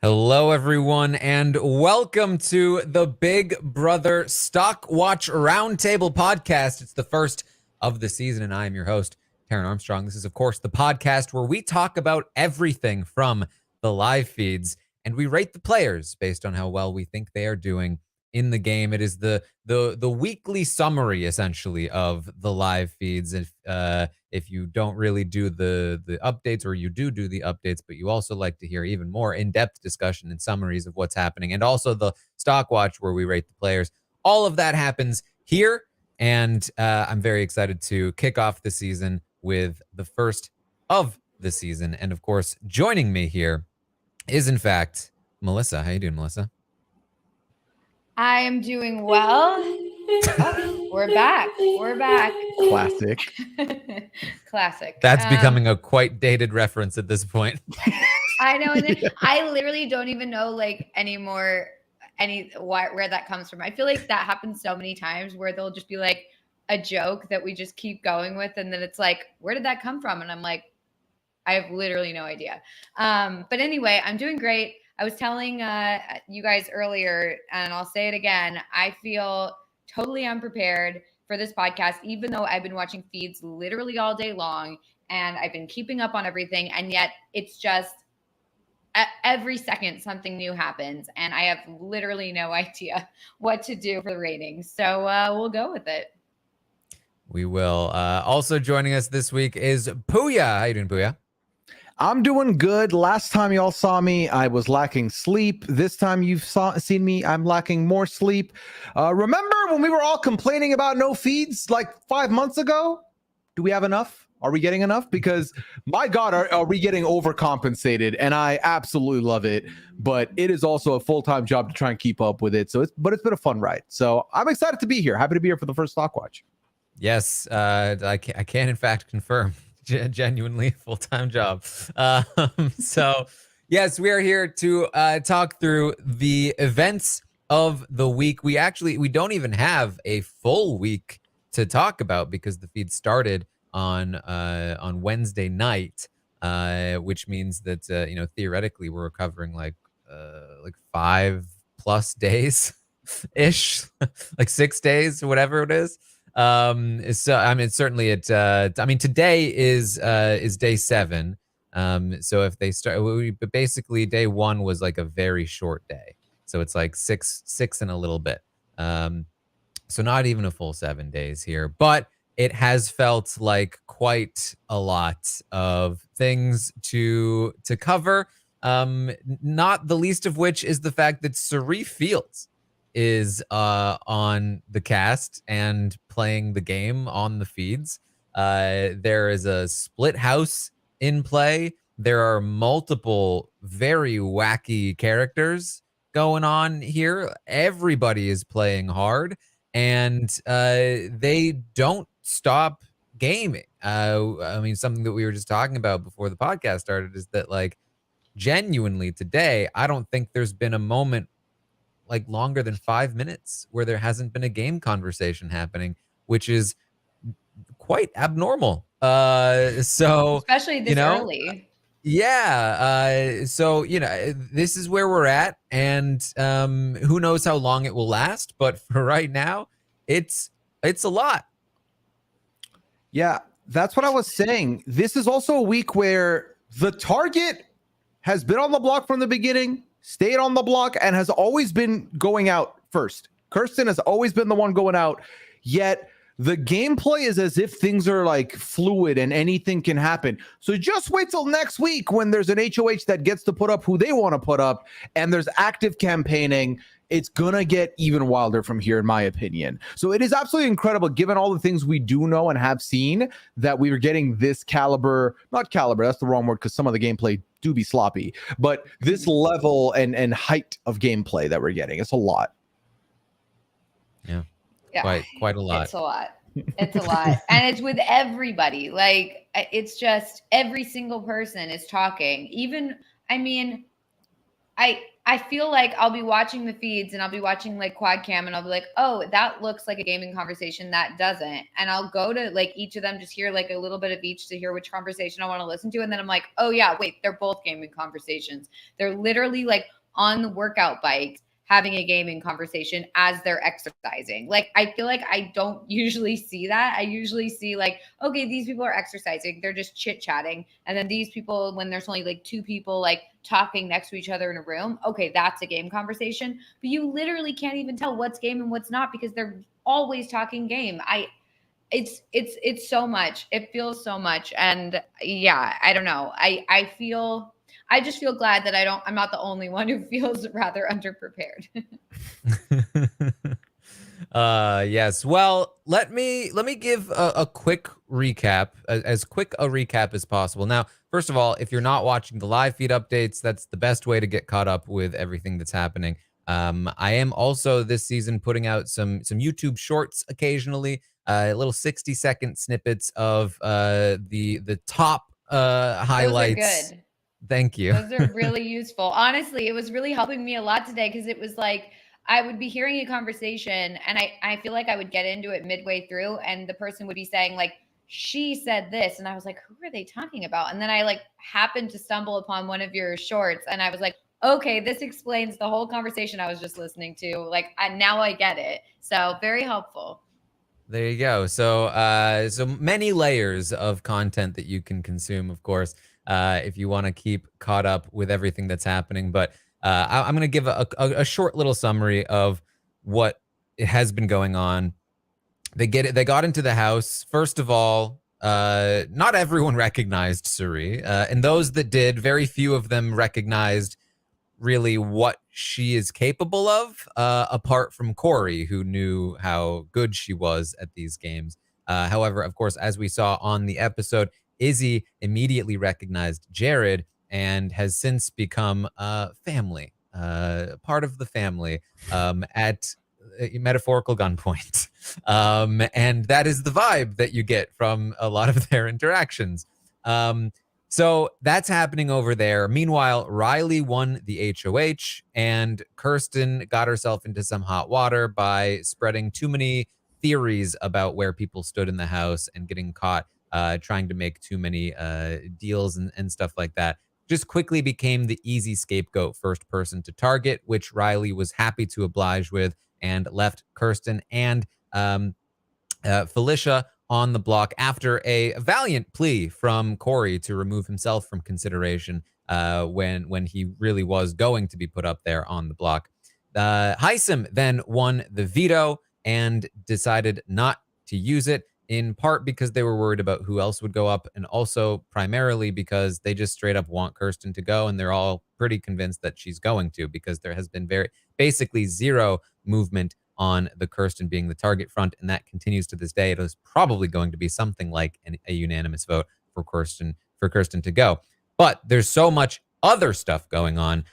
Hello, everyone, and welcome to the Big Brother Stockwatch Roundtable podcast. It's the first of the season, and I am your host, Taran Armstrong. This is, of course, the podcast where we talk about everything from the live feeds, and we rate the players based on how well we think they are doing in the game. It is the weekly summary, essentially, of the live feeds. If you don't really do the updates, or you do the updates, but you also like to hear even more in-depth discussion and summaries of what's happening, and also the Stockwatch where we rate the players, all of that happens here. And I'm very excited to kick off the season with the first of the season. And of course, joining me here is, in fact, Melissa. How you doing, Melissa? I am doing well. Oh, we're back. Classic. Classic. That's becoming a quite dated reference at this point. I know. And I literally don't even know anymore where that comes from. I feel like that happens so many times where they'll just be like a joke that we just keep going with. And then it's like, where did that come from? And I'm like, I have literally no idea. But anyway, I'm doing great. I was telling you guys earlier, and I'll say it again, I feel totally unprepared for this podcast, even though I've been watching feeds literally all day long, and I've been keeping up on everything, and yet it's just every second something new happens, and I have literally no idea what to do for the ratings. So we'll go with it. We will. Also joining us this week is Pooya. How you doing, Pooya? I'm doing good. Last time y'all saw me, I was lacking sleep. This time you've seen me, I'm lacking more sleep. Remember when we were all complaining about no feeds like 5 months ago? Do we have enough? Are we getting enough? Because my God, are we getting overcompensated? And I absolutely love it. But it is also a full-time job to try and keep up with it. It's been a fun ride. So I'm excited to be here. Happy to be here for the first Stockwatch. Yes, I can in fact confirm. Genuinely full-time job. So yes, we are here to talk through the events of the week. We don't even have a full week to talk about because the feed started on Wednesday night, which means that theoretically we're covering like 5+ days ish, like 6 days, whatever it is. So I mean, certainly today is day 7. So if they start, but basically day 1 was like a very short day. So it's like six and a little bit. So not even a full 7 days here, but it has felt like quite a lot of things to cover. Not the least of which is the fact that Sharif Fields is on the cast and playing the game on the feeds. There is a split house in play. There are multiple very wacky characters going on here. Everybody is playing hard, and they don't stop gaming. I mean, something that we were just talking about before the podcast started is that, like, genuinely today, I don't think there's been a moment like longer than 5 minutes where there hasn't been a game conversation happening, which is quite abnormal. So especially this early. Yeah. So, this is where we're at, and who knows how long it will last, but for right now, it's a lot. Yeah, that's what I was saying. This is also a week where the target has been on the block from the beginning, stayed on the block, and has always been going out first. Kirsten has always been the one going out, yet the gameplay is as if things are like fluid and anything can happen. So just wait till next week when there's an HOH that gets to put up who they want to put up, and there's active campaigning. It's gonna get even wilder from here, in my opinion. So it is absolutely incredible, given all the things we do know and have seen, that we were getting this not caliber, that's the wrong word, because some of the gameplay do be sloppy, but this level and height of gameplay that we're getting. It's a lot. Yeah. Quite a lot. It's a lot. It's a lot. And it's with everybody. Like, it's just every single person is talking. Even, I mean, I I feel like I'll be watching the feeds and I'll be watching like quad cam and I'll be like, oh, that looks like a gaming conversation. That doesn't. And I'll go to like each of them, just hear like a little bit of each to hear which conversation I want to listen to. And then I'm like, oh yeah, wait, they're both gaming conversations. They're literally like on the workout bikes having a gaming conversation as they're exercising. Like, I feel like I don't usually see that. I usually see like, okay, these people are exercising. They're just chit chatting. And then these people, when there's only like two people like talking next to each other in a room, okay, that's a game conversation. But you literally can't even tell what's game and what's not because they're always talking game. It's so much. It feels so much. And yeah, I don't know. I just feel glad that I'm not the only one who feels rather underprepared. Yes. Well, let me give a quick recap, as quick a recap as possible. Now, first of all, if you're not watching the live feed updates, that's the best way to get caught up with everything that's happening. I am also this season putting out some YouTube shorts occasionally, little 60-second snippets of the top highlights. Those are good. Thank you. Those are really useful. Honestly, it was really helping me a lot today because it was like I would be hearing a conversation and I feel like I would get into it midway through and the person would be saying like, she said this. And I was like, who are they talking about? And then I like happened to stumble upon one of your shorts and I was like, okay, this explains the whole conversation I was just listening to. Like now I get it. So very helpful. There you go. So so many layers of content that you can consume, of course, if you want to keep caught up with everything that's happening. But I'm going to give a short little summary of what has been going on. They got into the house. First of all, not everyone recognized Suri, and those that did, very few of them recognized really what she is capable of, apart from Corey, who knew how good she was at these games. However, of course, as we saw on the episode, Izzy immediately recognized Jared and has since become family, part of the family, at metaphorical gunpoint. And that is the vibe that you get from a lot of their interactions. So that's happening over there. Meanwhile, Riley won the HOH and Kirsten got herself into some hot water by spreading too many theories about where people stood in the house and getting caught trying to make too many deals and stuff like that. Just quickly became the easy scapegoat first person to target, which Riley was happy to oblige with and left Kirsten and Felicia on the block after a valiant plea from Corey to remove himself from consideration when he really was going to be put up there on the block. Hisam then won the veto and decided not to use it, in part because they were worried about who else would go up, and also primarily because they just straight up want Kirsten to go, and they're all pretty convinced that she's going to, because there has been basically zero movement on the Kirsten being the target front, and that continues to this day. It is probably going to be something like a unanimous vote for Kirsten to go. But there's so much other stuff going on,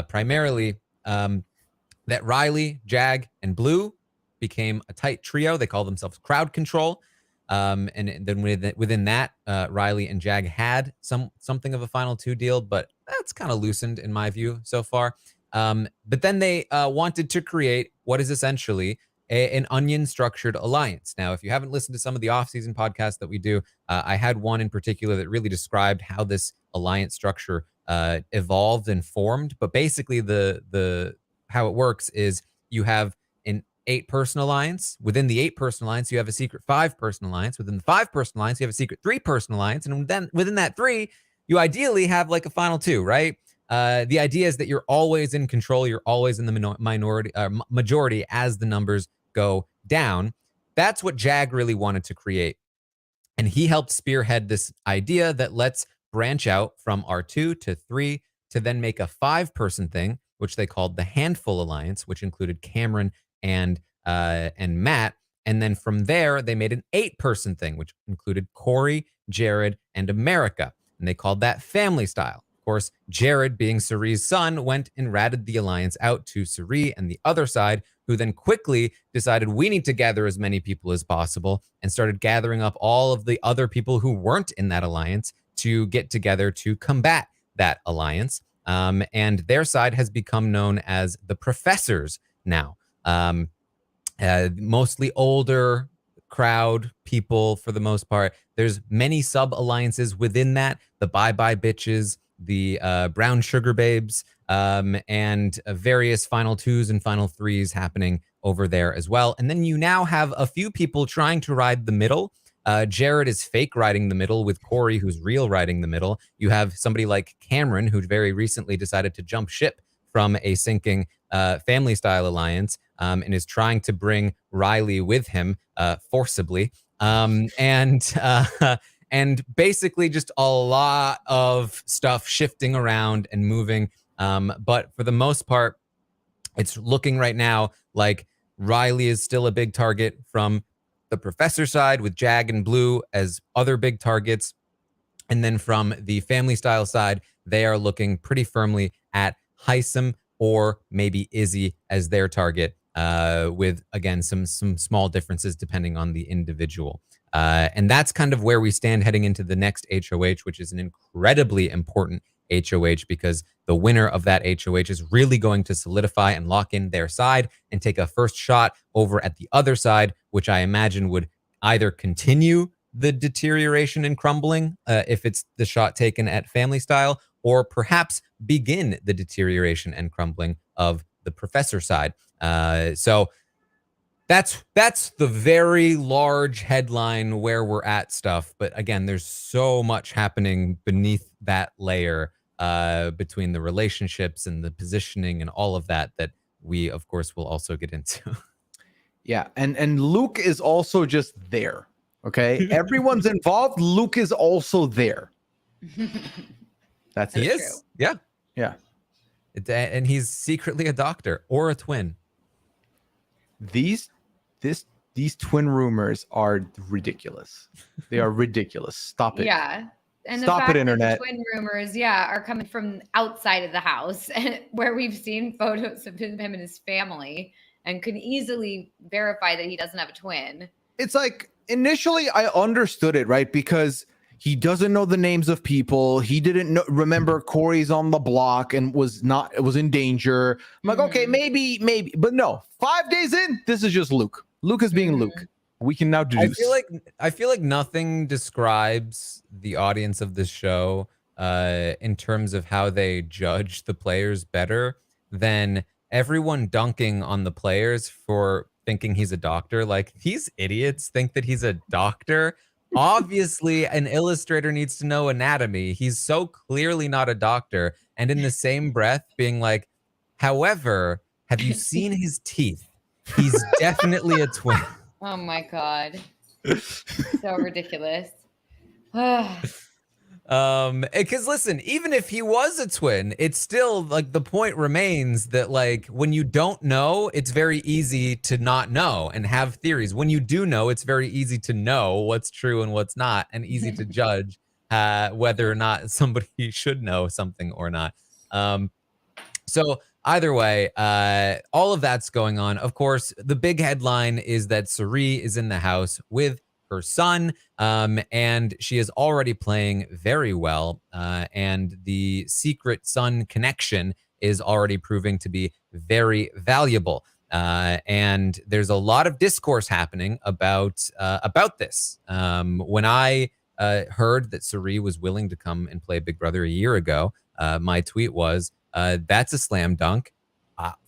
primarily that Riley, Jag, and Blue became a tight trio. They call themselves Crowd Control. And then within that, Riley and Jag had something of a final two deal, but that's kind of loosened in my view so far. But then they wanted to create what is essentially an onion structured alliance. Now, if you haven't listened to some of the off-season podcasts that we do, I had one in particular that really described how this alliance structure evolved and formed. But basically, the how it works is you have an 8-person alliance. Within the 8-person alliance, you have a secret 5-person alliance. Within the 5-person alliance, you have a secret 3-person alliance. And then within that 3, you ideally have like a final 2, right? The idea is that you're always in control. You're always in the majority as the numbers go down. That's what Jag really wanted to create. And he helped spearhead this idea that let's branch out from R2 to 3 to then make a 5-person thing, which they called the Handful Alliance, which included Cameron and Matt. And then from there, they made an 8-person thing, which included Corey, Jared, and America. And they called that Family Style. Of course, Jared, being Suri's son, went and ratted the alliance out to Suri and the other side, who then quickly decided we need to gather as many people as possible and started gathering up all of the other people who weren't in that alliance to get together to combat that alliance. And their side has become known as the Professors now. Mostly older crowd people for the most part. There's many sub-alliances within that. The Bye Bye Bitches, the Brown Sugar Babes, and various Final Twos and Final Threes happening over there as well. And then you now have a few people trying to ride the middle. Jared is fake riding the middle with Corey, who's real riding the middle. You have somebody like Cameron, who very recently decided to jump ship from a sinking family style alliance and is trying to bring Riley with him forcibly. And basically just a lot of stuff shifting around and moving. But for the most part, it's looking right now like Riley is still a big target from the Professor side, with Jag and Blue as other big targets. And then from the family style side, they are looking pretty firmly at Heisem or maybe Izzy as their target, with, again, some small differences depending on the individual. And that's kind of where we stand heading into the next HOH, which is an incredibly important HOH, because the winner of that HOH is really going to solidify and lock in their side and take a first shot over at the other side, which I imagine would either continue the deterioration and crumbling if it's the shot taken at family style, or perhaps begin the deterioration and crumbling of the Professor side. So that's the very large headline where we're at stuff. But again, there's so much happening beneath that layer, between the relationships and the positioning and all of that we, of course, will also get into. Yeah, and Luke is also just there. Okay, everyone's involved. Luke is also there. That's it. He is. Yeah. Yeah. And he's secretly a doctor or a twin. These twin rumors are ridiculous. They are ridiculous. Stop it. Yeah. And Stop the fact it, internet. that the twin rumors, are coming from outside of the house, where we've seen photos of him and his family and can easily verify that he doesn't have a twin. It's like, initially I understood it, right? Because he doesn't know the names of people. He didn't remember Corey's on the block and was in danger. I'm like, okay, maybe, but no. 5 days in, this is just Luke. Luke is being Luke. We can now deduce. I feel like nothing describes the audience of this show in terms of how they judge the players better than everyone dunking on the players for thinking he's a doctor. Like, these idiots think that he's a doctor. Obviously, an illustrator needs to know anatomy. He's so clearly not a doctor. And in the same breath being like, however, have you seen his teeth? He's definitely a twin. Oh my God. So ridiculous. Because listen, even if he was a twin, it's still like the point remains that, like, when you don't know, it's very easy to not know and have theories. When you do know, it's very easy to know what's true and what's not, and easy to judge whether or not somebody should know something or not. So either way, all of that's going on. Of course, the big headline is that Suri is in the house with her son, and she is already playing very well. And the secret son connection is already proving to be very valuable. And there's a lot of discourse happening about this. When I heard that Suri was willing to come and play Big Brother a year ago, my tweet was, that's a slam dunk.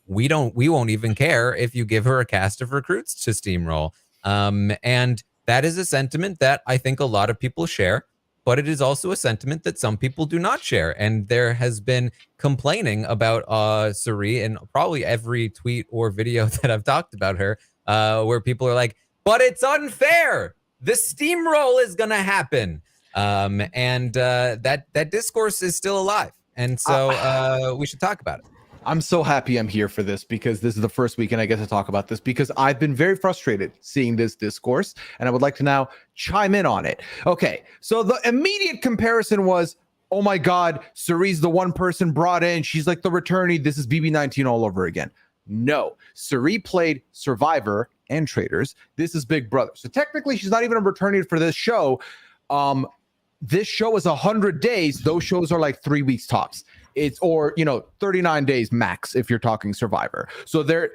We won't even care if you give her a cast of recruits to steamroll. And that is a sentiment that I think a lot of people share, but it is also a sentiment that some people do not share. And there has been complaining about Suri in probably every tweet or video that I've talked about her, where people are like, but it's unfair. The steamroll is going to happen. And that discourse is still alive. And so we should talk about it. I'm so happy I'm here for this, because this is the first weekend I get to talk about this, because I've been very frustrated seeing this discourse, and I would like to now chime in on it. Okay, so the immediate comparison was, oh my God, Suri's the one person brought in. She's like the returnee. This is BB19 all over again. No, Suri played Survivor and Traitors. This is Big Brother. So technically, she's not even a returnee for this show. this show is 100 days. Those shows are like 3 weeks tops. It's, or, 39 days max if you're talking Survivor. So they're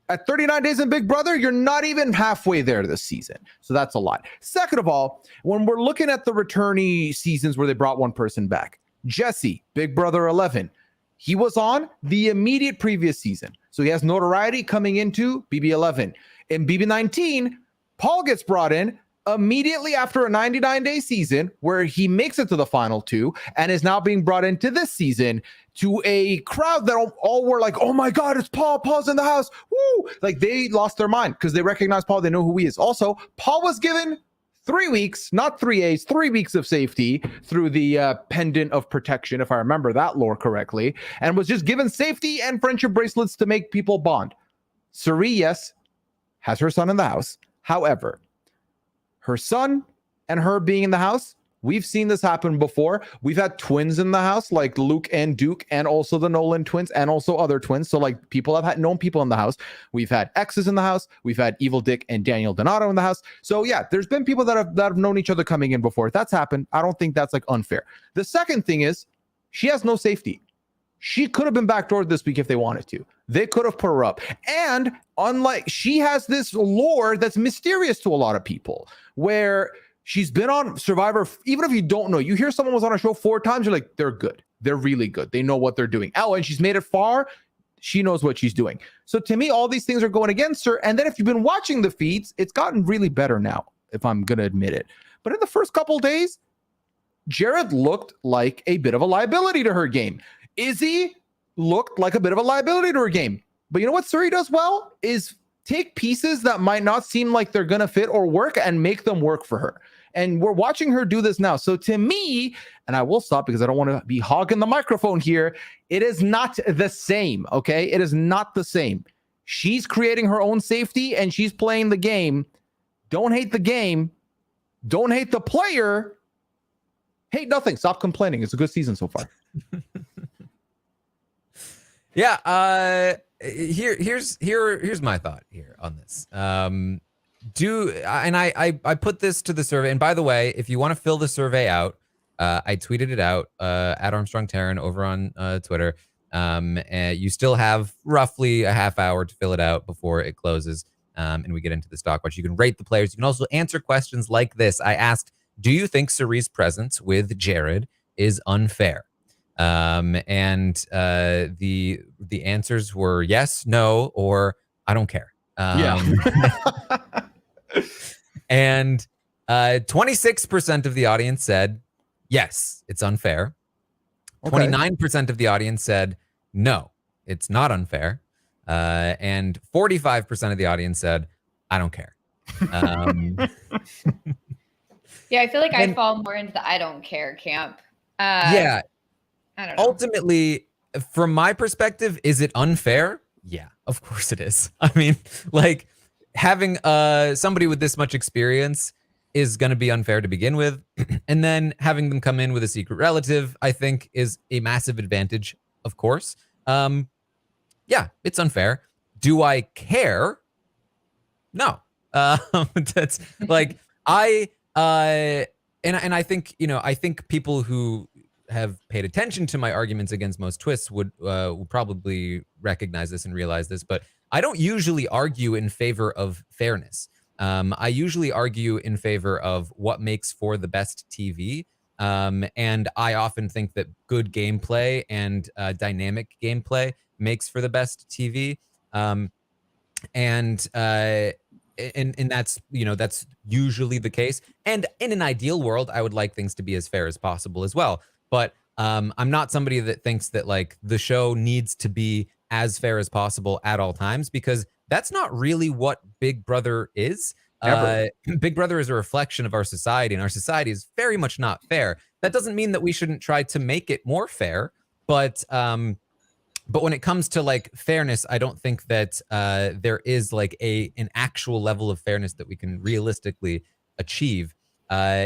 at 39 days in Big Brother, you're not even halfway there this season. So that's a lot. Second of all, when we're looking at the returnee seasons where they brought one person back, Jesse, Big Brother 11, he was on the immediate previous season. So he has notoriety coming into BB11. In BB19, Paul gets brought in immediately after a 99-day season where he makes it to the final 2 and is now being brought into this season to a crowd that all were like, oh my God, it's Paul. Paul's in the house. Woo! Like they lost their mind because they recognize Paul. They know who he is. Also, Paul was given 3 weeks, not 3 A's, 3 weeks of safety through the pendant of protection, if I remember that lore correctly, and was just given safety and friendship bracelets to make people bond. Cirie, yes, has her son in the house. However, her son and her being in the house, we've seen this happen before. We've had twins in the house, like Luke and Duke, and also the Nolan twins, and also other twins. So like people have known people in the house. We've had exes in the house. We've had Evil Dick and Daniel Donato in the house. So yeah, there's been people that have known each other coming in before. That's happened. I don't think that's like unfair. The second thing is she has no safety. She could have been backdoored this week if they wanted to. They could have put her up. And unlike, she has this lore that's mysterious to a lot of people, where she's been on Survivor. Even if you don't know, you hear someone was on a show 4 times, you're like, they're good. They're really good. They know what they're doing. Oh, and she's made it far. She knows what she's doing. So to me, all these things are going against her. And then if you've been watching the feeds, it's gotten really better now, if I'm going to admit it. But in the first couple of days, Jared looked like a bit of a liability to her game. Izzy looked like a bit of a liability to her game. But you know what Cirie does well is take pieces that might not seem like they're going to fit or work and make them work for her. And we're watching her do this now. So to me, and I will stop because I don't want to be hogging the microphone here, it is not the same, okay? It is not the same. She's creating her own safety and she's playing the game. Don't hate the game. Don't hate the player. Hate nothing. Stop complaining. It's a good season so far. Yeah, here's my thought here on this. I put this to the survey, and by the way, if you want to fill the survey out, I tweeted it out at Armstrong Taran over on Twitter. And you still have roughly a half hour to fill it out before it closes, and we get into the Stockwatch. You can rate the players. You can also answer questions like this. I asked, do you think Cirie's presence with Jared is unfair? And the answers were yes, no, or I don't care. And 26% of the audience said yes, it's unfair. 29% of the audience said no, it's not unfair. And 45% of the audience said I don't care. Yeah, I feel like I fall more into the I don't care camp. Yeah. I don't know. Ultimately, from my perspective, is it unfair? Yeah, of course it is. I mean, like having somebody with this much experience is going to be unfair to begin with. And then having them come in with a secret relative, I think, is a massive advantage, of course. Yeah, it's unfair. Do I care? No. That's like I think, I think people who have paid attention to my arguments against most twists would probably recognize this and realize this, but I don't usually argue in favor of fairness. I usually argue in favor of what makes for the best TV. And I often think that good gameplay and dynamic gameplay makes for the best TV. And that's, that's usually the case. And in an ideal world, I would like things to be as fair as possible as well. But I'm not somebody that thinks that like the show needs to be as fair as possible at all times, because that's not really what Big Brother is. Big Brother is a reflection of our society, and our society is very much not fair. That doesn't mean that we shouldn't try to make it more fair, but when it comes to like fairness, I don't think that there is like an actual level of fairness that we can realistically achieve.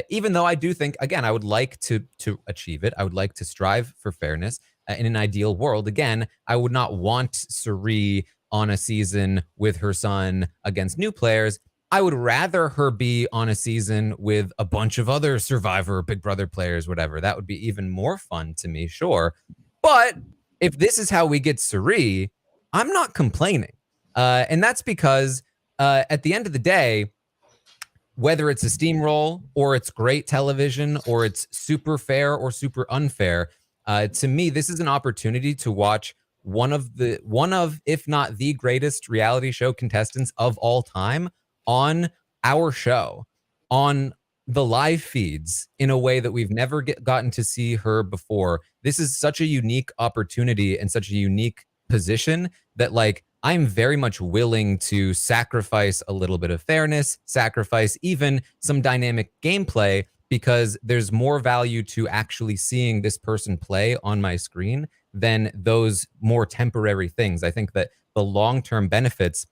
Even though I do think, again, I would like to achieve it. I would like to strive for fairness in an ideal world. Again, I would not want Cirie on a season with her son against new players I would rather her be on a season with a bunch of other Survivor, Big Brother players, whatever. That would be even more fun to me, sure. But if this is how we get Cirie, I'm not complaining. And that's because at the end of the day, whether it's a steamroll or it's great television or it's super fair or super unfair, to me, this is an opportunity to watch one of, if not the greatest reality show contestants of all time on our show, on the live feeds in a way that we've never gotten to see her before. This is such a unique opportunity and such a unique position that, like, I'm very much willing to sacrifice a little bit of fairness, sacrifice even some dynamic gameplay, because there's more value to actually seeing this person play on my screen than those more temporary things. I think that the long-term benefits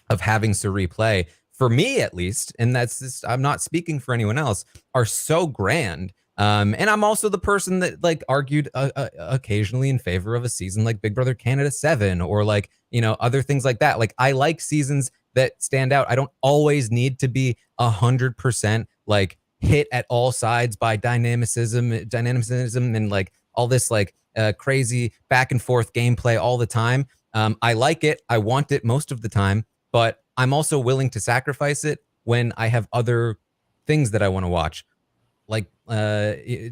of having Cirie play, for me at least, and that's just, I'm not speaking for anyone else, are so grand. And I'm also the person that like argued occasionally in favor of a season like Big Brother Canada 7 or like, you know, other things like that. Like I like seasons that stand out. I don't always need to be 100% like hit at all sides by dynamicism and like all this like crazy back and forth gameplay all the time. I like it. I want it most of the time, but I'm also willing to sacrifice it when I have other things that I want to watch. Like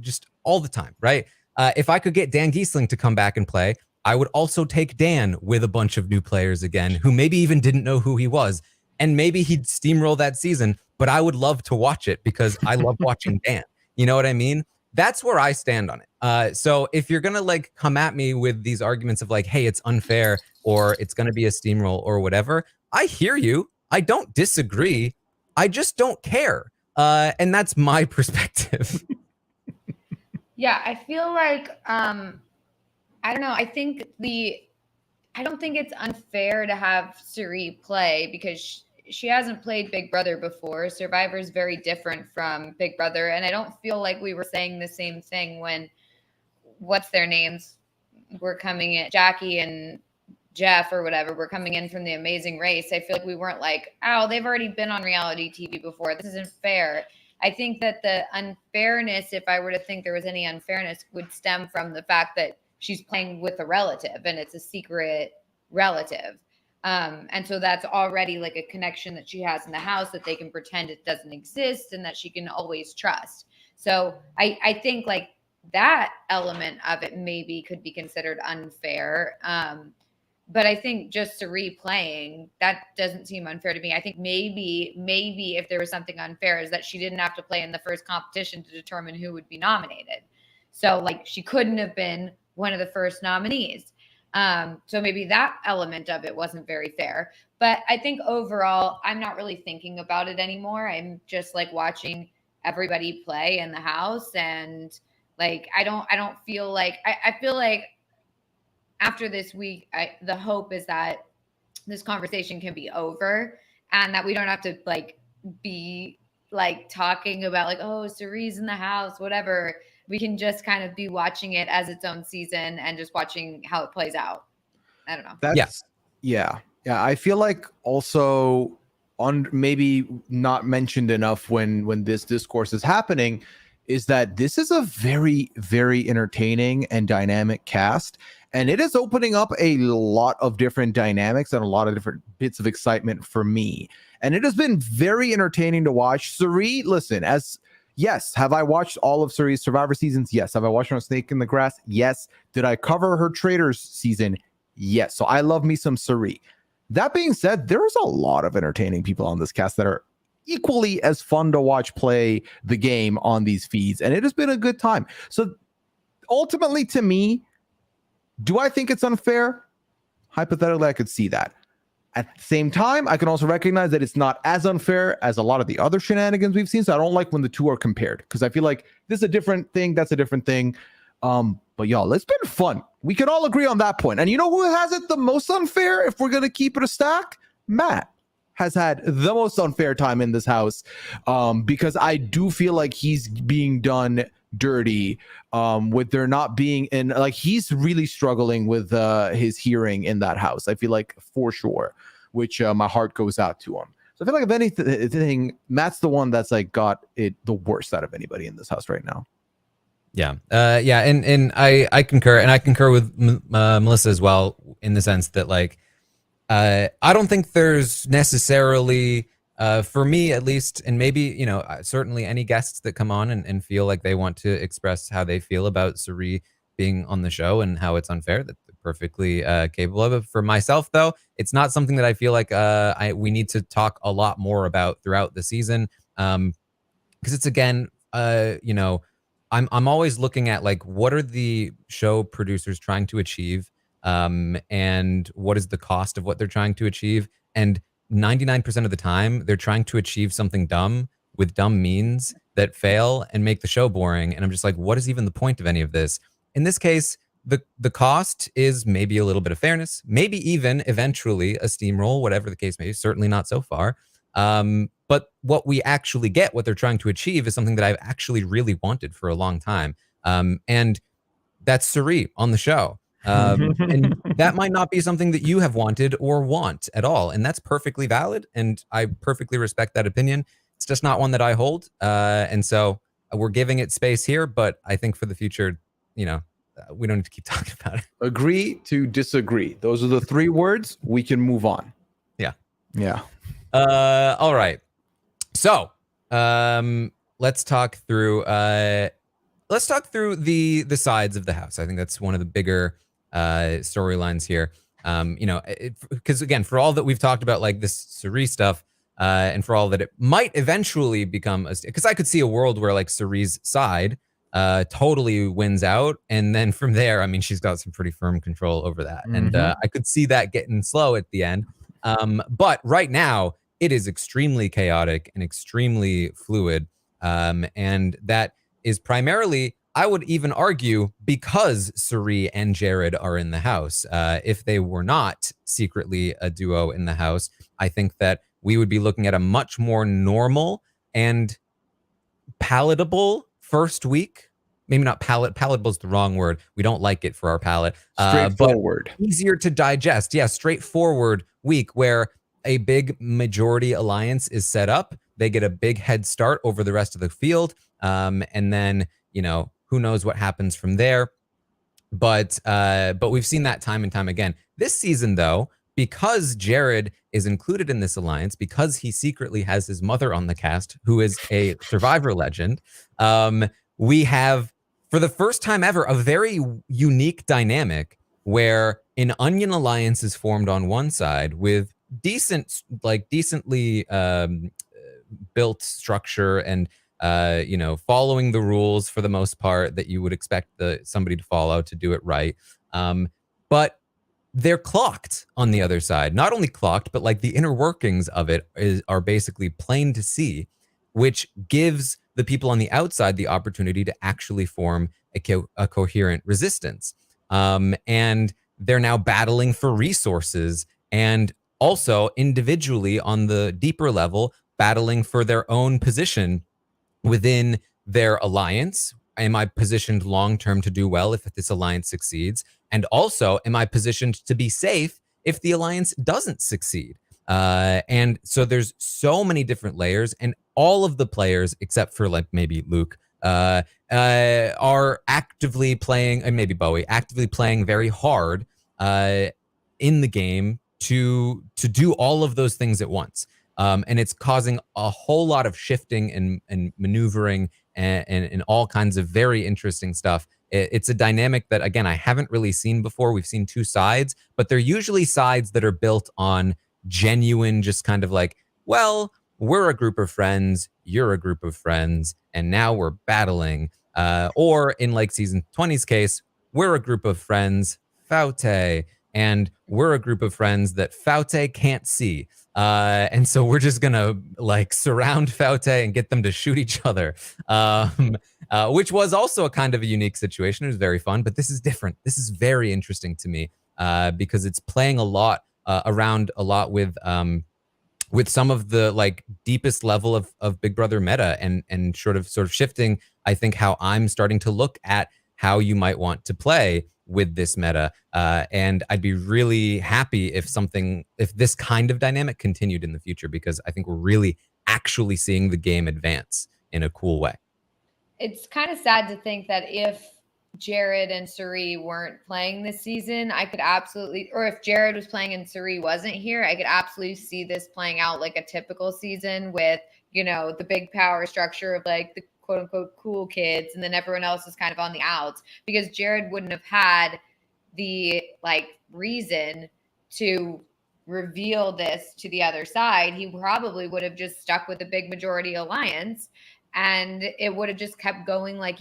just all the time, right? If I could get Dan Giesling to come back and play, I would also take Dan with a bunch of new players again who maybe even didn't know who he was. And maybe he'd steamroll that season, but I would love to watch it because I love watching Dan. You know what I mean? That's where I stand on it. So if you're going to like come at me with these arguments of like, hey, it's unfair or it's going to be a steamroll or whatever, I hear you. I don't disagree. I just don't care. And that's my perspective. Yeah, I feel like I don't know. I don't think it's unfair to have Cirie play because she hasn't played Big Brother before. Survivor is very different from Big Brother, and I don't feel like we were saying the same thing when what's their names were coming in, Jackie and Jeff or whatever, were coming in from The Amazing Race. I feel like we weren't like, oh, they've already been on reality TV before. This isn't fair. I think that the unfairness, if I were to think there was any unfairness, would stem from the fact that she's playing with a relative and it's a secret relative. And so that's already like a connection that she has in the house that they can pretend it doesn't exist and that she can always trust. So I think like that element of it maybe could be considered unfair. But I think just Cirie playing, that doesn't seem unfair to me. I think maybe if there was something unfair is that she didn't have to play in the first competition to determine who would be nominated. So like she couldn't have been one of the first nominees. So maybe that element of it wasn't very fair. But I think overall, I'm not really thinking about it anymore. I'm just like watching everybody play in the house. And like, I don't feel like, I feel like after this week, the hope is that this conversation can be over and that we don't have to like be like talking about like, oh, Cirie's in the house, whatever. We can just kind of be watching it as its own season and just watching how it plays out. I don't know. Yeah. I feel like also on maybe not mentioned enough when this discourse is happening is that this is a very, very entertaining and dynamic cast. And it is opening up a lot of different dynamics and a lot of different bits of excitement for me. And it has been very entertaining to watch. Cirie, listen, yes, have I watched all of Cirie's Survivor seasons? Yes. Have I watched her on Snake in the Grass? Yes. Did I cover her Traders season? Yes. So I love me some Cirie. That being said, there's a lot of entertaining people on this cast that are equally as fun to watch play the game on these feeds. And it has been a good time. So ultimately, to me, do I think it's unfair? Hypothetically, I could see that. At the same time, I can also recognize that it's not as unfair as a lot of the other shenanigans we've seen. So I don't like when the two are compared because I feel like this is a different thing. That's a different thing. But y'all, it's been fun. We can all agree on that point. And you know who has it the most unfair? If we're going to keep it a stack, Matt has had the most unfair time in this house because I do feel like he's being done dirty with there not being in, like, he's really struggling with his hearing in that house. I feel like for sure, which my heart goes out to him. So I feel like if anything, Matt's the one that's like got it the worst out of anybody in this house right now. Yeah. And I concur, and I concur with Melissa as well, in the sense that like, I don't think there's necessarily, for me at least, and maybe, you know, certainly any guests that come on and feel like they want to express how they feel about Cirie being on the show and how it's unfair, that they're perfectly capable of it. For myself, though, it's not something that I feel like we need to talk a lot more about throughout the season, because it's, again, you know, I'm always looking at like, what are the show producers trying to achieve, and what is the cost of what they're trying to achieve? And 99% of the time, they're trying to achieve something dumb with dumb means that fail and make the show boring. And I'm just like, what is even the point of any of this? In this case, the cost is maybe a little bit of fairness, maybe even eventually a steamroll, whatever the case may be. Certainly not so far. But what we actually get, what they're trying to achieve, is something that I've actually really wanted for a long time. And that's Cirie on the show. And that might not be something that you have wanted or want at all. And that's perfectly valid. And I perfectly respect that opinion. It's just not one that I hold. And so we're giving it space here. But I think for the future, you know, we don't need to keep talking about it. Agree to disagree. Those are the 3 words. We can move on. Yeah. Yeah. All right. So let's talk through the sides of the house. I think that's one of the bigger storylines here. You know, because again, for all that we've talked about, like this Cirie stuff, and for all that it might eventually become, because I could see a world where like Cirie's side totally wins out, and then from there, I mean, she's got some pretty firm control over that, and I could see that getting slow at the end. But right now, it is extremely chaotic and extremely fluid, and that is primarily, I would even argue, because Cirie and Jared are in the house. If they were not secretly a duo in the house, I think that we would be looking at a much more normal and palatable first week. Maybe not palatable is the wrong word. We don't like it for our palate. Straightforward. But easier to digest. Yeah, straightforward week where a big majority alliance is set up. They get a big head start over the rest of the field. And then, you know, who knows what happens from there. But we've seen that time and time again. This season, though, because Jared is included in this alliance, because he secretly has his mother on the cast, who is a Survivor legend, we have, for the first time ever, a very unique dynamic where an onion alliance is formed on one side with decently built structure and you know, following the rules for the most part that you would expect somebody to follow to do it right. But they're clocked on the other side. Not only clocked, but like the inner workings of it are basically plain to see, which gives the people on the outside the opportunity to actually form a coherent resistance. And they're now battling for resources, and also individually on the deeper level, battling for their own position within their alliance. Am I positioned long-term to do well if this alliance succeeds? And also, am I positioned to be safe if the alliance doesn't succeed? And so there's so many different layers, and all of the players, except for like maybe Luke, are actively playing, and maybe Bowie, actively playing very hard in the game to do all of those things at once. And it's causing a whole lot of shifting and maneuvering and all kinds of very interesting stuff. It's a dynamic that, again, I haven't really seen before. We've seen 2 sides, but they're usually sides that are built on genuine, just kind of like, well, we're a group of friends, you're a group of friends, and now we're battling. Or in like season 20's case, we're a group of friends, Faute, and we're a group of friends that Faute can't see. And so we're just gonna like surround Faute and get them to shoot each other, which was also a kind of a unique situation. It was very fun, but this is different. This is very interesting to me because it's playing a lot around a lot with some of the like deepest level of Big Brother meta and sort of shifting, I think, how I'm starting to look at how you might want to play with this meta. And I'd be really happy if this kind of dynamic continued in the future, because I think we're really actually seeing the game advance in a cool way. It's kind of sad to think that if Jared and Suri weren't playing this season, I could absolutely, or if Jared was playing and Suri wasn't here, I could absolutely see this playing out like a typical season with, you know, the big power structure of like the quote unquote cool kids, and then everyone else is kind of on the outs, because Jared wouldn't have had the like reason to reveal this to the other side. He probably would have just stuck with the big majority alliance, and it would have just kept going like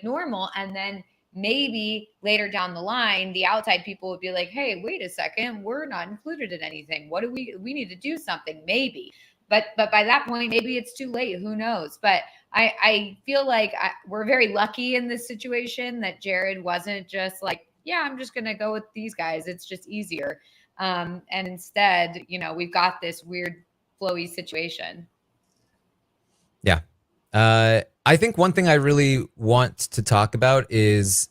normal. And then maybe later down the line, the outside people would be like, hey, wait a second, we're not included in anything. What do we need to do something, maybe. But by that point, maybe it's too late. Who knows? But I feel like we're very lucky in this situation that Jared wasn't just like, yeah, I'm just going to go with these guys. It's just easier. And instead, you know, we've got this weird flowy situation. Yeah. I think one thing I really want to talk about is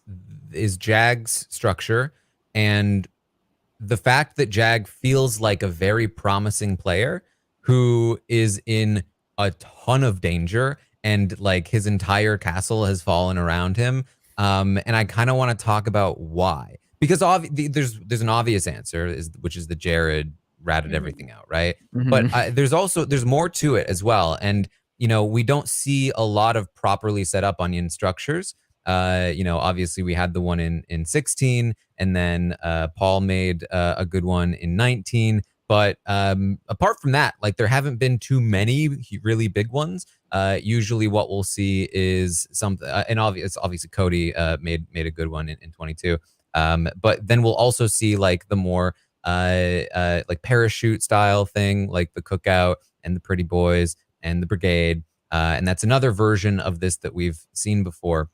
Jag's structure, and the fact that Jag feels like a very promising player who is in a ton of danger, and like his entire castle has fallen around him. And I kind of want to talk about why, because there's an obvious answer, which is that Jared ratted everything out, right? But there's more to it as well. And you know, we don't see a lot of properly set up onion structures. You know, obviously we had the one in 16, and then Paul made a good one in 19. But apart from that, like, there haven't been too many really big ones. Usually what we'll see is something, and obviously Cody made a good one in 22. But then we'll also see like the more like parachute style thing, like the cookout and the pretty boys and the brigade. And that's another version of this that we've seen before.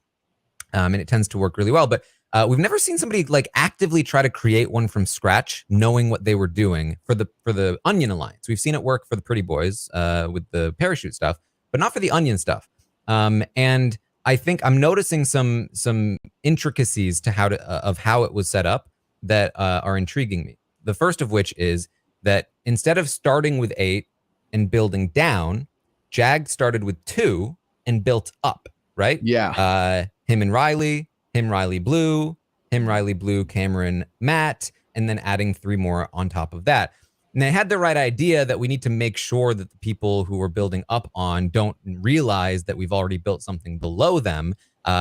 And it tends to work really well. But we've never seen somebody like actively try to create one from scratch, knowing what they were doing for the Onion Alliance. We've seen it work for the pretty boys with the parachute stuff, but not for the Onion stuff. And I think I'm noticing some intricacies to how it was set up that are intriguing me. The first of which is that instead of starting with 8 and building down, Jag started with 2 and built up, right? Yeah. Him and Riley, him Riley Blue, him Riley Blue, Cameron Matt, and then adding 3 more on top of that. And they had the right idea that we need to make sure that the people who we're building up on don't realize that we've already built something below them,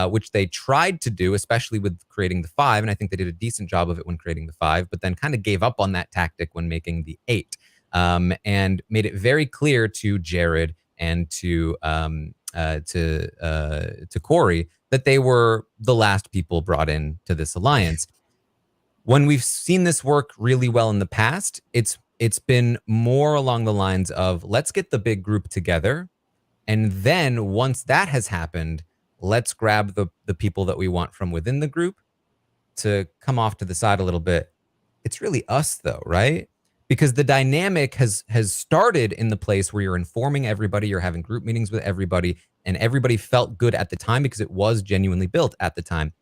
which they tried to do, especially with creating the 5. And I think they did a decent job of it when creating the 5, but then kind of gave up on that tactic when making the 8, and made it very clear to Jared and to Corey that they were the last people brought in to this alliance. When we've seen this work really well in the past, it's been more along the lines of, let's get the big group together, and then once that has happened, let's grab the people that we want from within the group to come off to the side a little bit. It's really us though, right? Because the dynamic has started in the place where you're informing everybody, you're having group meetings with everybody, and everybody felt good at the time because it was genuinely built at the time.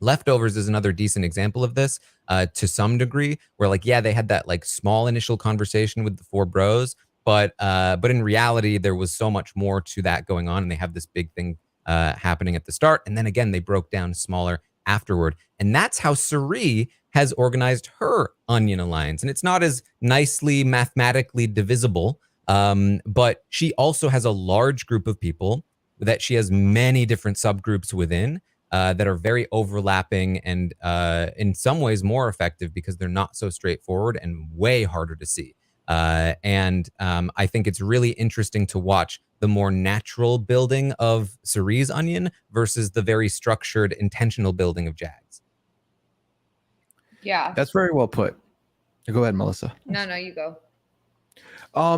Leftovers is another decent example of this to some degree, where like, yeah, they had that like small initial conversation with the 4 bros, but in reality, there was so much more to that going on, and they have this big thing happening at the start, and then again, they broke down smaller afterward. And that's how Suri has organized her Onion Alliance. And it's not as nicely mathematically divisible, but she also has a large group of people that she has many different subgroups within that are very overlapping and in some ways more effective because they're not so straightforward and way harder to see. And I think it's really interesting to watch the more natural building of Suri's Onion versus the very structured, intentional building of Jag's. Yeah. That's very well put. Go ahead, Melissa. No, you go.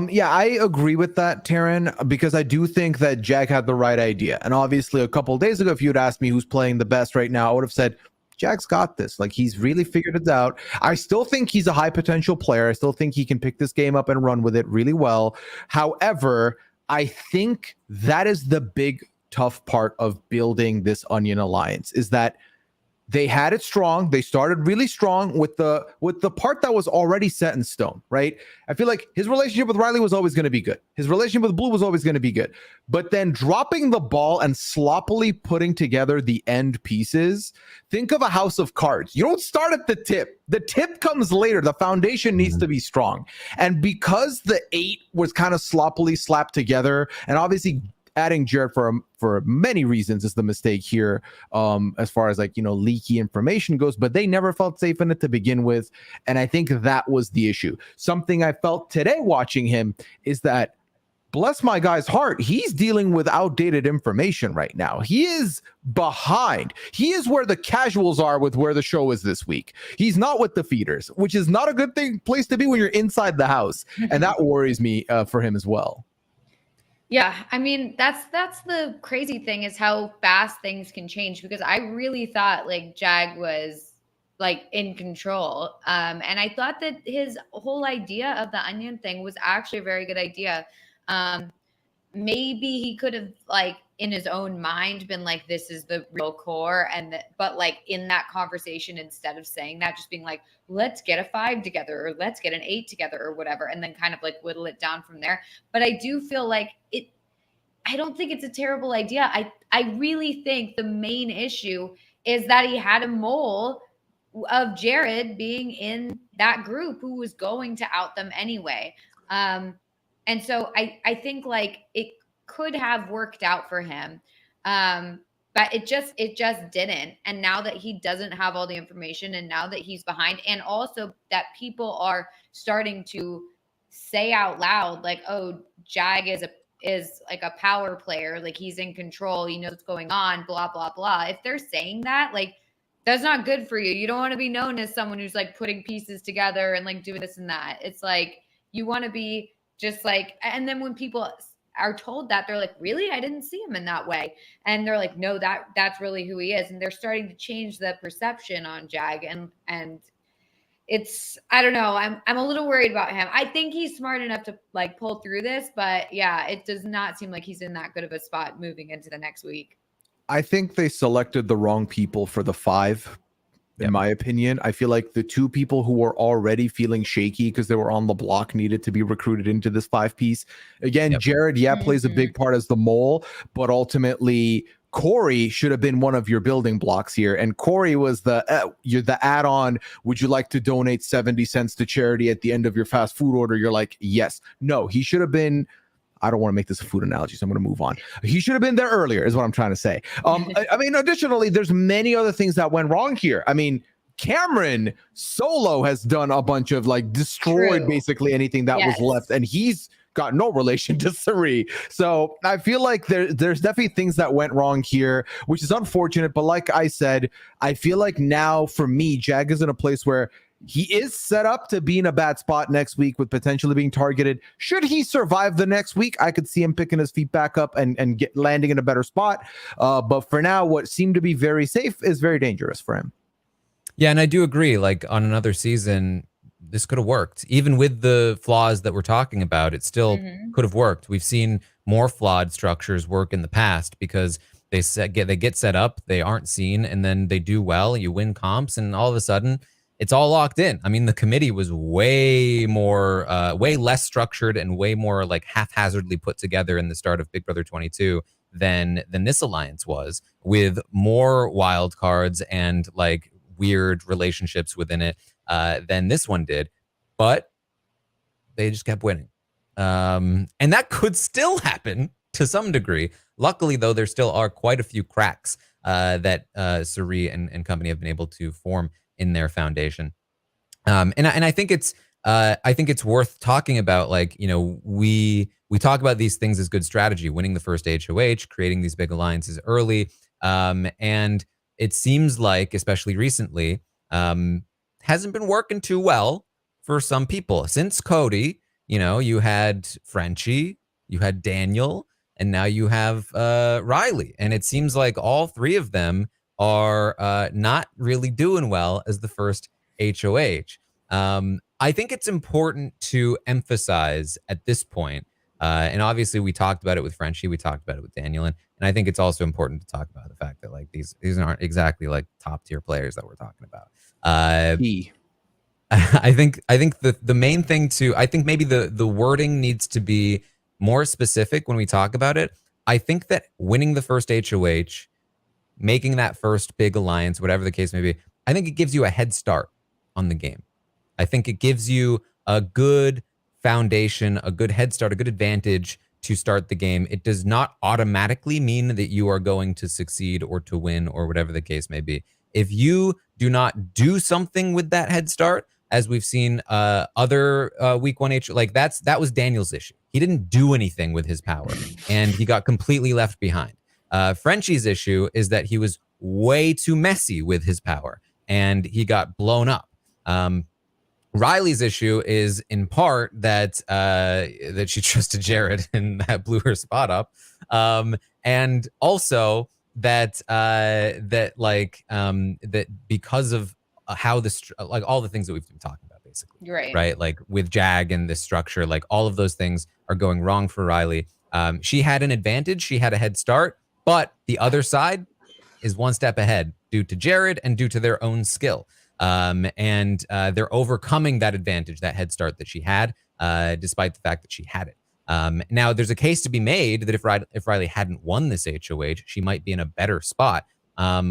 Yeah, I agree with that, Taran, because I do think that Jag had the right idea. And obviously, a couple of days ago, if you'd asked me who's playing the best right now, I would have said, Jag's got this. Like, he's really figured it out. I still think he's a high potential player. I still think he can pick this game up and run with it really well. However, I think that is the big tough part of building this Onion Alliance, is that they had it strong. They started really strong with the part that was already set in stone, right? I feel like his relationship with Riley was always going to be good. His relationship with Blue was always going to be good. But then dropping the ball and sloppily putting together the end pieces, think of a house of cards. You don't start at the tip. The tip comes later. The foundation needs to be strong. And because the 8 was kind of sloppily slapped together, and obviously adding Jared for many reasons is the mistake here, as far as like, leaky information goes, but they never felt safe in it to begin with. And I think that was the issue. Something I felt today watching him is that, bless my guy's heart, he's dealing with outdated information right now. He is behind. He is where the casuals are with where the show is this week. He's not with the feeders, which is not a good place to be when you're inside the house. And that worries me for him as well. Yeah, I mean, that's the crazy thing is how fast things can change, because I really thought like Jag was like in control. And I thought that his whole idea of the onion thing was actually a very good idea. Maybe he could have like in his own mind been like, this is the real core. But like in that conversation, instead of saying that, just being like, let's get a 5 together, or let's get an 8 together, or whatever. And then kind of like whittle it down from there. But I do feel like I don't think it's a terrible idea. I really think the main issue is that he had a mole of Jared being in that group who was going to out them anyway. And so I think like it could have worked out for him. But it just didn't. And now that he doesn't have all the information, and now that he's behind, and also that people are starting to say out loud, like, oh, Jag is like a power player, like he's in control, he knows what's going on, blah, blah, blah. If they're saying that, like, that's not good for you. You don't want to be known as someone who's like putting pieces together and like doing this and that. It's like, you want to be just like, and then when people are told that, they're like, really? I didn't see him in that way. And they're like, no, that's really who he is. And they're starting to change the perception on Jag. And it's, I don't know. I'm a little worried about him. I think he's smart enough to like pull through this, but yeah, it does not seem like he's in that good of a spot moving into the next week. I think they selected the wrong people for the 5. In my opinion, I feel like the 2 people who were already feeling shaky because they were on the block needed to be recruited into this 5 piece. Again, Jared, plays a big part as the mole, but ultimately Corey should have been one of your building blocks here. And Corey was the add-on. Would you like to donate 70 cents to charity at the end of your fast food order? You're like, yes. No, he should have been. I don't want to make this a food analogy, so I'm going to move on. He should have been there earlier, is what I'm trying to say. I mean, additionally, there's many other things that went wrong here. I mean, Cameron solo has done a bunch of like destroyed basically anything that was left, and he's got no relation to Sari. So I feel like there's definitely things that went wrong here, which is unfortunate. But like I said, I feel like now for me, Jag is in a place where he is set up to be in a bad spot next week with potentially being targeted. Should he survive the next week, I could see him picking his feet back up and landing in a better spot. But for now, what seemed to be very safe is very dangerous for him. Yeah, and I do agree. Like on another season, this could have worked. Even with the flaws that we're talking about, it still could have worked. We've seen more flawed structures work in the past because they get set up, they aren't seen, and then they do well. You win comps, and all of a sudden, it's all locked in. I mean, the committee was way less structured and way more like haphazardly put together in the start of Big Brother 22 than this alliance was, with more wild cards and like weird relationships within it than this one did. But they just kept winning. And that could still happen to some degree. Luckily, though, there still are quite a few cracks that Sari and company have been able to form in their foundation. And I think it's worth talking about, like, you know, we talk about these things as good strategy, winning the first HOH, creating these big alliances early. And it seems like, especially recently, hasn't been working too well for some people. Since Cody, you know, you had Frenchie, you had Daniel, and now you have Riley. And it seems like all 3 of them are not really doing well as the first HOH. I think it's important to emphasize at this point And obviously we talked about it with Frenchie, we talked about it with Daniel, and I think it's also important to talk about the fact that like these aren't exactly like top tier players that we're talking about. I think the main thing I think maybe the wording needs to be more specific when we talk about it. I think that winning the first HOH, making that first big alliance, whatever the case may be, I think it gives you a head start on the game. I think it gives you a good foundation, a good head start, a good advantage to start the game. It does not automatically mean that you are going to succeed or to win or whatever the case may be. If you do not do something with that head start, as we've seen other week 1 like that was Daniel's issue. He didn't do anything with his power and he got completely left behind. Frenchie's issue is that he was way too messy with his power and he got blown up. Riley's issue is in part that that she trusted Jared and that blew her spot up, and also that that because of how this like all the things that we've been talking about basically, right? Like with Jag and this structure, like all of those things are going wrong for Riley. She had an advantage, she had a head start, but the other side is one step ahead due to Jared and due to their own skill. And they're overcoming that advantage, that head start that she had, despite the fact that she had it. Now, there's a case to be made that if Riley hadn't won this HOH, she might be in a better spot,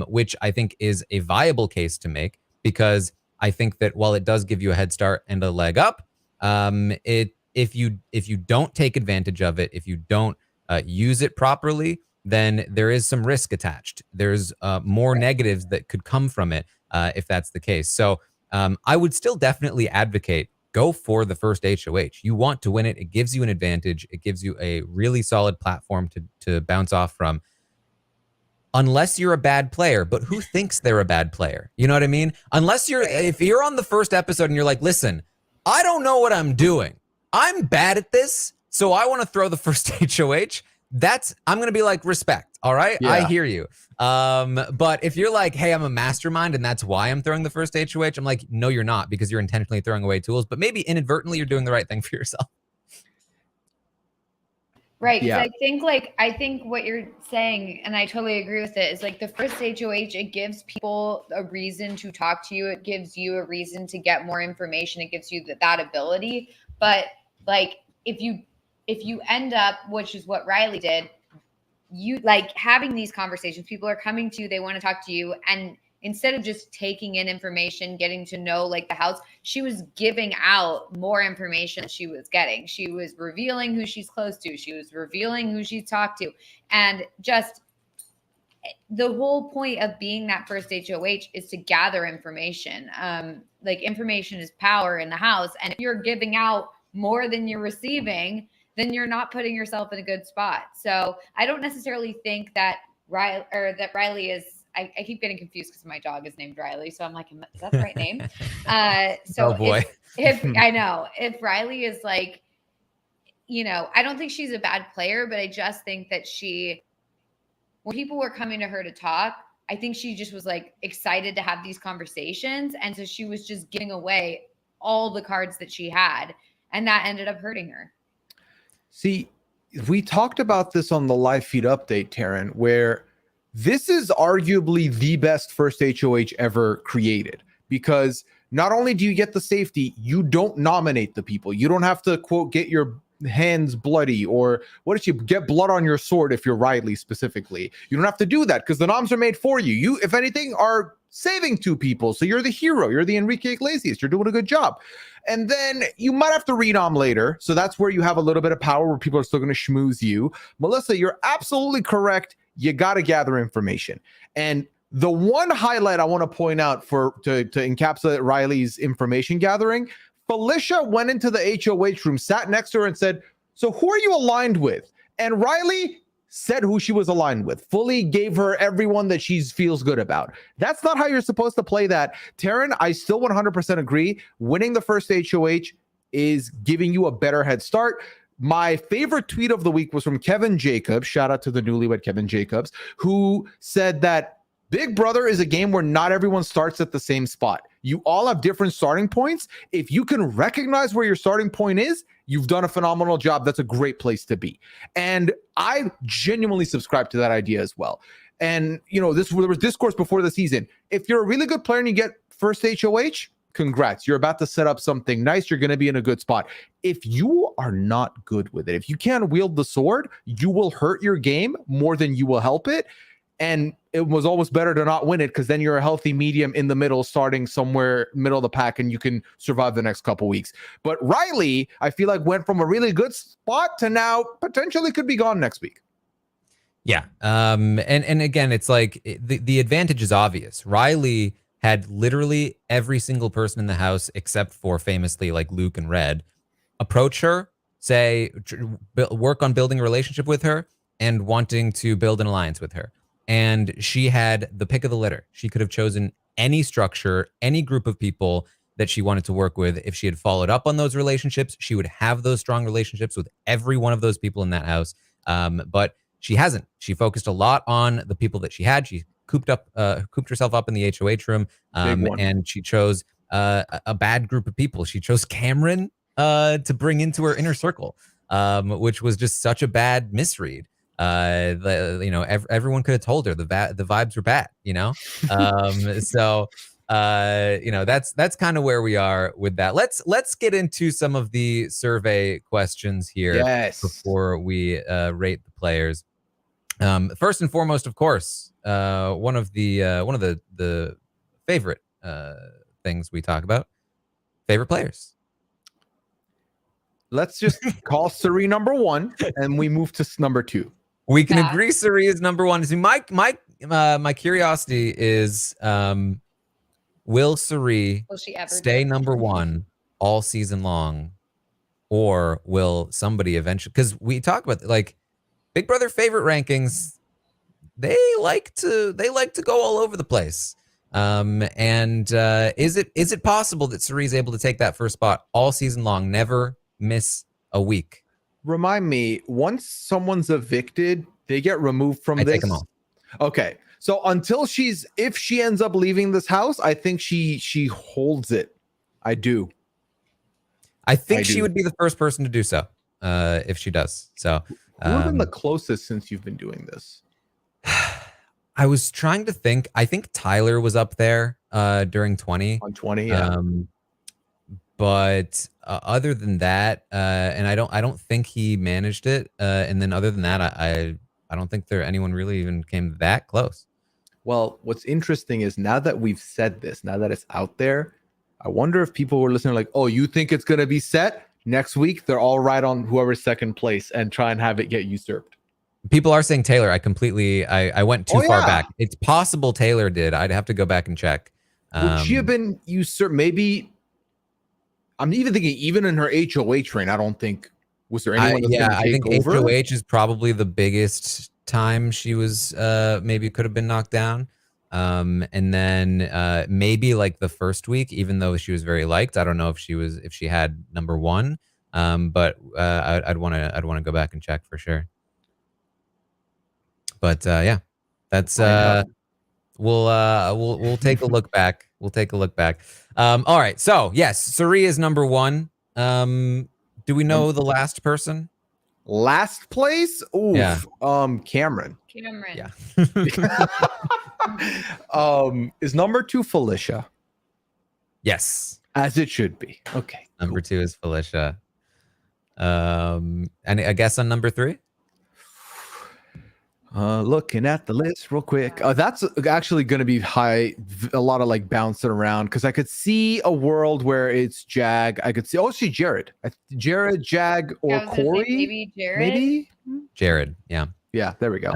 which I think is a viable case to make, because I think that while it does give you a head start and a leg up, if you don't take advantage of it, if you don't use it properly, then there is some risk attached. There's more negatives that could come from it. If that's the case. So I would still definitely advocate go for the first HOH. You want to win it. It gives you an advantage. It gives you a really solid platform to bounce off from. Unless you're a bad player, but who thinks they're a bad player? You know what I mean? If you're on the first episode and you're like, listen, I don't know what I'm doing. I'm bad at this, so I want to throw the first HOH. I'm going to be like, respect. All right. Yeah. I hear you. But if you're like, hey, I'm a mastermind and that's why I'm throwing the first HOH, I'm like, no, you're not, because you're intentionally throwing away tools, but maybe inadvertently you're doing the right thing for yourself. Right. Yeah. I think what you're saying, and I totally agree with it, is like the first HOH, it gives people a reason to talk to you. It gives you a reason to get more information. It gives you that ability. But like, if you end up, which is what Riley did, you like having these conversations, people are coming to you, they want to talk to you. And instead of just taking in information, getting to know like the house, she was giving out more information she was getting. She was revealing who she's close to. She was revealing who she's talked to. And just the whole point of being that first HOH is to gather information. Like information is power in the house. And if you're giving out more than you're receiving, then you're not putting yourself in a good spot. So I don't necessarily think that Riley is, I keep getting confused because my dog is named Riley. So I'm like, is that the right name? So oh boy. if I know, if Riley is like, I don't think she's a bad player, but I just think that when people were coming to her to talk, I think she just was like excited to have these conversations. And so she was just giving away all the cards that she had. And that ended up hurting her. See, we talked about this on the live feed update, Taran, where this is arguably the best first HOH ever created, because not only do you get the safety, you don't nominate the people. You don't have to, quote, get your hands bloody, or what if you get blood on your sword if you're Riley specifically. You don't have to do that because the noms are made for you. You, if anything, are saving two people. So you're the hero. You're the Enrique Iglesias. You're doing a good job. And then you might have to renom later. So that's where you have a little bit of power where people are still going to schmooze you. Melissa, you're absolutely correct. You got to gather information. And the one highlight I want to point out to encapsulate Riley's information gathering, Felicia went into the HOH room, sat next to her and said, so who are you aligned with? And Riley said who she was aligned with, fully gave her everyone that she feels good about. That's not how you're supposed to play that. Taran, I still 100% agree. Winning the first HOH is giving you a better head start. My favorite tweet of the week was from Kevin Jacobs. Shout out to the newlywed Kevin Jacobs, who said that Big Brother is a game where not everyone starts at the same spot. You all have different starting points. If you can recognize where your starting point is, you've done a phenomenal job. That's a great place to be. And I genuinely subscribe to that idea as well. And, there was discourse before the season. If you're a really good player and you get first HOH, congrats. You're about to set up something nice. You're going to be in a good spot. If you are not good with it, if you can't wield the sword, you will hurt your game more than you will help it. And it was almost better to not win it, because then you're a healthy medium in the middle, starting somewhere middle of the pack, and you can survive the next couple weeks. But Riley, I feel like, went from a really good spot to now potentially could be gone next week. Yeah. And again, it's like the advantage is obvious. Riley had literally every single person in the house, except for famously like Luke and Red, approach her, say, work on building a relationship with her and wanting to build an alliance with her. And she had the pick of the litter. She could have chosen any structure, any group of people that she wanted to work with. If she had followed up on those relationships, she would have those strong relationships with every one of those people in that house. But she hasn't. She focused a lot on the people that she had. She cooped herself up in the HOH room, and she chose a bad group of people. She chose Cameron to bring into her inner circle, which was just such a bad misread. Everyone could have told her the vibes were bad. That's kind of where we are with that. Let's get into some of the survey questions here before we rate the players. First and foremost, of course, one of the favorite things we talk about, favorite players. Let's just call Suri number 1, and we move to number 2. We can agree Suri is number 1. See, my curiosity is, will Suri stay number 1 all season long, or will somebody eventually? Because we talk about like Big Brother favorite rankings, they like to go all over the place. Is it possible that Suri is able to take that first spot all season long, never miss a week? Remind me, once someone's evicted, they get removed from this. Take them all. Okay. So if she ends up leaving this house, I think she holds it. I do. I think she would be the first person to do so, if she does. So who have been the closest since you've been doing this? I was trying to think. I think Tyler was up there during 20. On 20, yeah. But other than that, and I don't think he managed it. And then other than that, I don't think anyone really even came that close. Well, what's interesting is now that we've said this, now that it's out there, I wonder if people were listening like, oh, you think it's going to be set? Next week, they're all right on whoever's second place and try and have it get usurped. People are saying Taylor. I went too far back. It's possible Taylor did. I'd have to go back and check. Would she have been usurped? Maybe. I'm even thinking, even in her HOH reign, I don't think, was there anyone that's going to take over? I think HOH is probably the biggest time she was maybe could have been knocked down. And then maybe like the first week, even though she was very liked, I don't know if she had number 1. But I'd want to go back and check for sure. But yeah, that's we'll take a look back. All right. So yes, Suri is number 1. Do we know the last person? Last place? Ooh, yeah. Cameron. Yeah. Is number 2 Felicia? Yes. As it should be. Okay. Number 2 is Felicia. And I guess on number 3? Looking at the list real quick. That's actually going to be high. A lot of like bouncing around, because I could see a world where it's Jag. I could see Jared, Jag, or Corey. Maybe Jared. Maybe Jared. Yeah. Yeah. There we go.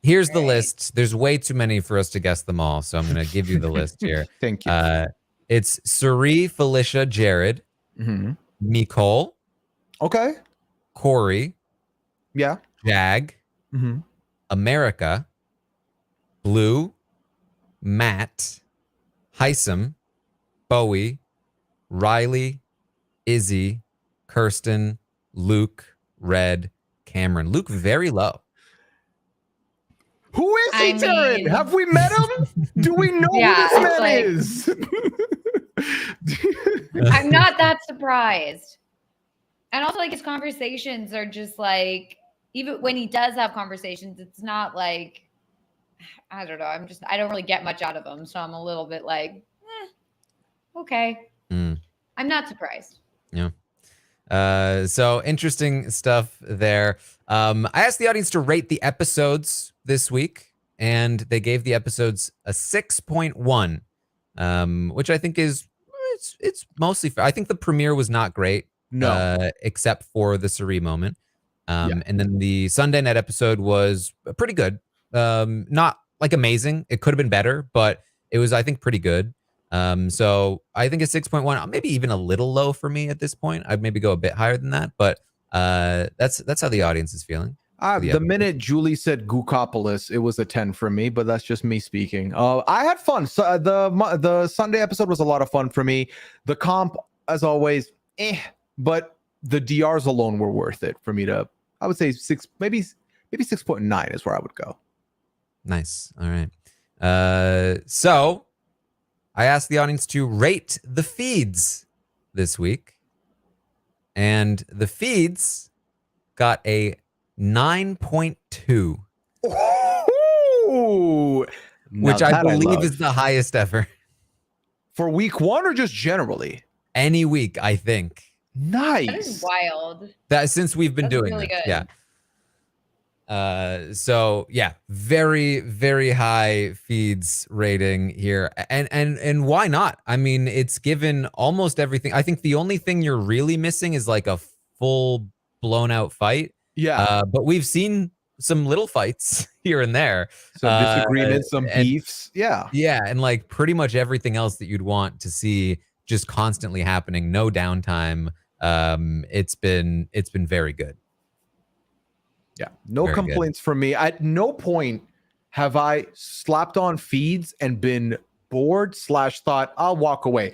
Here's the list. There's way too many for us to guess them all, so I'm going to give you the list here. Thank you. It's Suri, Felicia, Jared, Nicole. Okay. Corey. Yeah. Jag. America, Blue, Matt, Heisem, Bowie, Riley, Izzy, Kirsten, Luke, Red, Cameron. Luke very low. Who is it? Hey, Taran, mean, have we met him? Do we know Yeah, who it's this man is? I'm not that surprised. And also, like, his conversations are just like, even when he does have conversations, it's not like, I don't know. I don't really get much out of him. So I'm a little bit like, okay. I'm not surprised. Yeah. So interesting stuff there. I asked the audience to rate the episodes this week, and they gave the episodes a 6.1, which I think is it's mostly fair. I think the premiere was not great, except for the Suri moment. And then the Sunday night episode was pretty good. Not like amazing. It could have been better, but it was, I think, pretty good. So I think a 6.1, maybe even a little low for me at this point. I'd maybe go a bit higher than that, but that's how the audience is feeling. The minute Julie said Gookopolis, it was a 10 for me, but that's just me speaking. I had fun. So the Sunday episode was a lot of fun for me. The comp, as always, but the DRs alone were worth it for me to, I would say maybe 6.9 is where I would go. Nice. All right. So I asked the audience to rate the feeds this week, and the feeds got a 9.2, which I believe is the highest ever for week one, or just generally any week. I think. Nice. That is wild. That since we've been doing really this, good. yeah. So yeah, very, very high feeds rating here. And why not? I mean, it's given almost everything. I think the only thing you're really missing is like a full blown out fight. Yeah. But we've seen some little fights here and there. Some disagreements, some beefs. Yeah. Yeah. And like pretty much everything else that you'd want to see just constantly happening. No downtime. It's been very good. Yeah, no Very complaints from me. At no point have I slapped on feeds and been bored / thought I'll walk away.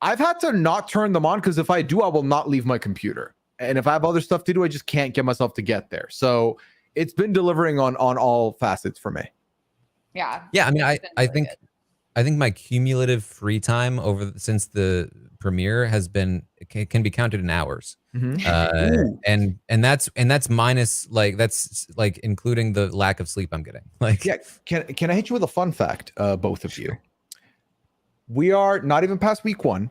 I've had to not turn them on because if I do, I will not leave my computer. And if I have other stuff to do, I just can't get myself to get there. So it's been delivering on all facets for me. Yeah. Yeah, I mean, I think my cumulative free time since the premiere has been can be counted in hours. And that's minus that's including the lack of sleep I'm getting. Can I hit you with a fun fact, both of you? We are not even past week one,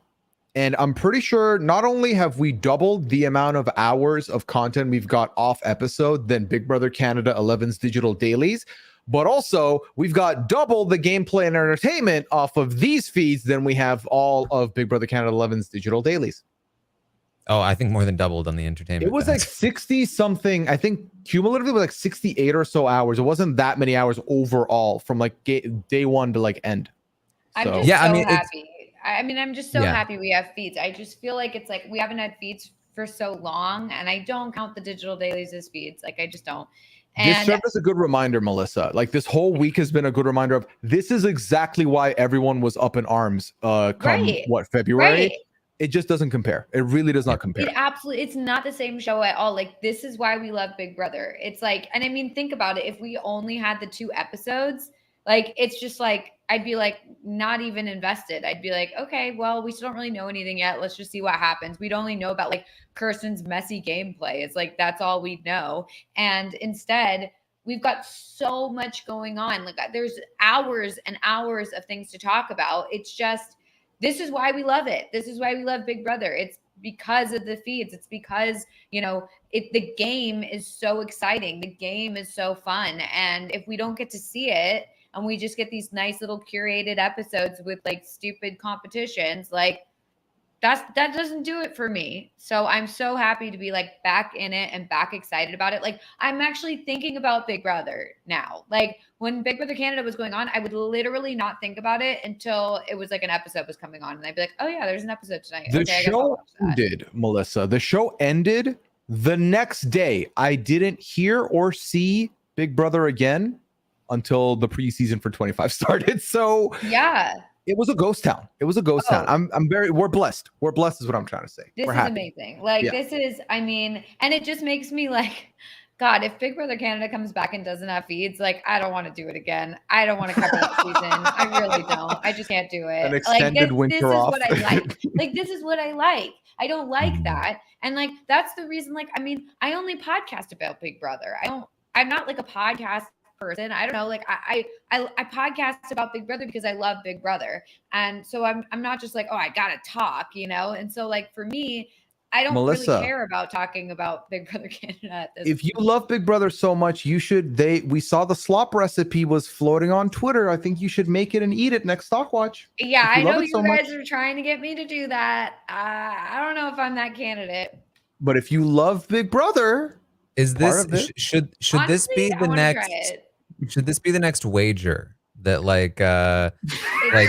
and I'm pretty sure not only have we doubled the amount of hours of content we've got off episode than Big Brother Canada 11's digital dailies, but also we've got double the gameplay and entertainment off of these feeds than we have all of Big Brother Canada 11's digital dailies. Oh, I think more than doubled on the entertainment. It was like 60 something. I think cumulatively was like 68 or so hours. It wasn't that many hours overall from like day one to like end. I'm just happy. I'm just so happy we have feeds. I just feel like it's like we haven't had feeds for so long, and I don't count the digital dailies as feeds. Like I just don't. And this served as a good reminder, Melissa. Like this whole week has been a good reminder of this is exactly why everyone was up in arms February? Right. It just doesn't compare. It really does not compare. It's not the same show at all. Like this is why we love Big Brother. It's like, and I mean, think about it. If we only had the 2 episodes, like it's just like I'd be like not even invested. I'd be like, okay, well, we still don't really know anything yet. Let's just see what happens. We'd only know about like Kirsten's messy gameplay. It's like that's all we know. And instead, we've got so much going on. Like there's hours and hours of things to talk about. It's just this is why we love it. This is why we love Big Brother. It's because of the feeds. It's because, the game is so exciting. The game is so fun. And if we don't get to see it and we just get these nice little curated episodes with like stupid competitions, like that doesn't do it for me. So I'm so happy to be like back in it and back excited about it. Like I'm actually thinking about Big Brother now. Like when Big Brother Canada was going on, I would literally not think about it until it was like an episode was coming on, and I'd be like, oh yeah, there's an episode tonight. The show ended, Melissa. The show ended the next day. I didn't hear or see Big Brother again until the preseason for 25 started. So yeah. It was a ghost town. town. We're blessed. We're blessed is what I'm trying to say. This is amazing. Like this is, and it just makes me like God, if Big Brother Canada comes back and doesn't have feeds, like, I don't want to do it again. I don't want to cover that season. I really don't. I just can't do it. An extended winter this off. is what I like. Like, this is what I like. I don't like that. And like, that's the reason, like, I mean, I only podcast about Big Brother. I'm not like a podcast person. I don't know. Like I podcast about Big Brother because I love Big Brother. And so I'm not just like, oh, I gotta talk, you know? And so like for me, I don't Melissa, really care about talking about Big Brother Canada at this if you love Big Brother so much, you should. We saw the slop recipe was floating on Twitter. I think you should make it and eat it next Stockwatch. Yeah, I know you so guys much. are trying to get me to do that. I don't know if I'm that candidate. But if you love Big Brother, is this should Honestly, this be the next? Should this be the next wager? That like all right, all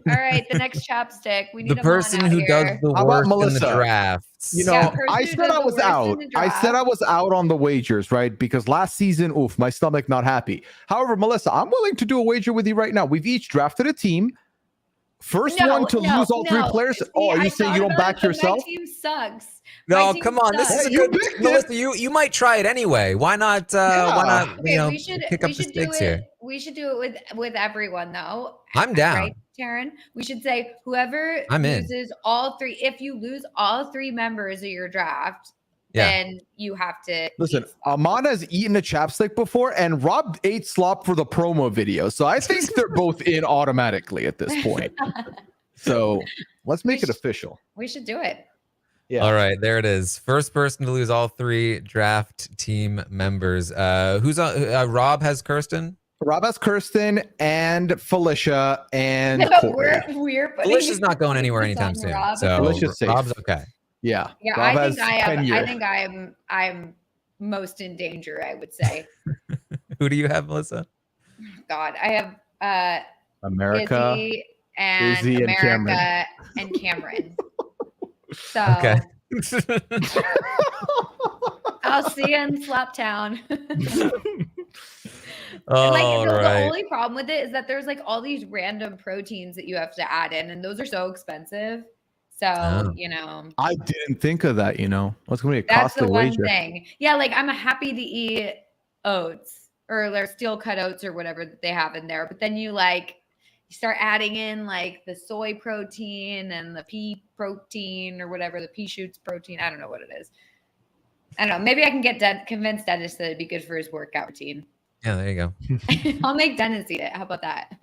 right, the next chapstick. We need the person who does the worst in the drafts. You know, I said I was out. I said I was out on the wagers, right? Because last season, my stomach not happy. However, Melissa, I'm willing to do a wager with you right now. We've each drafted a team. First one to lose all three players. See, are you saying you don't back yourself? My team sucks. No, come on. This is a good Melissa. You might try it anyway. Why not? Why not? Okay, pick up the stakes here. We should do it with everyone though. I'm down. Right, Taran? We should say whoever loses all three. If you lose all three members of your draft, then you have to listen. Amana has eaten a chapstick before, and Rob ate slop for the promo video. So I think they're both in automatically at this point. So let's make it official. We should do it. Yeah. All right, there it is. First person to lose all three draft team members. Who's on? Rob has Kirsten. Rob has Kirsten and Felicia and Corey. Felicia's not going anywhere anytime soon. So Felicia's safe. Rob's okay. Yeah. Yeah, Rob I think I'm most in danger, I would say. Who do you have, Melissa? God, I have America, Izzy and America and Cameron. So okay. I'll see you in Slaptown. The only problem with it is that there's like all these random proteins that you have to add in, and those are so expensive. So, you know, I didn't think of that, what's going to be a that's costly the one wager. thing. Yeah. Like I'm happy to eat oats or their steel cut oats or whatever that they have in there. But then you start adding in like the soy protein and the pea protein or whatever, the pea shoots protein. I don't know what it is. I don't know. Maybe I can convince Dennis that it'd be good for his workout routine. Yeah, there you go. I'll make Dennis eat it. How about that?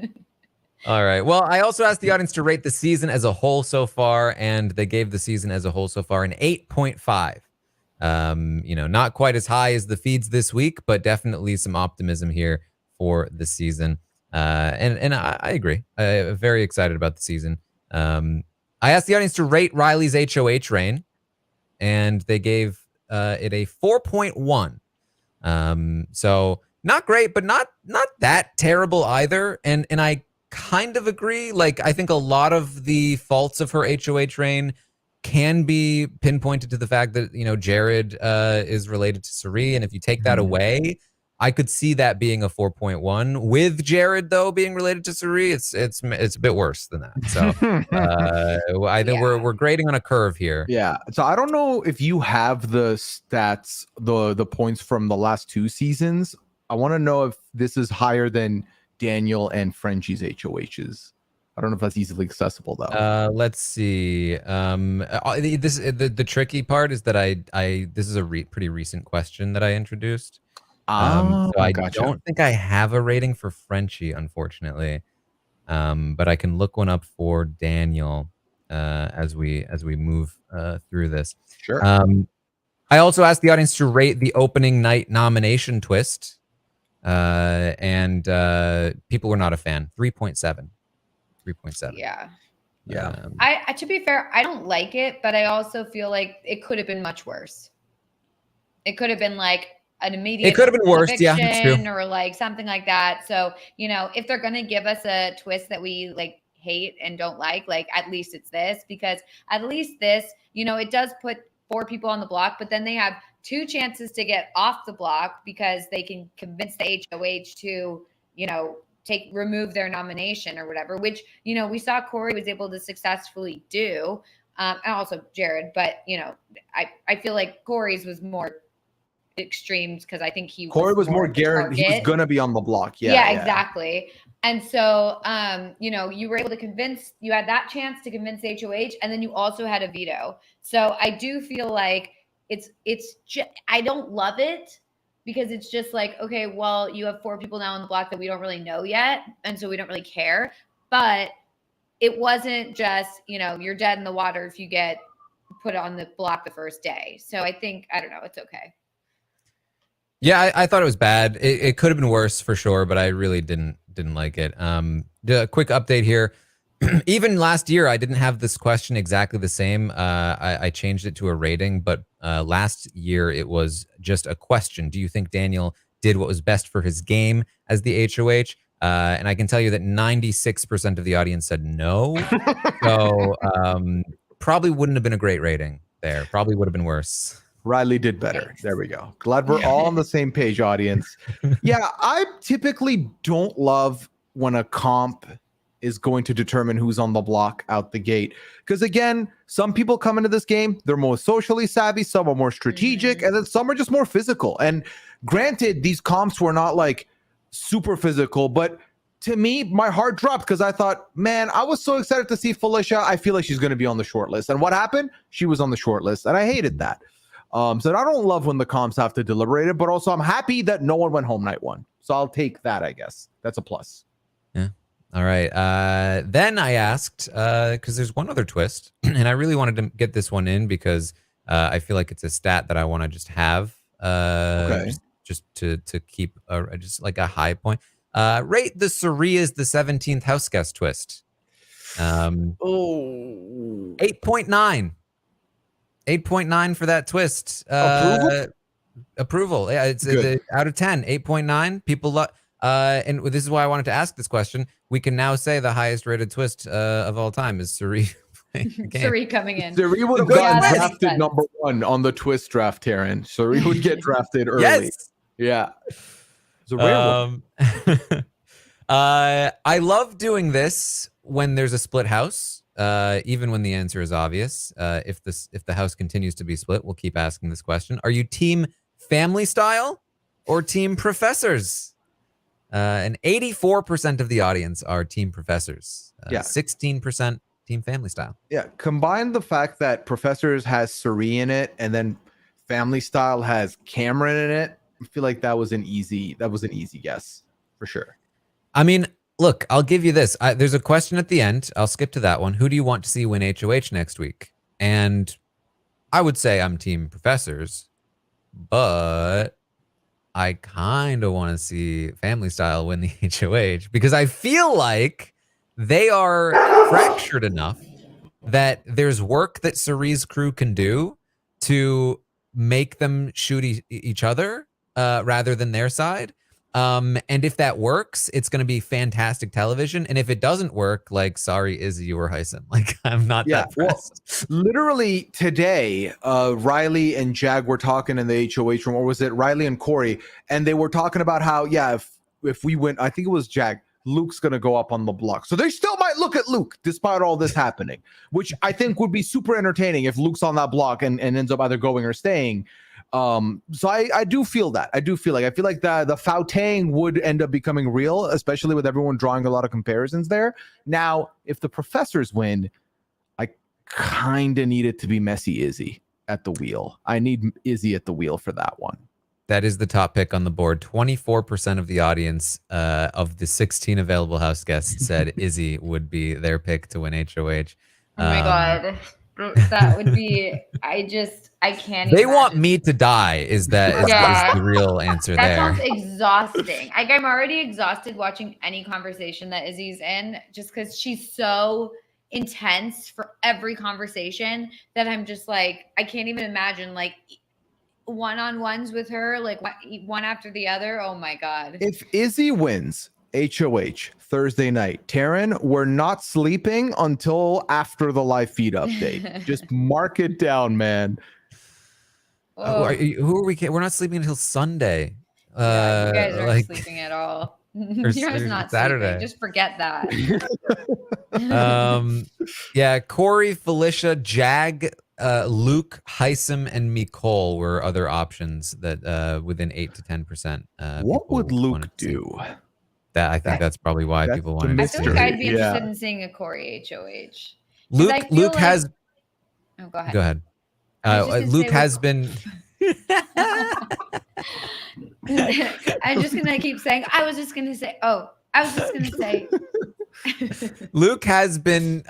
All right. Well, I also asked the audience to rate the season as a whole so far, and they gave the season as a whole so far an 8.5. Not quite as high as the feeds this week, but definitely some optimism here for the season. And I agree. I'm very excited about the season. I asked the audience to rate Riley's HOH reign, and they gave it a 4.1. So not great, but not that terrible either. And I kind of agree. Like, I think a lot of the faults of her HOH reign can be pinpointed to the fact that, Jared is related to Suri. And if you take that away, I could see that being a 4.1. With Jared, though, being related to Suri, it's a bit worse than that. So I think we're grading on a curve here. Yeah. So I don't know if you have the stats, the points from the last two seasons. I want to know if this is higher than Daniel and Frenchie's HOHs. I don't know if that's easily accessible though. Let's see. The tricky part is that this is a pretty recent question that I introduced. So I don't think I have a rating for Frenchie, unfortunately. But I can look one up for Daniel as we move through this. Sure. I also asked the audience to rate the opening night nomination twist. And people were not a fan. 3.7. 3.7. Yeah. Yeah. I to be fair, I don't like it, but I also feel like it could have been much worse. It could have been like an immediate. It could have been worse. Yeah, that's true. Or like something like that. So, if they're going to give us a twist that we like hate and don't like at least it's this, because at least this, it does put 4 people on the block, but then they have 2 chances to get off the block because they can convince the HOH to, remove their nomination or whatever, which, we saw Corey was able to successfully do. And also Jared, but, I feel like Corey's was more extremes because I think Corey was more guaranteed. He was gonna be on the block. Yeah, exactly. And so, you know, you were able to convince. You had that chance to convince HOH, and then you also had a veto. So I do feel like it's just, I don't love it because it's just like, okay, well, you have 4 people now on the block that we don't really know yet, and so we don't really care. But it wasn't just, you know, you're dead in the water if you get put on the block the first day. So I think, I don't know, it's okay. Yeah, I thought it was bad. It could have been worse for sure, but I really didn't like it. A quick update here. Even last year, I didn't have this question exactly the same. I changed it to a rating, but last year it was just a question. Do you think Daniel did what was best for his game as the HOH? And I can tell you that 96% of the audience said no. So probably wouldn't have been a great rating there. Probably would have been worse. Riley did better. There we go. Glad we're all on the same page, audience. Yeah, I typically don't love when a comp is going to determine who's on the block out the gate. Because again, some people come into this game, they're more socially savvy, some are more strategic, and then some are just more physical. And granted, these comps were not like super physical, but to me, my heart dropped because I thought, man, I was so excited to see Felicia. I feel like she's going to be on the short list. And what happened? She was on the short list, and I hated that. So I don't love when the comps have to deliberate it, but also I'm happy that no one went home night 1. So I'll take that, I guess. That's a plus. Yeah. All right. Then I asked, because there's one other twist, and I really wanted to get this one in because I feel like it's a stat that I want to just have, just to keep just like a high point. Rate the Saria's the 17th house guest twist. 8.9. 8.9 for that twist. Approval. Yeah, it's out of 10. 8.9. People love. And this is why I wanted to ask this question. We can now say the highest rated twist of all time is Sari. Sari coming in. Sari would have gotten drafted number 1 on the twist draft, Taran. Sari would get drafted early. Yes. Yeah. It's a rare one. I love doing this when there's a split house. Even when the answer is obvious. If the house continues to be split, we'll keep asking this question. Are you team family style or team professors? And 84% of the audience are team professors. 16% team family style. Yeah. Combine the fact that professors has Sari in it and then family style has Cameron in it. I feel like that was an easy guess for sure. I mean, look, I'll give you this. There's a question at the end. I'll skip to that one. Who do you want to see win HOH next week? And I would say I'm team professors, but I kind of want to see family style win the HOH because I feel like they are fractured enough that there's work that Sari's crew can do to make them shoot each other rather than their side. And if that works, it's going to be fantastic television. And if it doesn't work, like, sorry, Izzy or Hyson, like, I'm not that pressed. Well, literally today, Riley and Jag were talking in the HOH room, or was it Riley and Corey? And they were talking about how, if we win, I think it was Jag, Luke's going to go up on the block. So they still might look at Luke despite all this happening, which I think would be super entertaining if Luke's on that block and ends up either going or staying. So I do feel that. I feel like the Fautang would end up becoming real, especially with everyone drawing a lot of comparisons there. Now, if the professors win, I kind of need it to be Messy Izzy at the wheel. I need Izzy at the wheel for that one. That is the top pick on the board. 24% of the audience of the 16 available house guests said Izzy would be their pick to win HOH. Oh my God. That would be, I can't. They want me to die is the real answer there. That sounds exhausting. Like, I'm already exhausted watching any conversation that Izzy's in just because she's so intense for every conversation that I'm just like, I can't even imagine like one-on-ones with her, like one after the other. Oh my God. If Izzy wins HOH Thursday night, Taran, we're not sleeping until after the live feed update. Just mark it down, man. Who are we? We're not sleeping until Sunday. You guys aren't sleeping at all. You guys not Saturday. Sleeping. Just forget that. Corey, Felicia, Jag, Luke, Heisem, and Nicole were other options that within 8 to 10%. What would Luke wanted to see. do? That I think that's probably why That's people the wanted to I see. feel like I'd be Yeah. interested in seeing a Corey HOH. Luke. I feel Luke like- has. Oh, go ahead. Go ahead. I was just gonna Luke say has with- been. I'm just gonna keep saying. I was just gonna say. Luke has been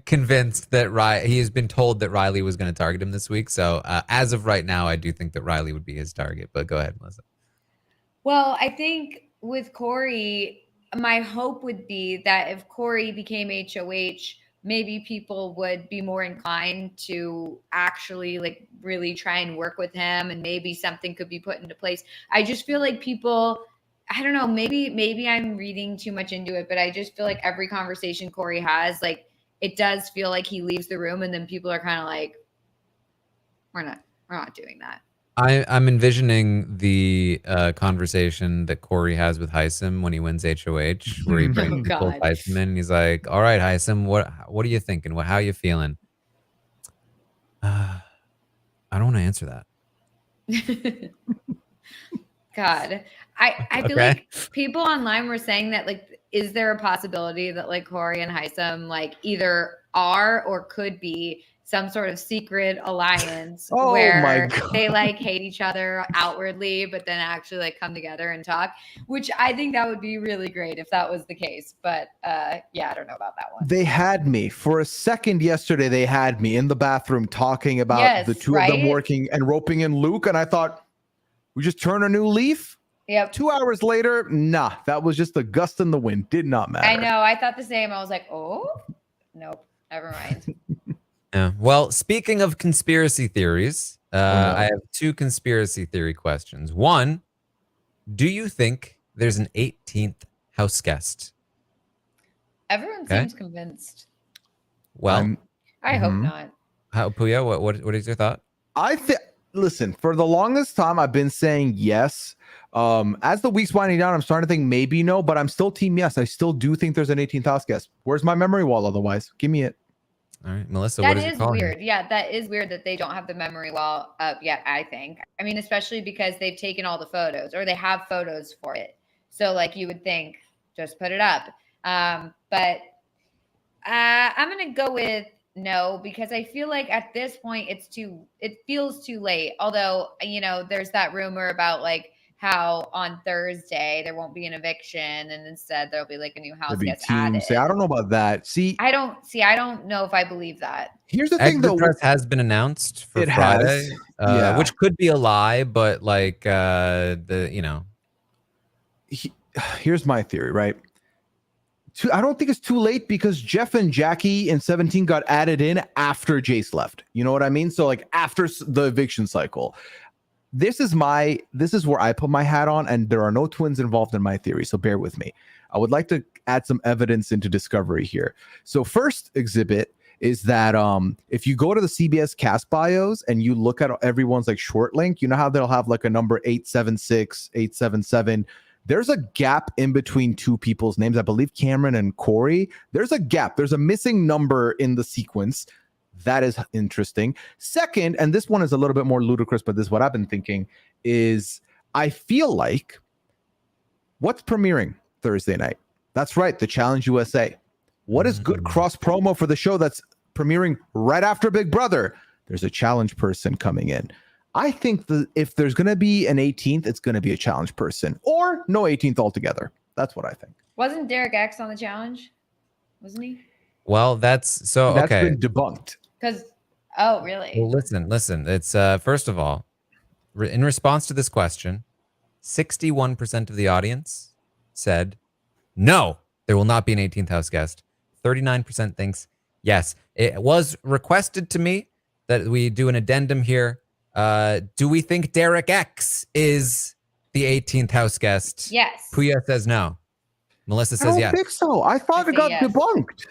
convinced that he has been told that Riley was going to target him this week. So as of right now, I do think that Riley would be his target. But go ahead, Melissa. Well, I think with Corey, my hope would be that if Corey became HOH, maybe people would be more inclined to actually like really try and work with him, and maybe something could be put into place. I just feel like people, I don't know, maybe I'm reading too much into it, but I just feel like every conversation Corey has, like it does feel like he leaves the room and then people are kind of like, we're not doing that. I'm envisioning the conversation that Corey has with Heisem when he wins HOH, where he brings Heisem in and he's like, "All right, Heisem, what are you thinking? How are you feeling?" I don't want to answer that. God, I feel like people online were saying that, like, is there a possibility that like Corey and Heisem like either are or could be some sort of secret alliance where they like hate each other outwardly, but then actually like come together and talk, which I think that would be really great if that was the case. But yeah, I don't know about that one. They had me for a second yesterday. They had me in the bathroom talking about the two of them working and roping in Luke. And I thought, we just turn a new leaf. Yep. 2 hours later, nah, that was just a gust in the wind. Did not matter. I know. I thought the same. I was like, oh, nope, never mind. Yeah. Well, speaking of conspiracy theories, I have two conspiracy theory questions. One, do you think there's an 18th house guest? Everyone seems convinced. Well, I hope not. Pooya, what is your thought? Listen, for the longest time, I've been saying yes. As the week's winding down, I'm starting to think maybe no, but I'm still team yes. I still do think there's an 18th house guest. Where's my memory wall otherwise? Give me it. All right, Melissa, that what is is weird. Yeah, that is weird that they don't have the memory wall up yet, I think. I mean, especially because they've taken all the photos, or they have photos for it. So like you would think, just put it up. But I'm going to go with no, because I feel like at this point it feels too late. Although, you know, there's that rumor about like how on Thursday there won't be an eviction and instead there'll be like a new house guest added. I don't know about that. I don't know if I believe that. Here's the thing though. Press has been announced for Friday, which could be a lie, but like here's my theory, right? I don't think it's too late because Jeff and Jackie in 17 got added in after Jace left. You know what I mean? So like after the eviction cycle. This is where I put my hat on, and there are no twins involved in my theory, so bear with me. I would like to add some evidence into discovery here. So first exhibit is that if you go to the CBS cast bios and you look at everyone's like short link, you know how they'll have like a number 876, 877. There's a gap in between two people's names. I believe Cameron and Corey. There's a gap. There's a missing number in the sequence. That is interesting. Second, and this one is a little bit more ludicrous, but this is what I've been thinking, is I feel like what's premiering Thursday night? That's right, the Challenge USA. What is good cross promo for the show that's premiering right after Big Brother? There's a challenge person coming in. I think that if there's going to be an 18th, it's going to be a challenge person or no 18th altogether. That's what I think. Wasn't Derek X on the challenge? Wasn't he? Well, that's okay. That's been debunked. Oh, really? Well, listen. It's first of all, in response to this question, 61% of the audience said no, there will not be an 18th house guest. 39% thinks yes. It was requested to me that we do an addendum here. Do we think Derek X is the 18th house guest? Yes. Pooya says no. Melissa says yes. I don't think so. I thought it got debunked.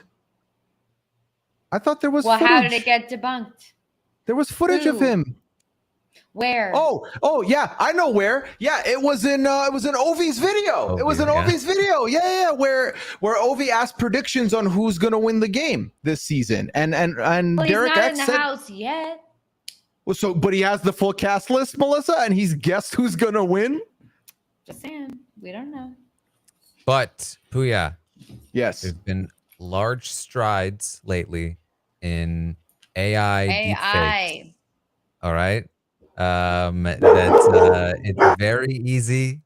I thought there was footage. How did it get debunked? There was footage of him. Where? Oh, yeah, I know where. Yeah, it was in Ovi's video. It was in Ovi's video. Yeah, where Ovi asked predictions on who's gonna win the game this season, and Well, he's Derek not X in the said, house yet. so, but he has the full cast list, Melissa, and he's guessed who's gonna win. Just saying, we don't know. But Pooya, Yes, there's been large strides lately in AI deepfakes. All right. It's very easy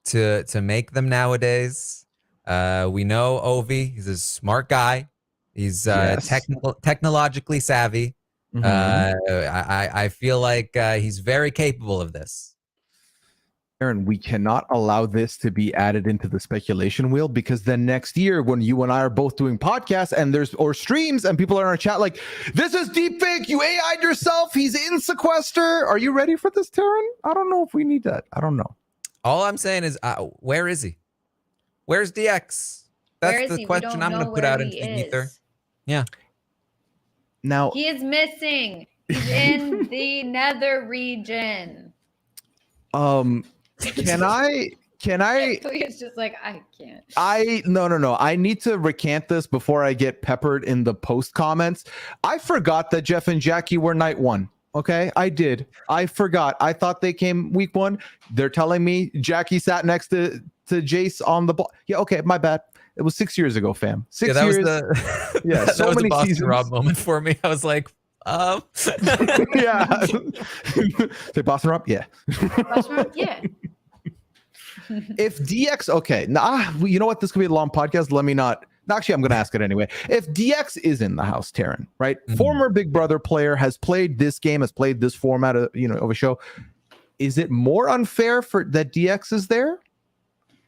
to make them nowadays. We know Ovi, he's a smart guy. He's technologically savvy. I feel like he's very capable of this. Aaron, we cannot allow this to be added into the speculation wheel, because then next year when you and I are both doing podcasts and or streams and people are in our chat like, this is deepfake, you AI'd yourself, he's in sequester. Are you ready for this, Taran? I don't know if we need that. I don't know. All I'm saying is, where is he? Where's DX? That's the question I'm going to put out into the ether. Yeah. Now he is missing. He's in the nether region. Can I It's just like, I can't. No. I need to recant this before I get peppered in the post comments. I forgot that Jeff and Jackie were night one. Okay, I did. I forgot. I thought they came week one. They're telling me Jackie sat next to Jace on the ball. Yeah, okay, my bad. It was 6 years ago, fam. 6 years. Was the yeah, that so was many a Boston seasons. Rob moment for me. I was like, yeah. Say Boston Rob? Yeah. Boston Rob? Yeah. If DX, okay, you know what? This could be a long podcast. Let me not. Actually, I'm going to ask it anyway. If DX is in the house, Taran, right? Mm-hmm. Former Big Brother player, has played this game, has played this format of a show. Is it more unfair that DX is there?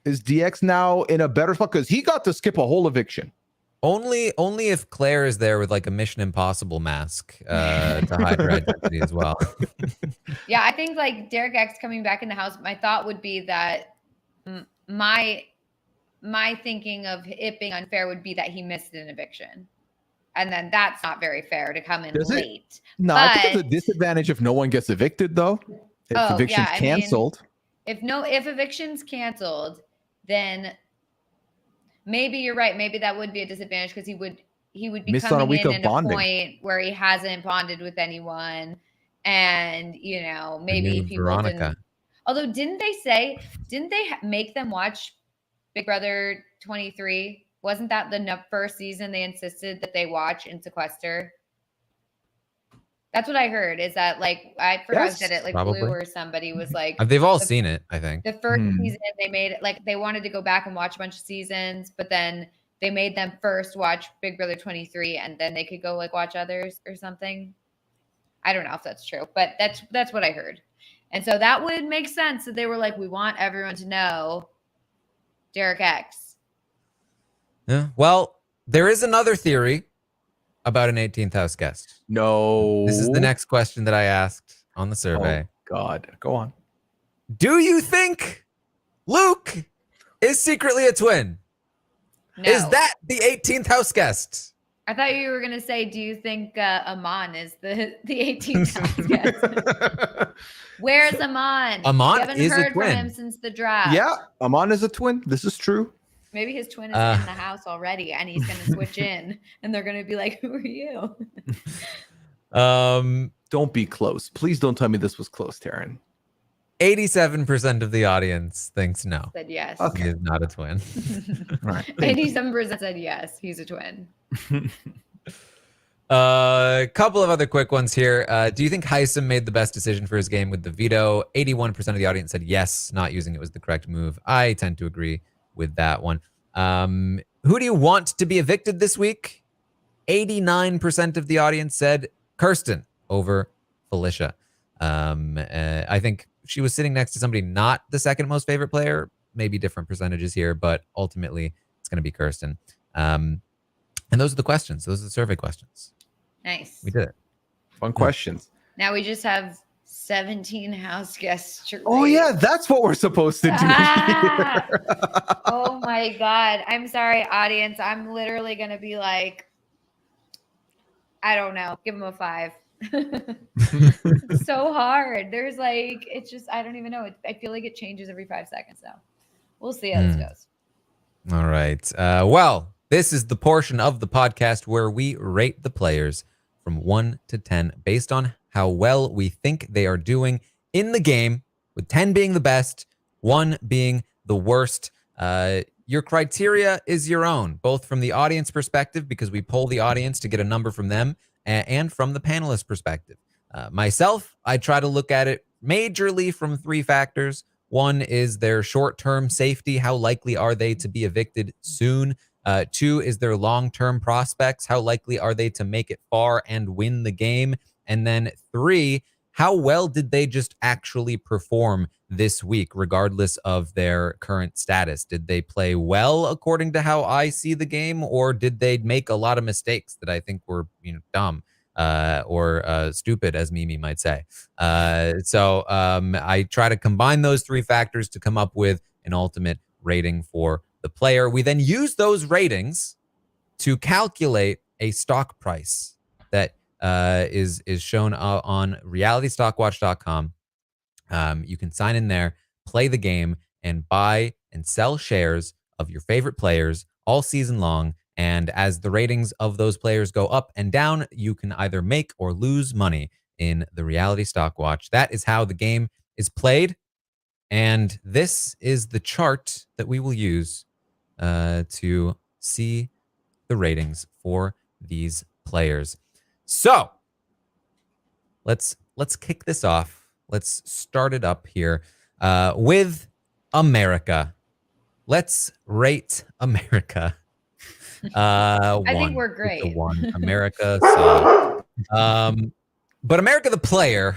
Is DX now in a better spot because he got to skip a whole eviction? Only if Claire is there with like a Mission Impossible mask to hide her identity as well. Yeah, I think like Derek X coming back in the house, my thought would be that my thinking of it being unfair would be that he missed an eviction. And then that's not very fair to come in late. No, I think it's a disadvantage if no one gets evicted though. If eviction's canceled. If eviction's canceled, then maybe you're right. Maybe that would be a disadvantage because he would be missed coming on a week in of at bonding. a point where he hasn't bonded with anyone, and maybe people Veronica. Although didn't they make them watch Big Brother 23? Wasn't that the first season they insisted that they watch in sequester? That's what I heard. Is that like I forgot who said it, like probably. Blue or somebody was like they've all seen it, I think. The first season they made it like they wanted to go back and watch a bunch of seasons, but then they made them first watch Big Brother 23 and then they could go like watch others or something. I don't know if that's true, but that's what I heard. And so that would make sense that they were like, we want everyone to know Derek X. Yeah. Well, there is another theory about an 18th house guest. No. This is the next question that I asked on the survey. Oh, God. Go on. Do you think Luke is secretly a twin? No. Is that the 18th house guest? I thought you were going to say, do you think Aman is the 18th house guest? Where's Aman? Aman we haven't is heard a twin. from him since the draft. Yeah, Aman is a twin. This is true. Maybe his twin is in the house already and he's going to switch in and they're going to be like, who are you? Don't be close. Please don't tell me this was close, Taran. 87% of the audience thinks no. Said yes. Okay. He is not a twin. Right. 87% said yes, he's a twin. A couple of other quick ones here. Do you think Heisem made the best decision for his game with the veto? 81% of the audience said yes, not using it was the correct move. I tend to agree with that one. Who do you want to be evicted this week? 89% of the audience said Kirsten over Felicia. I think she was sitting next to somebody not the second most favorite player. Maybe different percentages here, but ultimately it's going to be Kirsten. And those are the questions. Those are the survey questions. Nice. We did it. Fun questions. Now we just have 17 house guests. Oh, yeah. That's what we're supposed to do. Oh, my God. I'm sorry, audience. I'm literally going to be like, I don't know. Give them a 5. It's so hard. There's like, it's just, I don't even know. I feel like it changes every 5 seconds. So we'll see how this goes. All right. Well, this is the portion of the podcast where we rate the players from 1 to 10 based on how well we think they are doing in the game, with 10 being the best, 1 being the worst. Your criteria is your own, both from the audience perspective, because we poll the audience to get a number from them, and from the panelist perspective. Myself, I try to look at it majorly from 3 factors. 1 is their short-term safety. How likely are they to be evicted soon? 2 is their long-term prospects. How likely are they to make it far and win the game? And then 3, how well did they just actually perform this week, regardless of their current status? Did they play well according to how I see the game, or did they make a lot of mistakes that I think were, dumb? Or stupid, as Mimi might say. So I try to combine those 3 factors to come up with an ultimate rating for the player. We then use those ratings to calculate a stock price that is shown on realitystockwatch.com. You can sign in there, play the game, and buy and sell shares of your favorite players all season long. And as the ratings of those players go up and down, you can either make or lose money in the Reality Stockwatch. That is how the game is played. And this is the chart that we will use to see the ratings for these players. So let's kick this off. Let's start it up here with America. Let's rate America. I think we're great. 1. America. So, but America the player.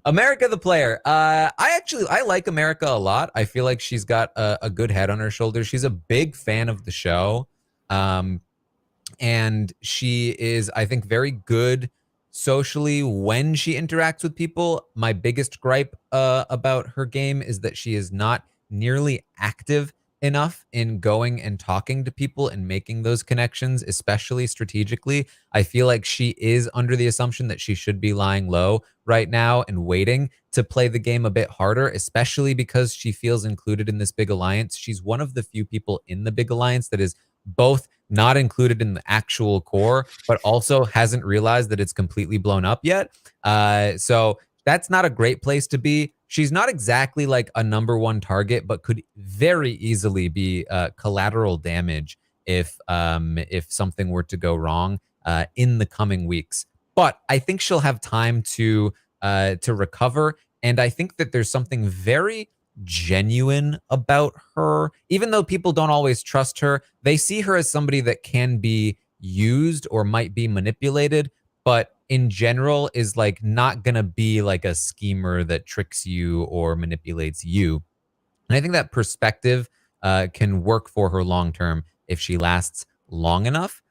America the player. I like America a lot. I feel like she's got a good head on her shoulders. She's a big fan of the show. And she is, I think, very good socially when she interacts with people. My biggest gripe about her game is that she is not nearly active enough in going and talking to people and making those connections, especially strategically. I feel like she is under the assumption that she should be lying low right now and waiting to play the game a bit harder, especially because she feels included in this big alliance. She's one of the few people in the big alliance that is both not included in the actual core, but also hasn't realized that it's completely blown up yet. So that's not a great place to be. She's not exactly like a number 1 target, but could very easily be collateral damage if something were to go wrong in the coming weeks. But I think she'll have time to recover, and I think that there's something very genuine about her. Even though people don't always trust her, they see her as somebody that can be used or might be manipulated, but in general is like not gonna be like a schemer that tricks you or manipulates you. And I think that perspective can work for her long term if she lasts long enough.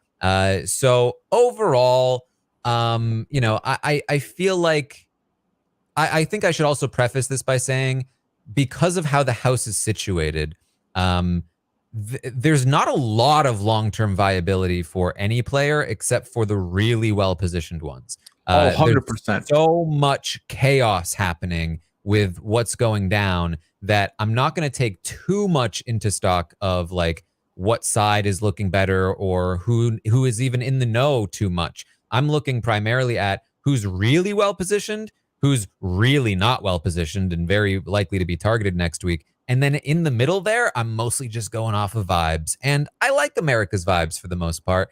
So overall, I feel like I think I should also preface this by saying, because of how the house is situated, there's not a lot of long-term viability for any player except for the really well-positioned ones. 100%. There's so much chaos happening with what's going down that I'm not going to take too much into stock of like what side is looking better or who is even in the know too much. I'm looking primarily at who's really well-positioned, who's really not well-positioned and very likely to be targeted next week. And then in the middle there, I'm mostly just going off of vibes. And I like America's vibes for the most part.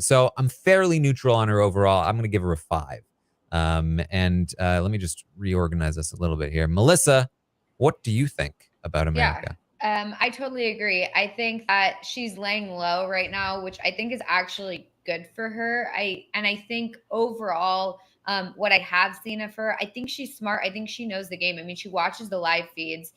So I'm fairly neutral on her overall. I'm going to give her a 5. Let me just reorganize this a little bit here. Melissa, what do you think about America? Yeah, I totally agree. I think that she's laying low right now, which I think is actually good for her. I think overall, what I have seen of her, I think she's smart. I think she knows the game. I mean, she watches the live feeds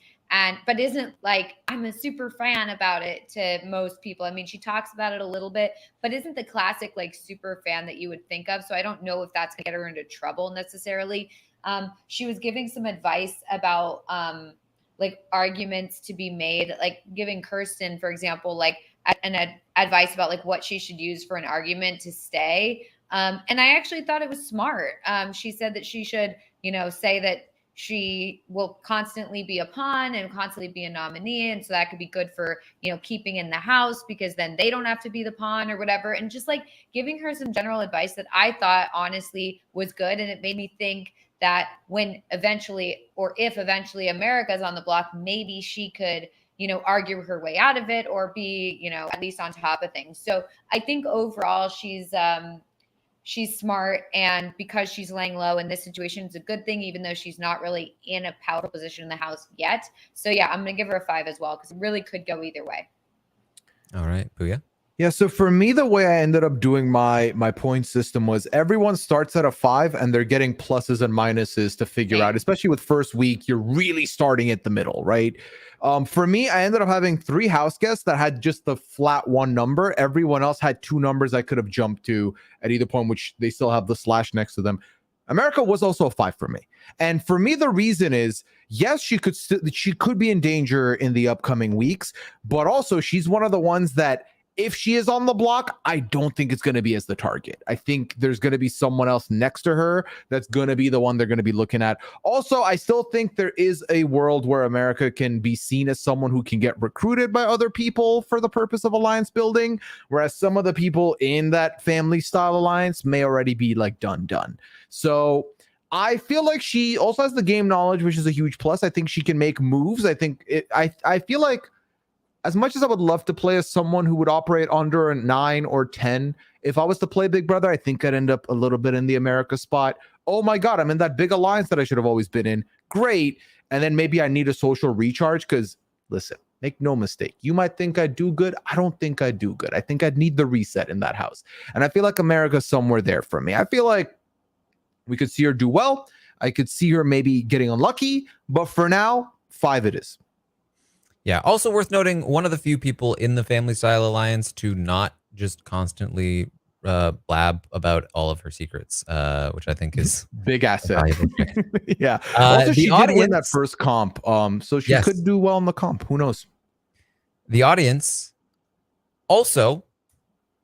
but isn't like, I'm a super fan about it to most people. I mean, she talks about it a little bit, but isn't the classic like super fan that you would think of. So I don't know if that's gonna get her into trouble necessarily. She was giving some advice about like arguments to be made, like giving Kirsten, for example, like advice about like what she should use for an argument to stay. And I actually thought it was smart. She said that she should, say that she will constantly be a pawn and constantly be a nominee. And so that could be good for, keeping in the house, because then they don't have to be the pawn or whatever. And just like giving her some general advice that I thought honestly was good. And it made me think that when eventually, or if eventually America's on the block, maybe she could, argue her way out of it, or be, at least on top of things. So I think overall she's smart, and because she's laying low in this situation, it's a good thing, even though she's not really in a powerful position in the house yet. So yeah, I'm going to give her a 5 as well, because it really could go either way. All right, Pooya. Yeah, so for me, the way I ended up doing my point system was everyone starts at a 5 and they're getting pluses and minuses to figure out, especially with first week, you're really starting at the middle, right? For me, I ended up having 3 house guests that had just the flat 1 number. Everyone else had 2 numbers I could have jumped to at either point, which they still have the slash next to them. America was also a 5 for me. And for me, the reason is, yes, she could be in danger in the upcoming weeks, but also she's one of the ones that, if she is on the block, I don't think it's going to be as the target. I think there's going to be someone else next to her that's going to be the one they're going to be looking at. Also, I still think there is a world where America can be seen as someone who can get recruited by other people for the purpose of alliance building, whereas some of the people in that family style alliance may already be like done. So I feel like she also has the game knowledge, which is a huge plus. I think she can make moves. I feel like, as much as I would love to play as someone who would operate under a 9 or 10, if I was to play Big Brother, I think I'd end up a little bit in the America spot. Oh my God, I'm in that big alliance that I should have always been in. Great. And then maybe I need a social recharge, because listen, make no mistake, you might think I do good. I don't think I do good. I think I'd need the reset in that house. And I feel like America's somewhere there for me. I feel like we could see her do well. I could see her maybe getting unlucky, but for now, 5 it is. Yeah. Also worth noting, one of the few people in the Family Style Alliance to not just constantly blab about all of her secrets, which I think is big asset. Yeah. Also, she did win that first comp, so she could do well in the comp. Who knows? The audience also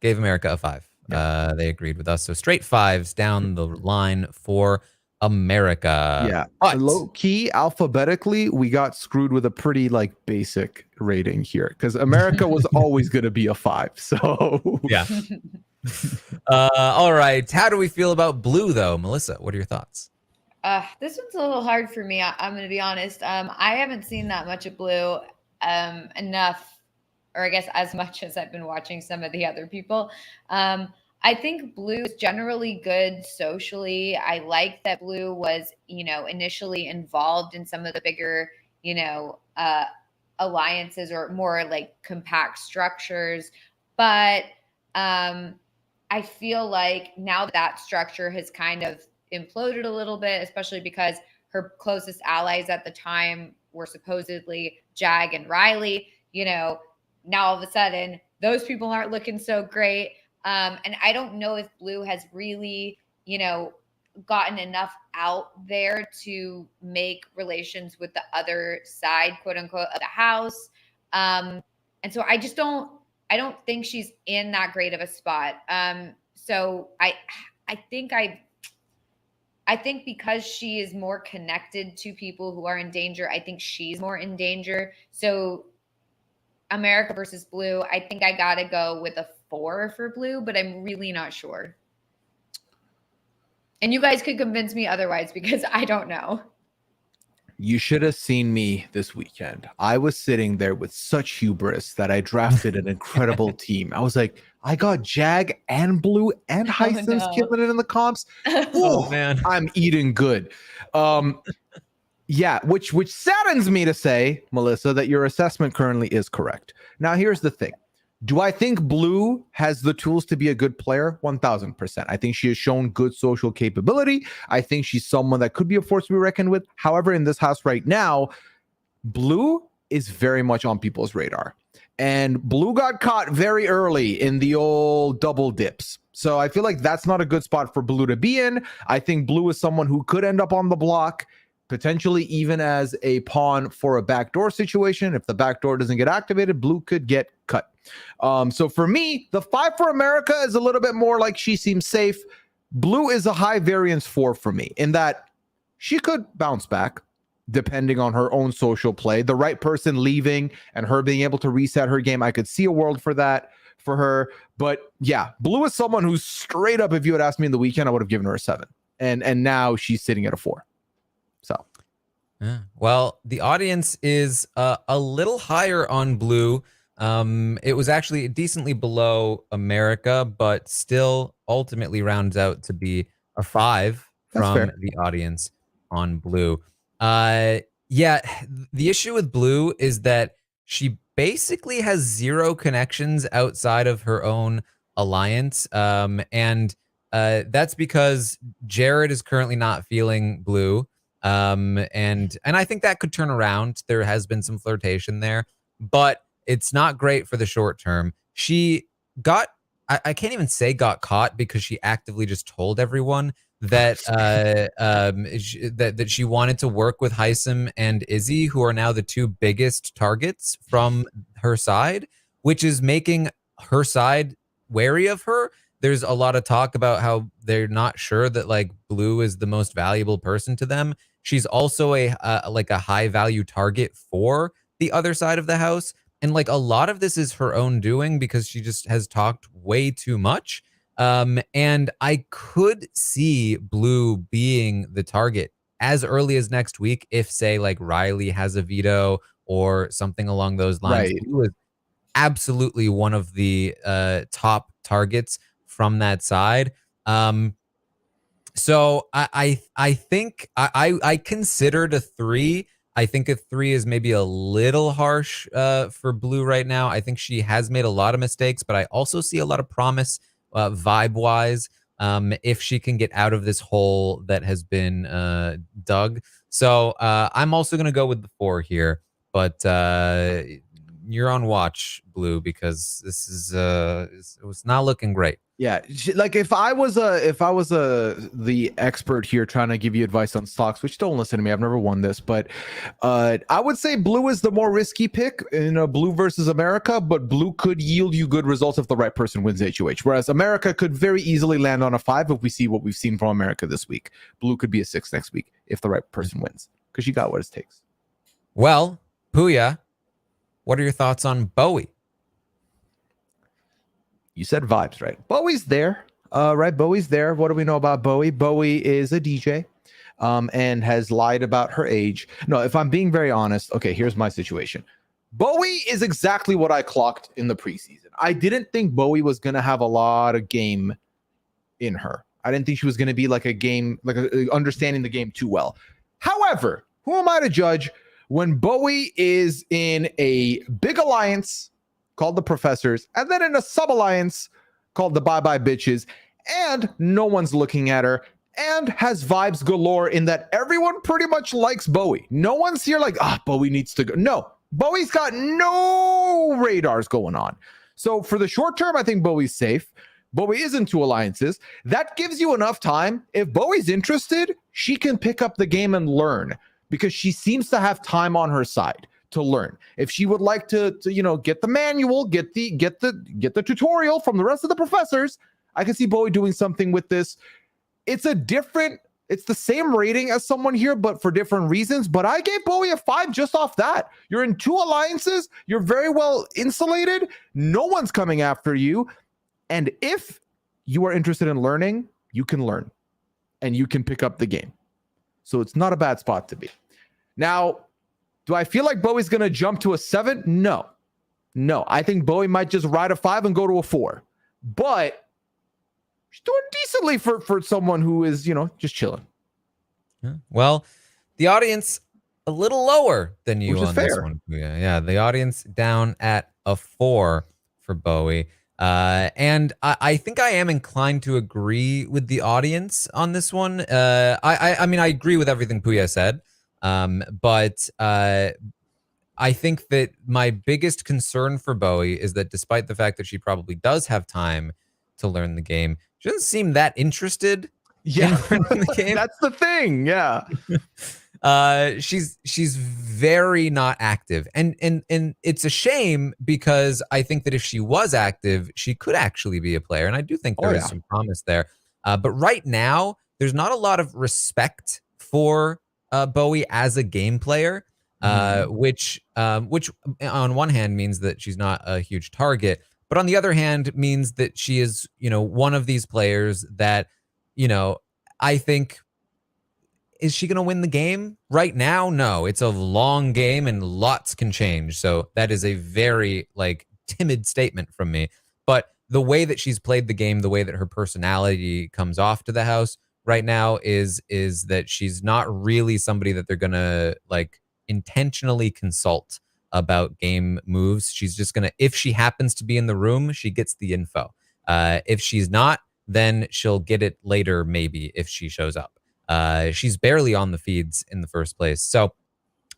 gave America a 5. Yeah. They agreed with us. So straight 5s down the line for America. Yeah. Low key, alphabetically, we got screwed with a pretty basic rating here, because America was always going to be a 5. So yeah. All right. How do we feel about Blue, though? Melissa, what are your thoughts? This one's a little hard for me. I'm going to be honest. I haven't seen that much of Blue enough, or I guess as much as I've been watching some of the other people. I think Blue is generally good socially. I like that Blue was, initially involved in some of the bigger, alliances or more compact structures. But I feel like now that structure has kind of imploded a little bit, especially because her closest allies at the time were supposedly Jag and Riley. Now all of a sudden, those people aren't looking so great. And I don't know if Blue has really, gotten enough out there to make relations with the other side, quote unquote, of the house. And so I don't think she's in that great of a spot. So I think because she is more connected to people who are in danger, I think she's more in danger. So America versus Blue, I think I got to go with a 4 for Blue, but I'm really not sure. And you guys could convince me otherwise, because I don't know. You should have seen me this weekend. I was sitting there with such hubris that I drafted an incredible team. I was like, I got Jag and Blue and Hisense killing it in the comps. Oh man, I'm eating good. Yeah, which saddens me to say, Melissa, that your assessment currently is correct. Now, here's the thing. Do I think Blue has the tools to be a good player? 1000%. I think she has shown good social capability. I think she's someone that could be a force to be reckoned with. However, in this house right now, Blue is very much on people's radar. And Blue got caught very early in the old double dips. So I feel like that's not a good spot for Blue to be in. I think Blue is someone who could end up on the block. potentially even as a pawn for a backdoor situation. If the backdoor doesn't get activated, blue could get cut. So for me, the 5 for America is a little bit more like she seems safe. Blue is a high variance 4 for me in that she could bounce back depending on her own social play. The right person leaving and her being able to reset her game, I could see a world for that for her. But yeah, blue is someone who's straight up, if you had asked me in the weekend, I would have given her a 7. And now she's sitting at a 4. So, yeah. Well, the audience is a little higher on blue. It was actually decently below America, but still ultimately rounds out to be a 5 from the audience on blue. Yeah, the issue with blue is that she basically has 0 connections outside of her own alliance. And that's because Jared is currently not feeling blue. And I think that could turn around. There has been some flirtation there, but it's not great for the short term. She got, I can't even say got caught because she actively just told everyone that that she wanted to work with Heisem and Izzy, who are now the 2 biggest targets from her side, which is making her side wary of her. There's a lot of talk about how they're not sure that like blue is the most valuable person to them. She's also a like a high value target for the other side of the house. And like a lot of this is her own doing because she just has talked way too much. And I could see blue being the target as early as next week if, say, like Riley has a veto or something along those lines. Right. Blue is absolutely one of the top targets from that side. So I think I considered a 3. I think a 3 is maybe a little harsh for blue right now. I think she has made a lot of mistakes, but I also see a lot of promise vibe-wise if she can get out of this hole that has been dug. So I'm also going to go with the 4 here, but you're on watch, blue, because this is it was not looking great. Yeah, like if I was the expert here trying to give you advice on stocks, which don't listen to me, I've never won this, but I would say blue is the more risky pick in a blue versus America, but blue could yield you good results if the right person wins HOH, whereas America could very easily land on a 5 if we see what we've seen from America this week. Blue could be a 6 next week if the right person wins, because she got what it takes. Well, Pooya, what are your thoughts on Bowie? You said vibes, right? Bowie's there, right? Bowie's there. What do we know about Bowie? Bowie is a DJ and has lied about her age. No, if I'm being very honest, okay, here's my situation. Bowie is exactly what I clocked in the preseason. I didn't think Bowie was going to have a lot of game in her. I didn't think she was going to be like a game, like understanding the game too well. However, who am I to judge when Bowie is in a big alliance called the Professors, and then in a sub-alliance called the Bye Bye Bitches, and no one's looking at her, and has vibes galore in that everyone pretty much likes Bowie. No one's here like, Bowie needs to go. No, Bowie's got no radars going on. So for the short term, I think Bowie's safe. Bowie is in 2 alliances. That gives you enough time. If Bowie's interested, she can pick up the game and learn because she seems to have time on her side to learn. If she would like to get the manual, get the tutorial from the rest of the professors, I can see Bowie doing something with this. It's the same rating as someone here, but for different reasons. But I gave Bowie a 5 just off that. You're in 2 alliances. You're very well insulated. No one's coming after you. And if you are interested in learning, you can learn and you can pick up the game. So it's not a bad spot to be. Now, do I feel like Bowie's going to jump to a 7? No. I think Bowie might just ride a 5 and go to a 4. But she's doing decently for someone who is, just chilling. Yeah. Well, the audience a little lower than you on this one. Yeah, the audience down at a 4 for Bowie. And I think I am inclined to agree with the audience on this one. I mean, I agree with everything Pooya said. But I think that my biggest concern for Bowie is that despite the fact that she probably does have time to learn the game, she doesn't seem that interested in learning the game. That's the thing. Yeah. She's very not active, and it's a shame because I think that if she was active, she could actually be a player, and I do think there is some promise there. But right now, there's not a lot of respect for Bowie as a game player, which on one hand means that she's not a huge target, but on the other hand means that she is, one of these players that, I think, is she going to win the game right now? No, it's a long game and lots can change. So that is a very timid statement from me. But the way that she's played the game, the way that her personality comes off to the house right now is that she's not really somebody that they're going to intentionally consult about game moves. She's just going to, if she happens to be in the room, she gets the info. If she's not, then she'll get it later, maybe, if she shows up. She's barely on the feeds in the first place. So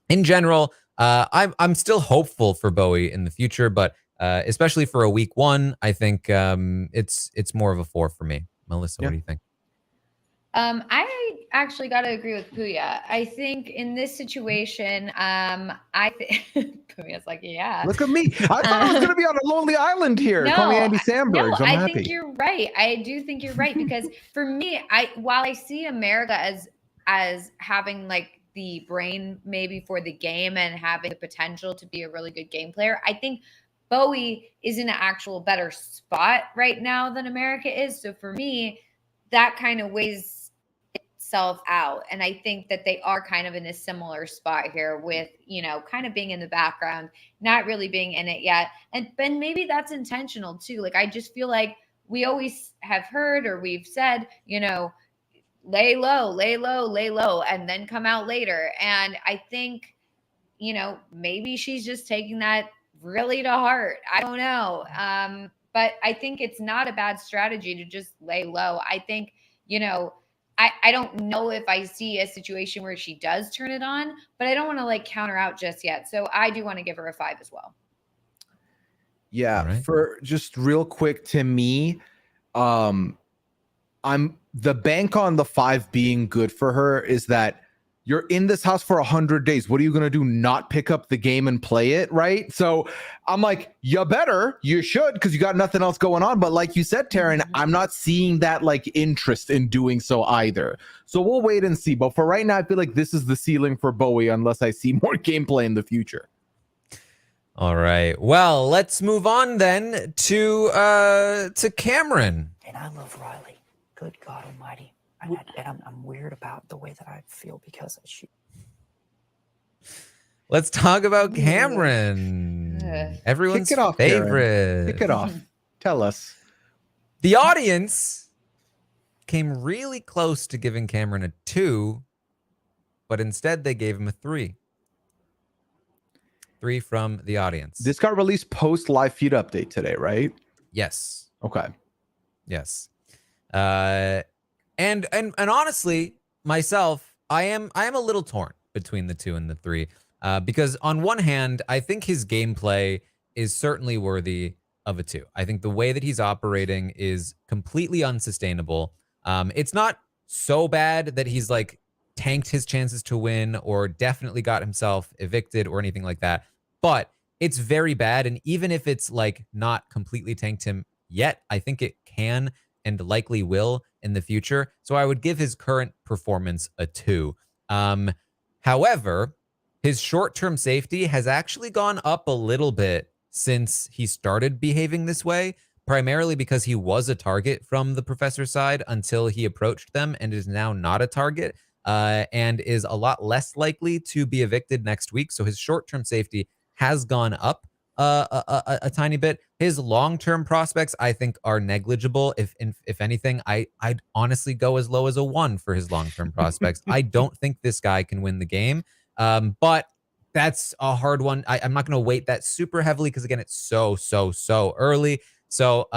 in general, I'm still hopeful for Bowie in the future, but especially for a week one, I think it's more of a 4 for me. Melissa, what do you think? I actually got to agree with Pooya. I think in this situation, I think Pooya's like, yeah. Look at me. I thought I was going to be on a lonely island here. Call me Andy Samberg. No, I'm happy. think you're right. I do think you're right because for me, while I see America as having the brain maybe for the game and having the potential to be a really good game player, I think Bowie is in an actual better spot right now than America is. So for me, that kind of weighs itself out. And I think that they are kind of in a similar spot here with, kind of being in the background, not really being in it yet. And Ben, maybe that's intentional too. I just feel like we always have heard or we've said, lay low, and then come out later. And I think, maybe she's just taking that really to heart. I don't know. But I think it's not a bad strategy to just lay low. I think, I don't know if I see a situation where she does turn it on, but I don't want to counter out just yet. So I do want to give her a 5 as well. Yeah. Right. For just real quick to me, I'm the bank on the 5 being good for her is that you're in this house for 100 days. What are you going to do? Not pick up the game and play it, right? So I'm like, you should, because you got nothing else going on. But like you said, Taran, I'm not seeing that interest in doing so either. So we'll wait and see. But for right now, I feel like this is the ceiling for Bowie unless I see more gameplay in the future. All right. Well, let's move on then to Cameron. And I love Riley. Good God Almighty. And I'm weird about the way that I feel because she. Let's talk about Cameron. Everyone's Kick it off, favorite. Kick it off. Tell us. The audience came really close to giving Cameron a 2, but instead they gave him a 3. 3 from the audience. This got released post live feed update today, right? Yes. Okay. Yes. And honestly, myself, I am a little torn between the 2 and the 3, because on one hand, I think his gameplay is certainly worthy of a 2. I think the way that he's operating is completely unsustainable. It's not so bad that he's tanked his chances to win or definitely got himself evicted or anything like that, but it's very bad. And even if it's not completely tanked him yet, I think it can and likely will in the future. So I would give his current performance a 2. However, his short-term safety has actually gone up a little bit since he started behaving this way, primarily because he was a target from the professor's side until he approached them and is now not a target, and is a lot less likely to be evicted next week. So his short-term safety has gone up a tiny bit. His long-term prospects, I think, are negligible. If anything, I'd honestly go as low as a 1 for his long-term prospects. I don't think this guy can win the game, but that's a hard one. I'm not going to weight that super heavily because, again, it's so early. So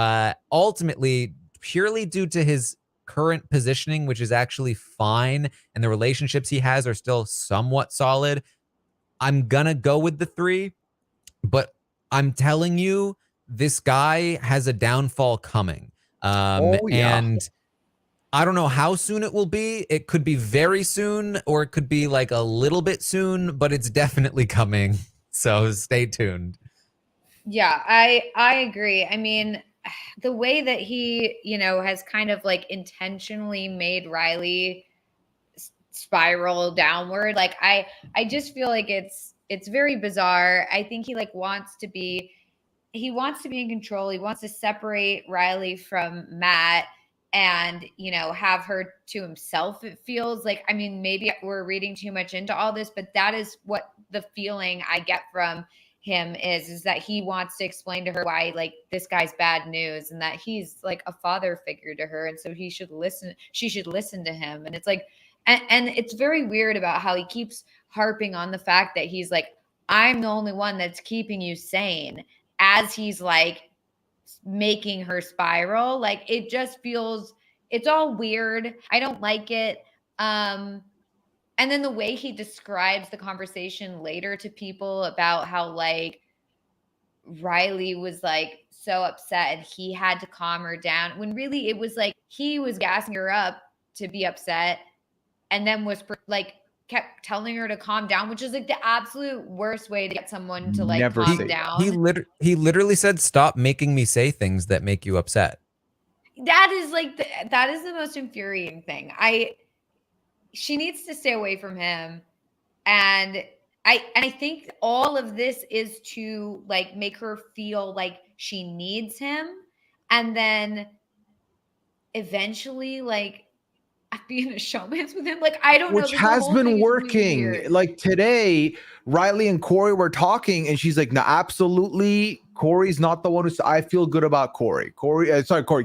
ultimately, purely due to his current positioning, which is actually fine, and the relationships he has are still somewhat solid, I'm going to go with the 3, but I'm telling you, this guy has a downfall coming. And I don't know how soon it will be. It could be very soon, or it could be like a little bit soon, but it's definitely coming. So stay tuned. Yeah, I agree. I mean, the way that he, has kind of like intentionally made Riley spiral downward, like I just feel like it's very bizarre. I think he like wants to be in control. He wants to separate Riley from Matt and, have her to himself. It feels like, I mean, maybe we're reading too much into all this, but that is what the feeling I get from him is that he wants to explain to her why like this guy's bad news and that he's like a father figure to her. And so she should listen to him. And it's like, and it's very weird about how he keeps harping on the fact that he's like, I'm the only one that's keeping you sane, as he's like making her spiral. Like it just feels, it's all weird. I don't like it. And then the way he describes the conversation later to people about how like Riley was like so upset and he had to calm her down, when really it was like he was gassing her up to be upset and then was like kept telling her to calm down, which is like the absolute worst way to get someone to like Never calm say down. He literally said, "Stop making me say things that make you upset." That is like that is the most infuriating thing. She needs to stay away from him. And I think all of this is to like make her feel like she needs him. And then eventually like be in a showmance with him. Like, I don't know. Which has been working. Like today, Riley and Corey were talking, and she's like, "No, absolutely. Corey's not the one who's. I feel good about Corey.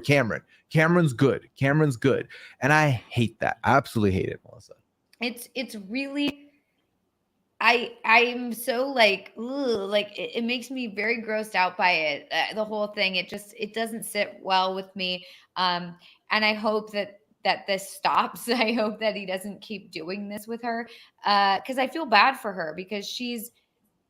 Cameron. Cameron's good. Cameron's good." And I hate that. I absolutely hate it, Melissa. It's really. I'm so like, ugh, like it makes me very grossed out by it. The whole thing. It doesn't sit well with me. And I hope that this stops. I hope that he doesn't keep doing this with her, because I feel bad for her, because she's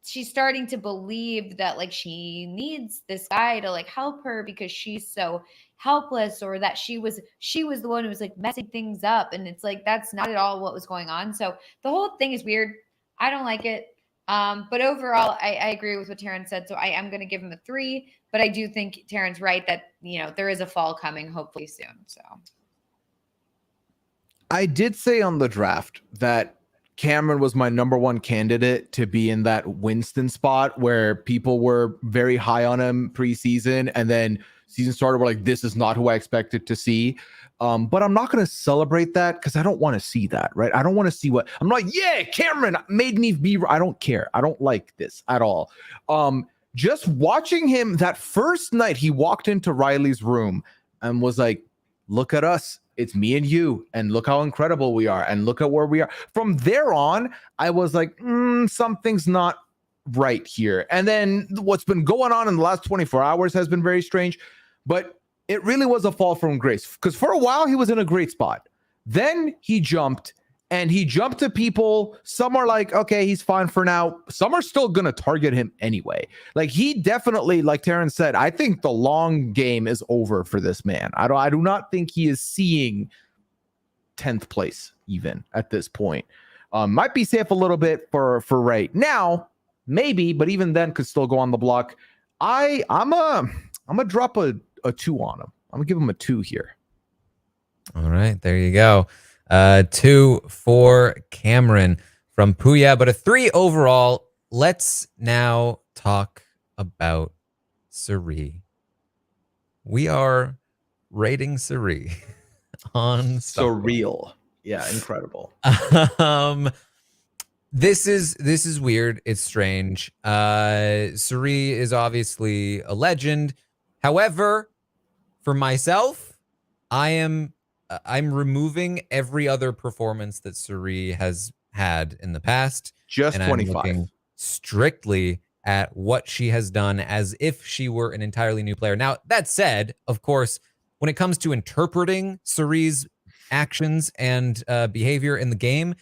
starting to believe that like she needs this guy to like help her because she's so helpless, or that she was the one who was like messing things up, and it's like that's not at all what was going on. So the whole thing is weird. I don't like it. But overall, I agree with what Taran said. So I am going to give him a 3, but I do think Taran's right that, there is a fall coming hopefully soon. So I did say on the draft that Cameron was my number one candidate to be in that Winston spot where people were very high on him preseason, and then season started, we're like, this is not who I expected to see. But I'm not going to celebrate that because I don't want to see that, right? I don't want to see what I'm like. Yeah, Cameron made me be. I don't care. I don't like this at all. Just watching him that first night, he walked into Riley's room and was like, "Look at us. It's me and you, and look how incredible we are, and look at where we are." From there on, I was like, something's not right here. And then what's been going on in the last 24 hours has been very strange, but it really was a fall from grace, because for a while he was in a great spot. Then he jumped to people. Some are like, okay, he's fine for now. Some are still going to target him anyway. Like he definitely, like Taran said, I think the long game is over for this man. I do not think he is seeing 10th place even at this point. Might be safe a little bit for right now, maybe, but even then could still go on the block. I'm gonna drop a 2 on him. I'm gonna give him a 2 here. All right, there you go. 2 for Cameron from Pooya, but a 3 overall. Let's now talk about Cirie. We are rating Cirie on Surreal. Yeah, incredible. This is weird. It's strange. Cirie is obviously a legend. However, for myself, I'm removing every other performance that Cirie has had in the past. Just 25. I'm looking strictly at what she has done as if she were an entirely new player. Now, that said, of course, when it comes to interpreting Cirie's actions and behavior in the game,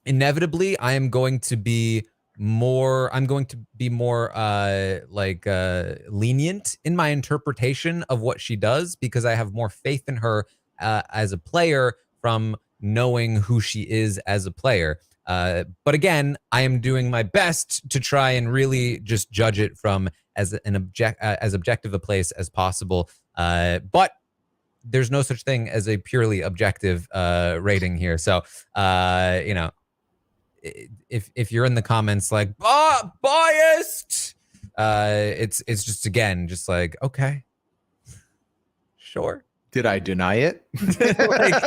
inevitably, I'm going to be more lenient in my interpretation of what she does, because I have more faith in her as a player from knowing who she is as a player. But again, I am doing my best to try and really just judge it from as objective a place as possible. But there's no such thing as a purely objective rating here. So, you know, if you're in the comments like biased, it's just, again, just like, okay, sure. Did I deny it? Like,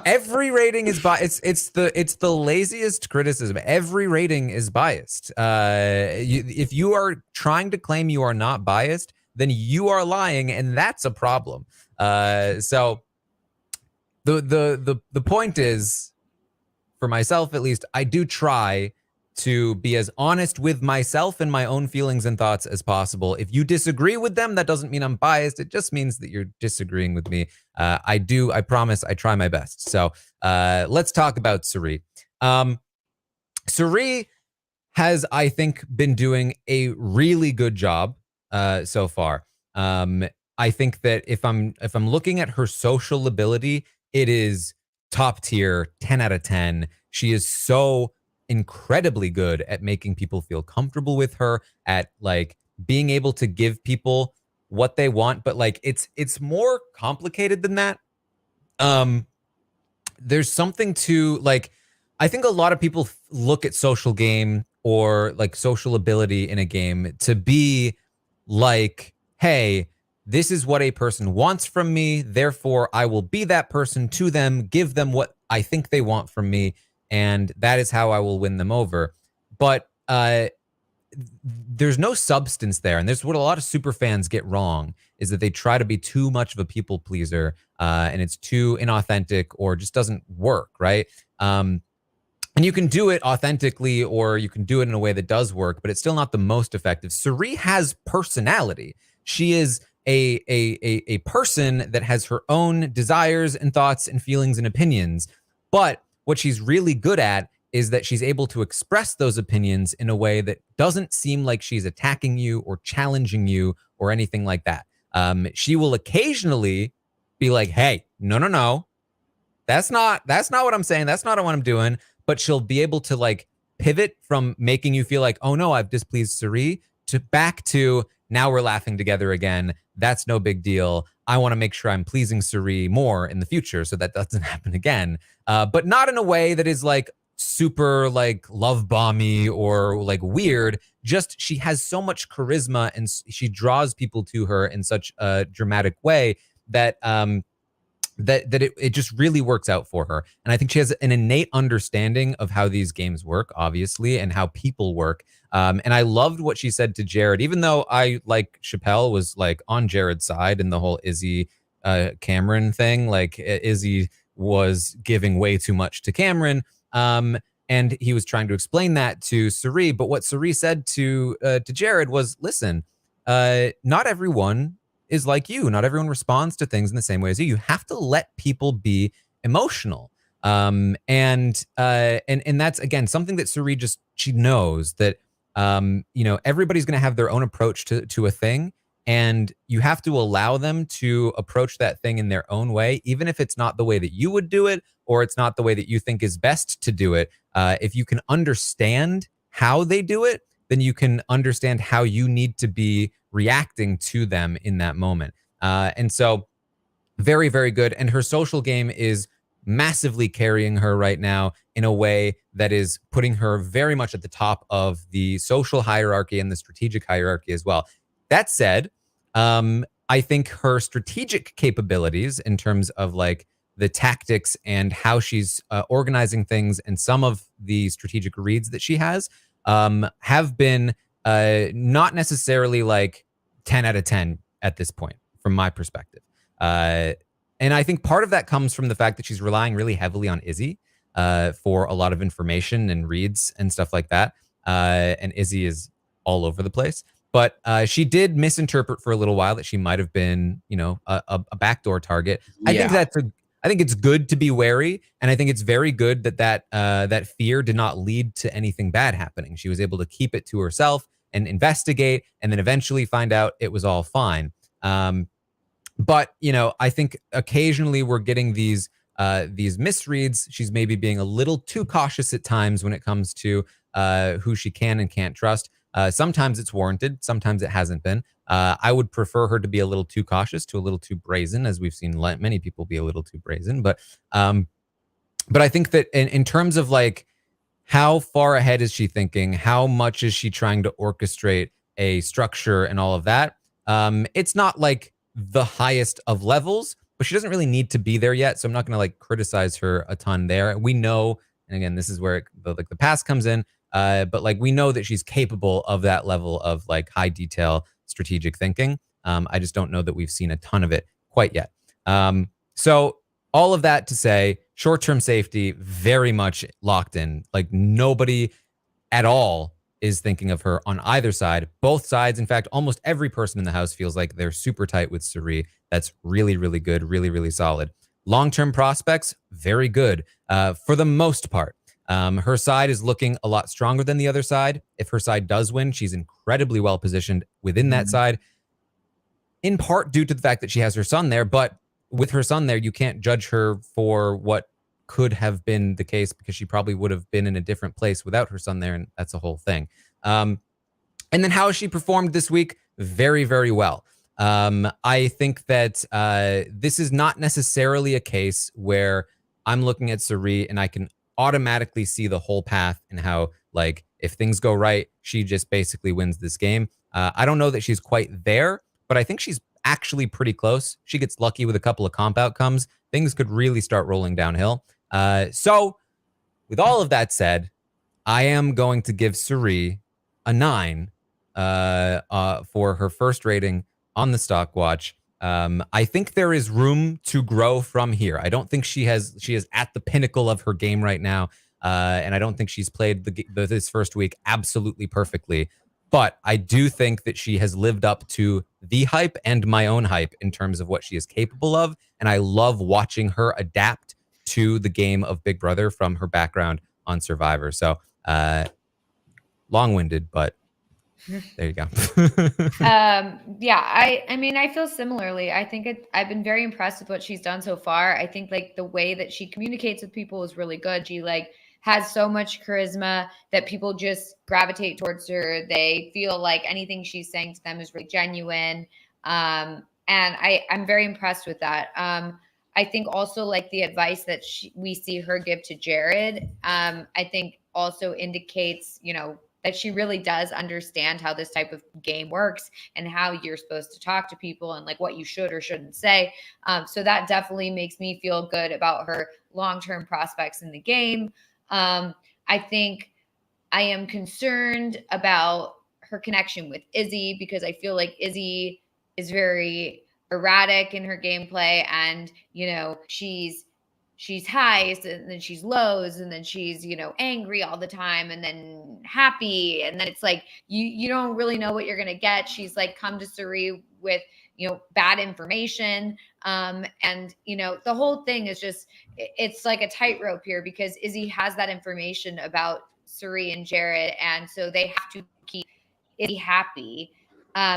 every rating is biased. It's the laziest criticism. Every rating is biased. If you are trying to claim you are not biased, then you are lying, and that's a problem. So the point is, for myself at least, I do try to be as honest with myself and my own feelings and thoughts as possible. If you disagree with them, that doesn't mean I'm biased. It just means that you're disagreeing with me. I promise, I try my best. So let's talk about Cirie. Cirie has, I think, been doing a really good job so far. I think that if I'm looking at her social ability, it is top tier, 10 out of 10. She is so incredibly good at making people feel comfortable with her, at like being able to give people what they want, but like it's more complicated than that. There's something to, like, I think a lot of people look at social game or like social ability in a game to be like, hey, this is what a person wants from me, therefore I will be that person to them, give them what I think they want from me, and that is how I will win them over. But there's no substance there, and there's what a lot of super fans get wrong, is that they try to be too much of a people pleaser, and it's too inauthentic or just doesn't work, right? And you can do it authentically, or you can do it in a way that does work, but it's still not the most effective. Cirie has personality. She is a person that has her own desires and thoughts and feelings and opinions. But what she's really good at is that she's able to express those opinions in a way that doesn't seem like she's attacking you or challenging you or anything like that. She will occasionally be like, hey, no, that's not what I'm saying. That's not what I'm doing. But she'll be able to like pivot from making you feel like, oh no, I've displeased Cirie, to back to, now we're laughing together again. That's no big deal. I want to make sure I'm pleasing Cirie more in the future so that doesn't happen again. But not in a way that is like super like love bomby or like weird. Just she has so much charisma and she draws people to her in such a dramatic way that it just really works out for her. And I think she has an innate understanding of how these games work, obviously, and how people work. And I loved what she said to Jared, even though I, like Chappelle, was like on Jared's side in the whole Izzy Cameron thing. Like Izzy was giving way too much to Cameron. And he was trying to explain that to Cirie. But what Cirie said to Jared was, listen, not everyone is like you. Not everyone responds to things in the same way as you. You have to let people be emotional. And that's, again, something that Cirie she knows that, you know, everybody's going to have their own approach to a thing, and you have to allow them to approach that thing in their own way, even if it's not the way that you would do it, or it's not the way that you think is best to do it. If you can understand how they do it, then you can understand how you need to be reacting to them in that moment. And so very, very good. And her social game is massively carrying her right now in a way that is putting her very much at the top of the social hierarchy and the strategic hierarchy as well. That said, I think her strategic capabilities in terms of like the tactics and how she's organizing things and some of the strategic reads that she has have been not necessarily like 10 out of 10 at this point, from my perspective. And I think part of that comes from the fact that she's relying really heavily on Izzy for a lot of information and reads and stuff like that. And Izzy is all over the place. But she did misinterpret for a little while that she might have been, you know, a backdoor target. Yeah. I think it's good to be wary, and I think it's very good that fear did not lead to anything bad happening. She was able to keep it to herself and investigate, and then eventually find out it was all fine. But, you know, I think occasionally we're getting these misreads. She's maybe being a little too cautious at times when it comes to who she can and can't trust. Sometimes it's warranted. Sometimes it hasn't been. I would prefer her to be a little too cautious, to a little too brazen, as we've seen many people be a little too brazen. But I think that in terms of like, how far ahead is she thinking? How much is she trying to orchestrate a structure and all of that? It's not like the highest of levels, but she doesn't really need to be there yet. So I'm not going to like criticize her a ton there. We know, and again, this is where the past comes in. But like we know that she's capable of that level of like high detail strategic thinking. I just don't know that we've seen a ton of it quite yet. So all of that to say, short-term safety very much locked in. Like nobody at all is thinking of her on either side. Both sides, in fact, almost every person in the house feels like they're super tight with Cirie. That's really, really good, really, really solid. Long-term prospects, very good for the most part. Her side is looking a lot stronger than the other side. If her side does win, she's incredibly well positioned within that side, in part due to the fact that she has her son there. But with her son there, you can't judge her for what could have been the case, because she probably would have been in a different place without her son there, and that's a whole thing. And then how has she performed this week? Very, very well. I think that this is not necessarily a case where I'm looking at Cirie and I can automatically see the whole path and how, like, if things go right, she just basically wins this game. I don't know that she's quite there, but I think she's actually pretty close. She gets lucky with a couple of comp outcomes. Things could really start rolling downhill. So with all of that said, I am going to give Cirie a 9 for her first rating on the Stockwatch. I think there is room to grow from here. I don't think she is at the pinnacle of her game right now, and I don't think she's played this first week absolutely perfectly. But I do think that she has lived up to the hype and my own hype in terms of what she is capable of, and I love watching her adapt to the game of Big Brother from her background on Survivor. So long-winded, but there you go. Yeah, I mean, I feel similarly. I think I've been very impressed with what she's done so far. I think like the way that she communicates with people is really good. She like has so much charisma that people just gravitate towards her. They feel like anything she's saying to them is really genuine. And I'm very impressed with that. I think also like the advice that we see her give to Jared, I think also indicates, you know, that she really does understand how this type of game works and how you're supposed to talk to people and like what you should or shouldn't say. So that definitely makes me feel good about her long-term prospects in the game. I think I am concerned about her connection with Izzy, because I feel like Izzy is very erratic in her gameplay, and you know, she's highs and then she's lows, and then she's, you know, angry all the time and then happy, and then it's like you don't really know what you're gonna get. She's like come to Cirie with, you know, bad information, and you know, the whole thing is just, it's like a tightrope here, because Izzy has that information about Cirie and Jared, and so they have to keep Izzy happy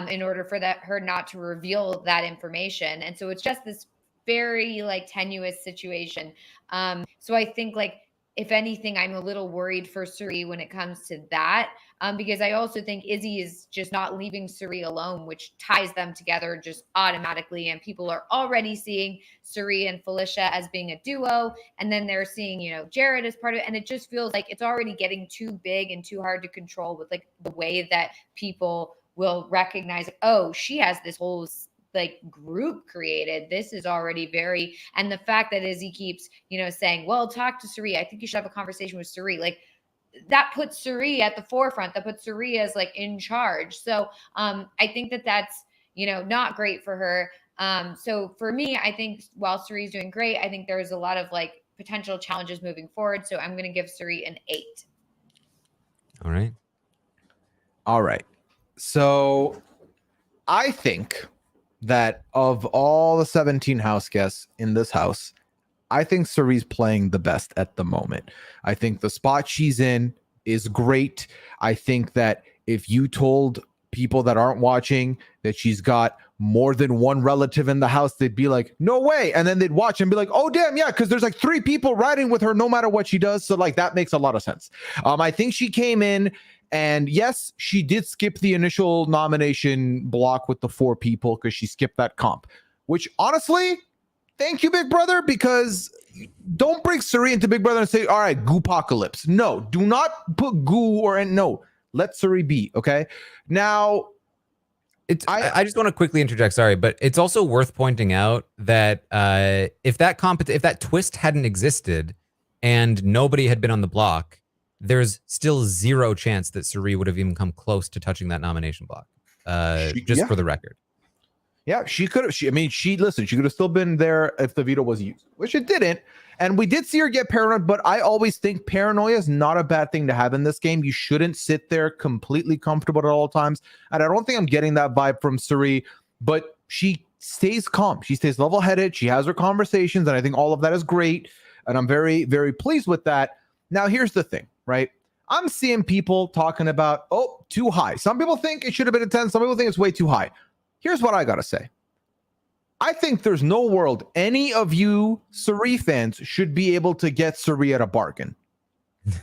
in order for her not to reveal that information. And so it's just this very like tenuous situation. So I think like, if anything, I'm a little worried for Cirie when it comes to that, because I also think Izzy is just not leaving Cirie alone, which ties them together just automatically. And people are already seeing Cirie and Felicia as being a duo, and then they're seeing, you know, Jared as part of it. And it just feels like it's already getting too big and too hard to control with like the way that people will recognize, oh, she has this whole like group created. This is already very, and the fact that Izzy keeps, you know, saying, well, talk to Cirie. I think you should have a conversation with Cirie. Like that puts Cirie at the forefront, that puts Cirie as like in charge. So I think that that's, you know, not great for her. So for me, I think while Cirie's doing great, I think there's a lot of like potential challenges moving forward. So I'm going to give Cirie an 8. All right. All right. So I think that of all the 17 house guests in this house, I think Cirie's playing the best at the moment. I think the spot she's in is great. I think that if you told people that aren't watching that she's got more than one relative in the house, they'd be like, no way. And then they'd watch and be like, oh, damn, yeah, because there's like 3 people riding with her no matter what she does. So like that makes a lot of sense. I think she came in and yes, she did skip the initial nomination block with the 4 people because she skipped that comp, which honestly, thank you, Big Brother, because don't bring Suri into Big Brother and say, all right, Goopocalypse. No, do not put goo or no. Let Suri be, okay? Now, I just want to quickly interject, sorry, but it's also worth pointing out that if that twist hadn't existed and nobody had been on the block, there's still 0 chance that Suri would have even come close to touching that nomination block. For the record. Yeah, she could have. She could have still been there if the veto was used, which it didn't. And we did see her get paranoid, but I always think paranoia is not a bad thing to have in this game. You shouldn't sit there completely comfortable at all times. And I don't think I'm getting that vibe from Suri, but she stays calm. She stays level-headed. She has her conversations, and I think all of that is great. And I'm very, very pleased with that. Now, here's the thing, right? I'm seeing people talking about, oh, too high. Some people think it should have been a 10. Some people think it's way too high. Here's what I got to say. I think there's no world any of you Suri fans should be able to get Suri at a bargain.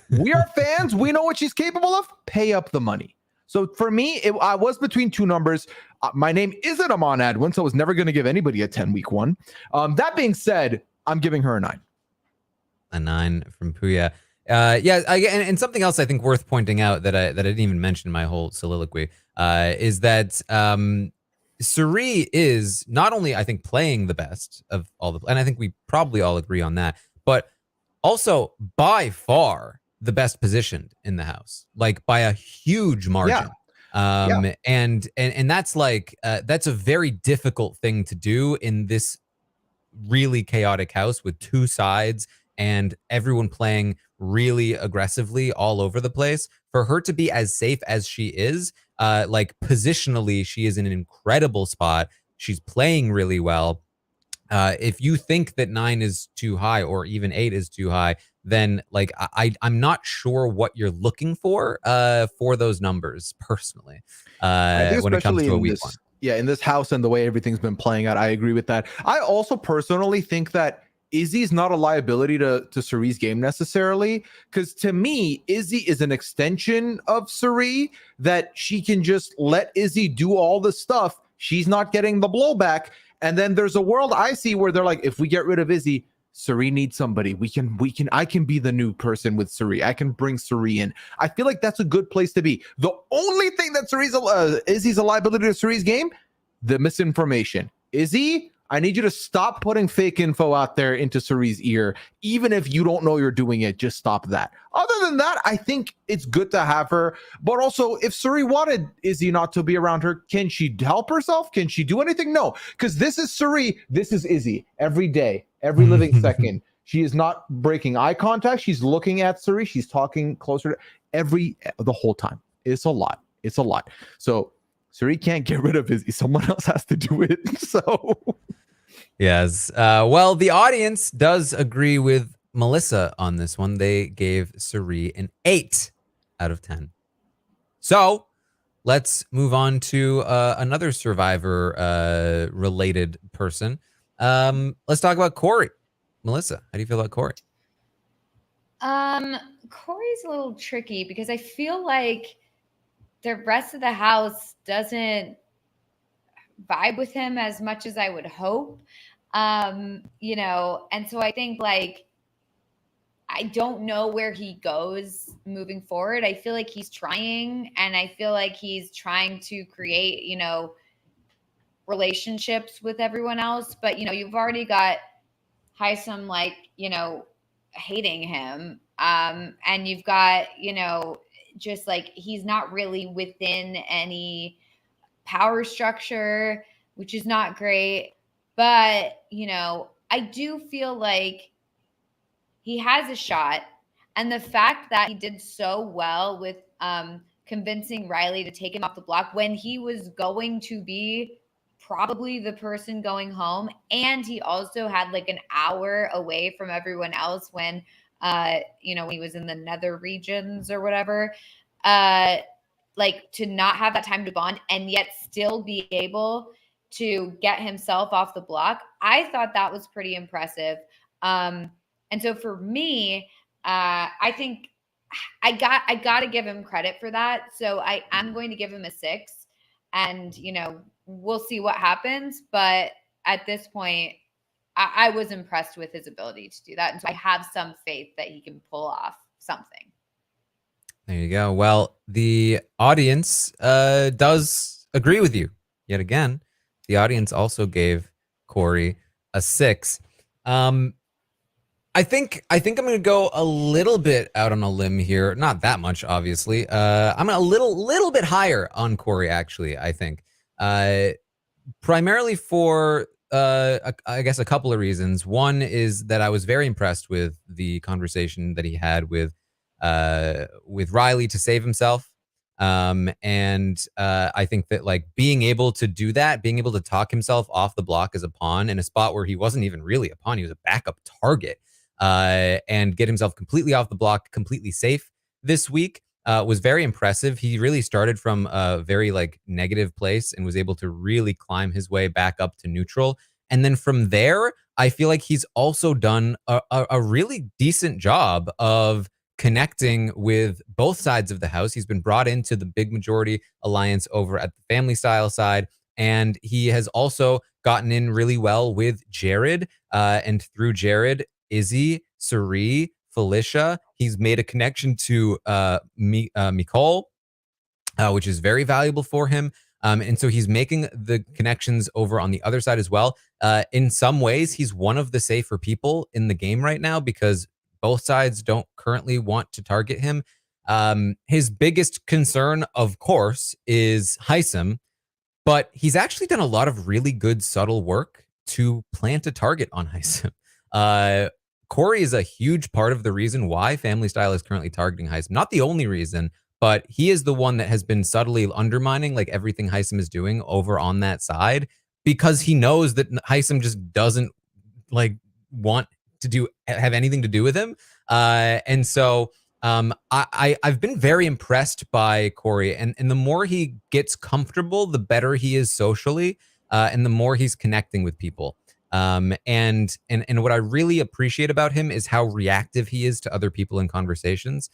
We are fans. We know what she's capable of. Pay up the money. So for me, I was between 2 numbers. My name isn't Amon Adwin, so I was never going to give anybody a 10 week one. That being said, I'm giving her a 9. A 9 from Pooya. And something else I think worth pointing out that I didn't even mention in my whole soliloquy is that Suri is not only, I think, playing the best of all the, and I think we probably all agree on that, but also by far the best positioned in the house, like by a huge margin. And that's like that's a very difficult thing to do in this really chaotic house with 2 sides and everyone playing really aggressively all over the place. For her to be as safe as she is, like positionally, she is in an incredible spot. She's playing really well. If you think that 9 is too high or even 8 is too high, then like I'm not sure what you're looking for those numbers personally. When it comes to a week one. Yeah, in this house and the way everything's been playing out, I agree with that. I also personally think that Izzy's not a liability to Suri's game necessarily, because to me, Izzy is an extension of Suri that she can just let Izzy do all the stuff. She's not getting the blowback. And then there's a world I see where they're like, if we get rid of Izzy, Suri needs somebody. I can be the new person with Suri. I can bring Suri in. I feel like that's a good place to be. The only thing that Izzy's a liability to Suri's game, the misinformation. Izzy, I need you to stop putting fake info out there into Suri's ear. Even if you don't know you're doing it, just stop that. Other than that, I think it's good to have her. But also, if Suri wanted Izzy not to be around her, can she help herself? Can she do anything? No, because this is Suri. This is Izzy. Every day, every living second. She is not breaking eye contact. She's looking at Suri. She's talking closer to the whole time. It's a lot. It's a lot. So Suri can't get rid of Izzy. Someone else has to do it. So... Yes. Well, the audience does agree with Melissa on this one. They gave Suri an 8 out of 10. So let's move on to another Survivor related person. Let's talk about Corey. Melissa, how do you feel about Corey? Corey's a little tricky because I feel like the rest of the house doesn't vibe with him as much as I would hope. And so I think like I don't know where he goes moving forward. I feel like he's trying, and I feel like he's trying to create, relationships with everyone else. But you've already got Heisem like, hating him. And you've got, just like he's not really within any power structure, which is not great. But, I do feel like he has a shot. And the fact that he did so well with convincing Riley to take him off the block when he was going to be probably the person going home. And he also had like an hour away from everyone else when he was in the nether regions or whatever. like to not have that time to bond and yet still be able to get himself off the block. I thought that was pretty impressive. And so for me, I think I got to give him credit for that. So I am going to give him a 6, and we'll see what happens. But at this point, I was impressed with his ability to do that. And so I have some faith that he can pull off something. There you go. Well, the audience does agree with you yet again. The audience also gave Corey a 6. I think I'm going to go a little bit out on a limb here. Not that much, obviously. I'm a little bit higher on Corey, actually, I think. Primarily for, I guess, a couple of reasons. One is that I was very impressed with the conversation that he had with Riley to save himself. And I think that like being able to do that, being able to talk himself off the block as a pawn in a spot where he wasn't even really a pawn, he was a backup target, and get himself completely off the block, completely safe this week, was very impressive. He really started from a very like negative place and was able to really climb his way back up to neutral. And then from there, I feel like he's also done a really decent job of connecting with both sides of the house. He's been brought into the big majority alliance over at the family style side. And he has also gotten in really well with Jared. And through Jared, Izzy, Suri, Felicia. He's made a connection to Mikol, which is very valuable for him. And so he's making the connections over on the other side as well. In some ways, he's one of the safer people in the game right now because both sides don't currently want to target him. His biggest concern, of course, is Hisam, but he's actually done a lot of really good subtle work to plant a target on Hisam. Corey is a huge part of the reason why Family Style is currently targeting Hisam. Not the only reason, but he is the one that has been subtly undermining like everything Hisam is doing over on that side because he knows that Hisam just doesn't like want to have anything to do with him. And so I've been very impressed by Corey, and the more he gets comfortable, the better he is socially, and the more he's connecting with people. And what I really appreciate about him is how reactive he is to other people in conversations,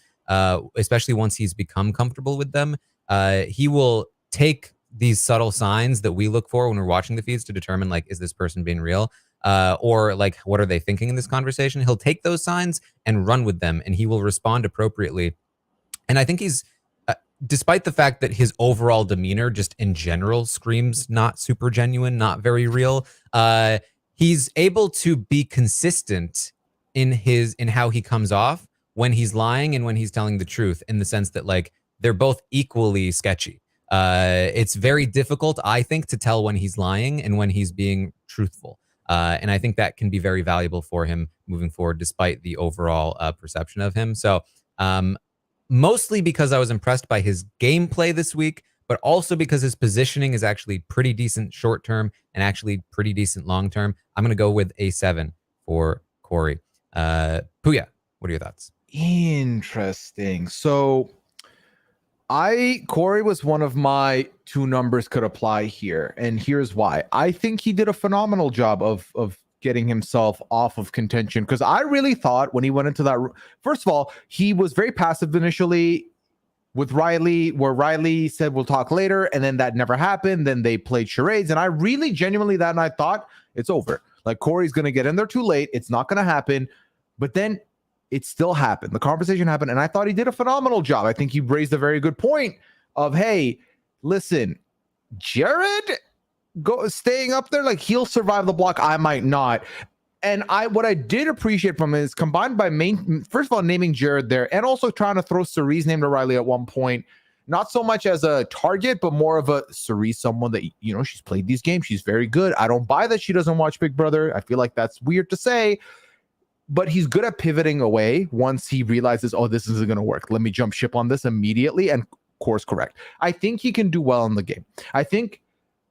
especially once he's become comfortable with them. He will take these subtle signs that we look for when we're watching the feeds to determine, like, is this person being real? Or like, what are they thinking in this conversation? He'll take those signs and run with them, and he will respond appropriately. And I think he's, despite the fact that his overall demeanor just in general screams not super genuine, not very real, he's able to be consistent in how he comes off when he's lying and when he's telling the truth, in the sense that like they're both equally sketchy. It's very difficult, I think, to tell when he's lying and when he's being truthful. And I think that can be very valuable for him moving forward, despite the overall perception of him. So mostly because I was impressed by his gameplay this week, but also because his positioning is actually pretty decent short term and actually pretty decent long term. I'm going to go with a 7 for Corey. Pooya, what are your thoughts? Interesting. So Corey was one of my 2 numbers could apply here. And here's why. I think he did a phenomenal job of getting himself off of contention. Because I really thought when he went into that, first of all, he was very passive initially with Riley, where Riley said, we'll talk later. And then that never happened. Then they played charades. And I really genuinely that night thought it's over. Like Corey's going to get in there too late. It's not going to happen. But then it still happened. The conversation happened. And I thought he did a phenomenal job. I think he raised a very good point of, hey, listen, Jared staying up there, like he'll survive the block. I might not. And what I did appreciate from it is combined by first of all, naming Jared there and also trying to throw Cerise's name to Riley at one point, not so much as a target, but more of a Cerise, someone that, she's played these games. She's very good. I don't buy that she doesn't watch Big Brother. I feel like that's weird to say, but he's good at pivoting away once he realizes, oh, this isn't going to work. Let me jump ship on this immediately and course correct. I think he can do well in the game. I think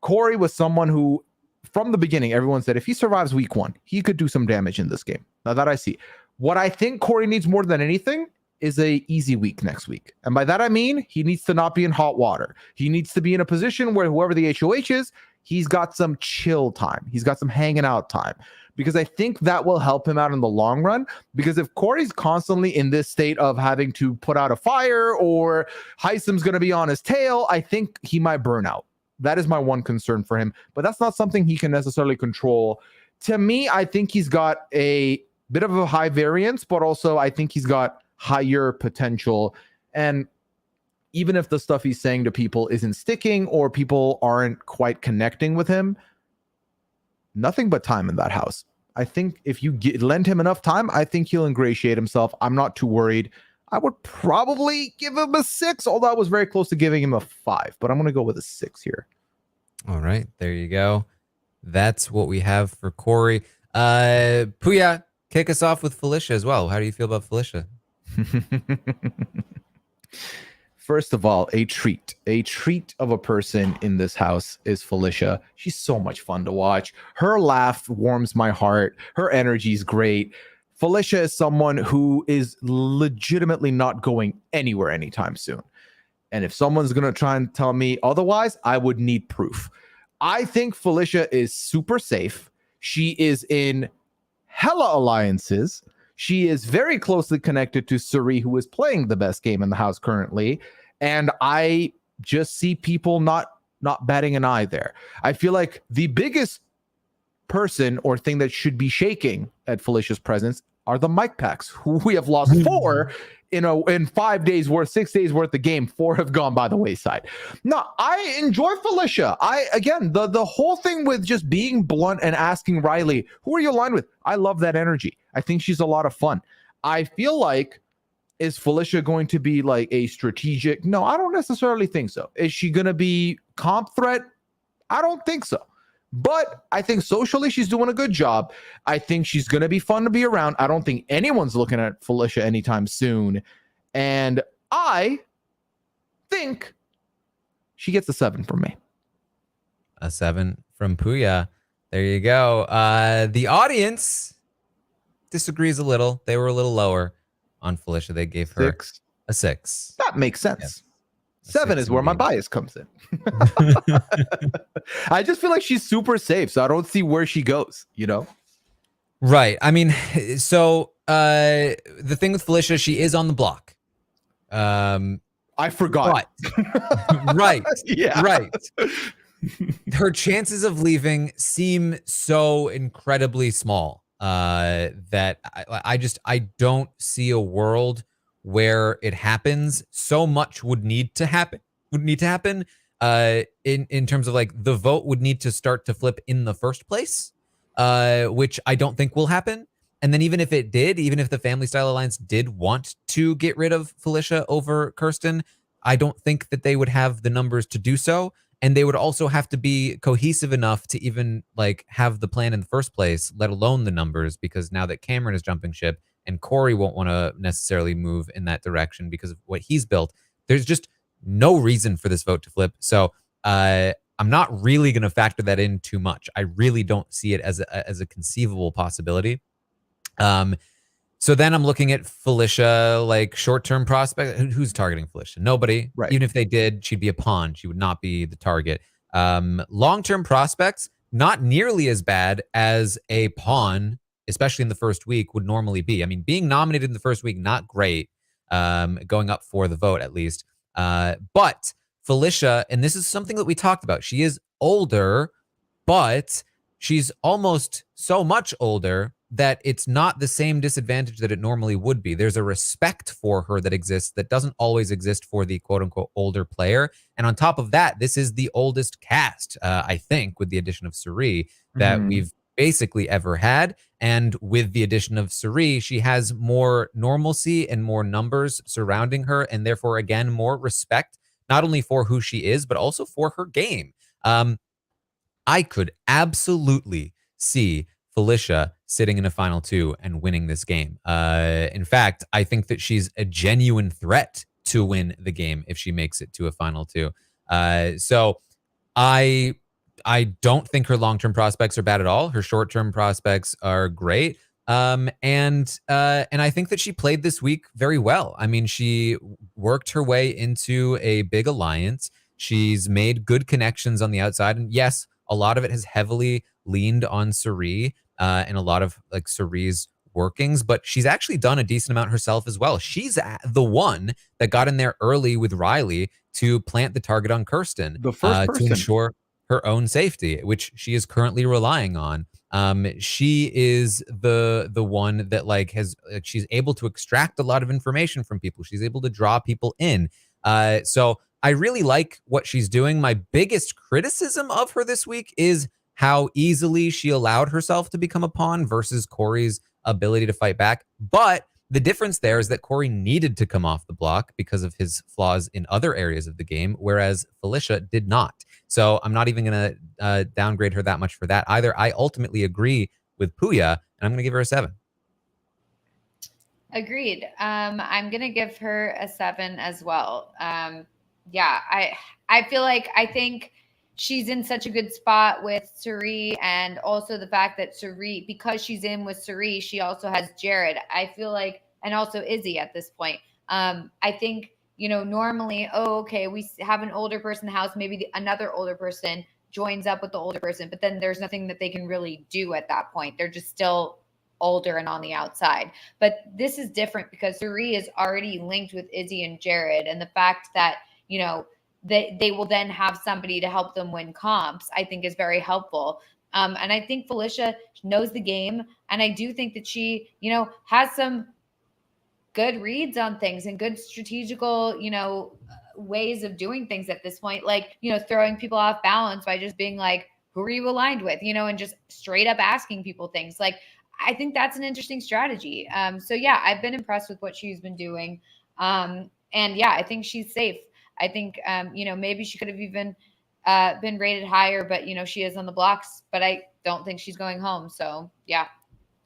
Corey was someone who, from the beginning, everyone said if he survives week 1, he could do some damage in this game. Now that I see. What I think Corey needs more than anything is a easy week next week. And by that, I mean, he needs to not be in hot water. He needs to be in a position where whoever the HOH is, he's got some chill time. He's got some hanging out time. Because I think that will help him out in the long run. Because if Corey's constantly in this state of having to put out a fire or Heisem's going to be on his tail, I think he might burn out. That is my one concern for him. But that's not something he can necessarily control. To me, I think he's got a bit of a high variance, but also I think he's got higher potential. And even if the stuff he's saying to people isn't sticking or people aren't quite connecting with him, nothing but time in that house. I think if you lend him enough time, I think he'll ingratiate himself. I'm not too worried. I would probably give him a 6, although I was very close to giving him a 5, but I'm going to go with a 6 here. All right, there you go. That's what we have for Corey. Pooya, kick us off with Felicia as well. How do you feel about Felicia? First of all, a treat of a person in this house is Felicia. She's so much fun to watch. Her laugh warms my heart. Her energy is great. Felicia is someone who is legitimately not going anywhere anytime soon. And if someone's going to try and tell me otherwise, I would need proof. I think Felicia is super safe. She is in hella alliances. She is very closely connected to Suri, who is playing the best game in the house currently. And I just see people not batting an eye there. I feel like the biggest person or thing that should be shaking at Felicia's presence are the mic packs, who we have lost 4 in 5 days worth, 6 days worth of game. 4 have gone by the wayside. No, I enjoy Felicia. The whole thing with just being blunt and asking Riley, who are you aligned with? I love that energy. I think she's a lot of fun. I feel like, is Felicia going to be like a strategic? No, I don't necessarily think so. Is she going to be comp threat? I don't think so. But I think socially she's doing a good job. I think she's going to be fun to be around. I don't think anyone's looking at Felicia anytime soon. And I think she gets a 7 from me. A 7 from Pooya. There you go. The audience disagrees a little. They were a little lower on Felicia. They gave her 6. a 6. That makes sense. Yes. 7 is where my bias comes in. I just feel like she's super safe, so I don't see where she goes, you know? Right. I mean, so the thing with Felicia, she is on the block. I forgot. Right. Yeah. Right. Her chances of leaving seem so incredibly small that I don't see a world where it happens. So much would need to happen. In terms of like the vote would need to start to flip in the first place, which I don't think will happen. And then even if it did, even if the Family Style Alliance did want to get rid of Felicia over Kirsten, I don't think that they would have the numbers to do so. And they would also have to be cohesive enough to even like have the plan in the first place, let alone the numbers, because now that Cameron is jumping ship and Corey won't want to necessarily move in that direction because of what he's built, there's just no reason for this vote to flip. So I'm not really going to factor that in too much. I really don't see it as a conceivable possibility. So then I'm looking at Felicia, like short-term prospect. Who's targeting Felicia? Nobody. Right. Even if they did, she'd be a pawn. She would not be the target. Long-term prospects, not nearly as bad as a pawn, especially in the first week, would normally be. I mean, being nominated in the first week, not great. Going up for the vote, at least. But Felicia, and this is something that we talked about, she is older, but she's almost so much older that it's not the same disadvantage that it normally would be. There's a respect for her that exists that doesn't always exist for the quote-unquote older player. And on top of that, this is the oldest cast, I think, with the addition of Suri, that we've basically ever had. And with the addition of Suri, she has more normalcy and more numbers surrounding her, and therefore, again, more respect, not only for who she is, but also for her game. I could absolutely see Felicia sitting in a final 2 and winning this game. In fact, I think that she's a genuine threat to win the game if she makes it to a final 2. So I don't think her long-term prospects are bad at all. Her short-term prospects are great, And I think that she played this week very well. I mean, she worked her way into a big alliance. She's made good connections on the outside. And yes, a lot of it has heavily leaned on Cirie and a lot of like Cirie's workings, but she's actually done a decent amount herself as well. She's the one that got in there early with Riley to plant the target on Kirsten, The first person. to ensure her own safety, which she is currently relying on. She is the one that like has she's able to extract a lot of information from people. She's able to draw people in. So I really like what she's doing. My biggest criticism of her this week is how easily she allowed herself to become a pawn versus Corey's ability to fight back. But the difference there is that Corey needed to come off the block because of his flaws in other areas of the game, whereas Felicia did not. So I'm not even going to downgrade her that much for that either. I ultimately agree with Pooya, and I'm going to give her a 7. Agreed. I'm going to give her a 7 as well. Yeah, I feel like I think she's in such a good spot with Cirie, and also the fact that Cirie, because she's in with Cirie, she also has Jared. I feel like, and also Izzy at this point. I think, you know, normally, okay, we have an older person in the house, maybe another older person joins up with the older person, but then there's nothing that they can really do at that point. They're just still older and on the outside. But this is different because Cirie is already linked with Izzy and Jared, and the fact that, you know, they will then have somebody to help them win comps, I think is very helpful. And I think Felicia knows the game. And I do think that she, you know, has some good reads on things and good strategical, you know, ways of doing things at this point. Like, you know, throwing people off balance by just being like, who are you aligned with, you know, and just straight up asking people things. Like, I think that's an interesting strategy. So yeah, I've been impressed with what she's been doing. And yeah, I think she's safe. I think, you know, maybe she could have even been rated higher, but, you know, she is on the blocks, but I don't think she's going home. So, yeah,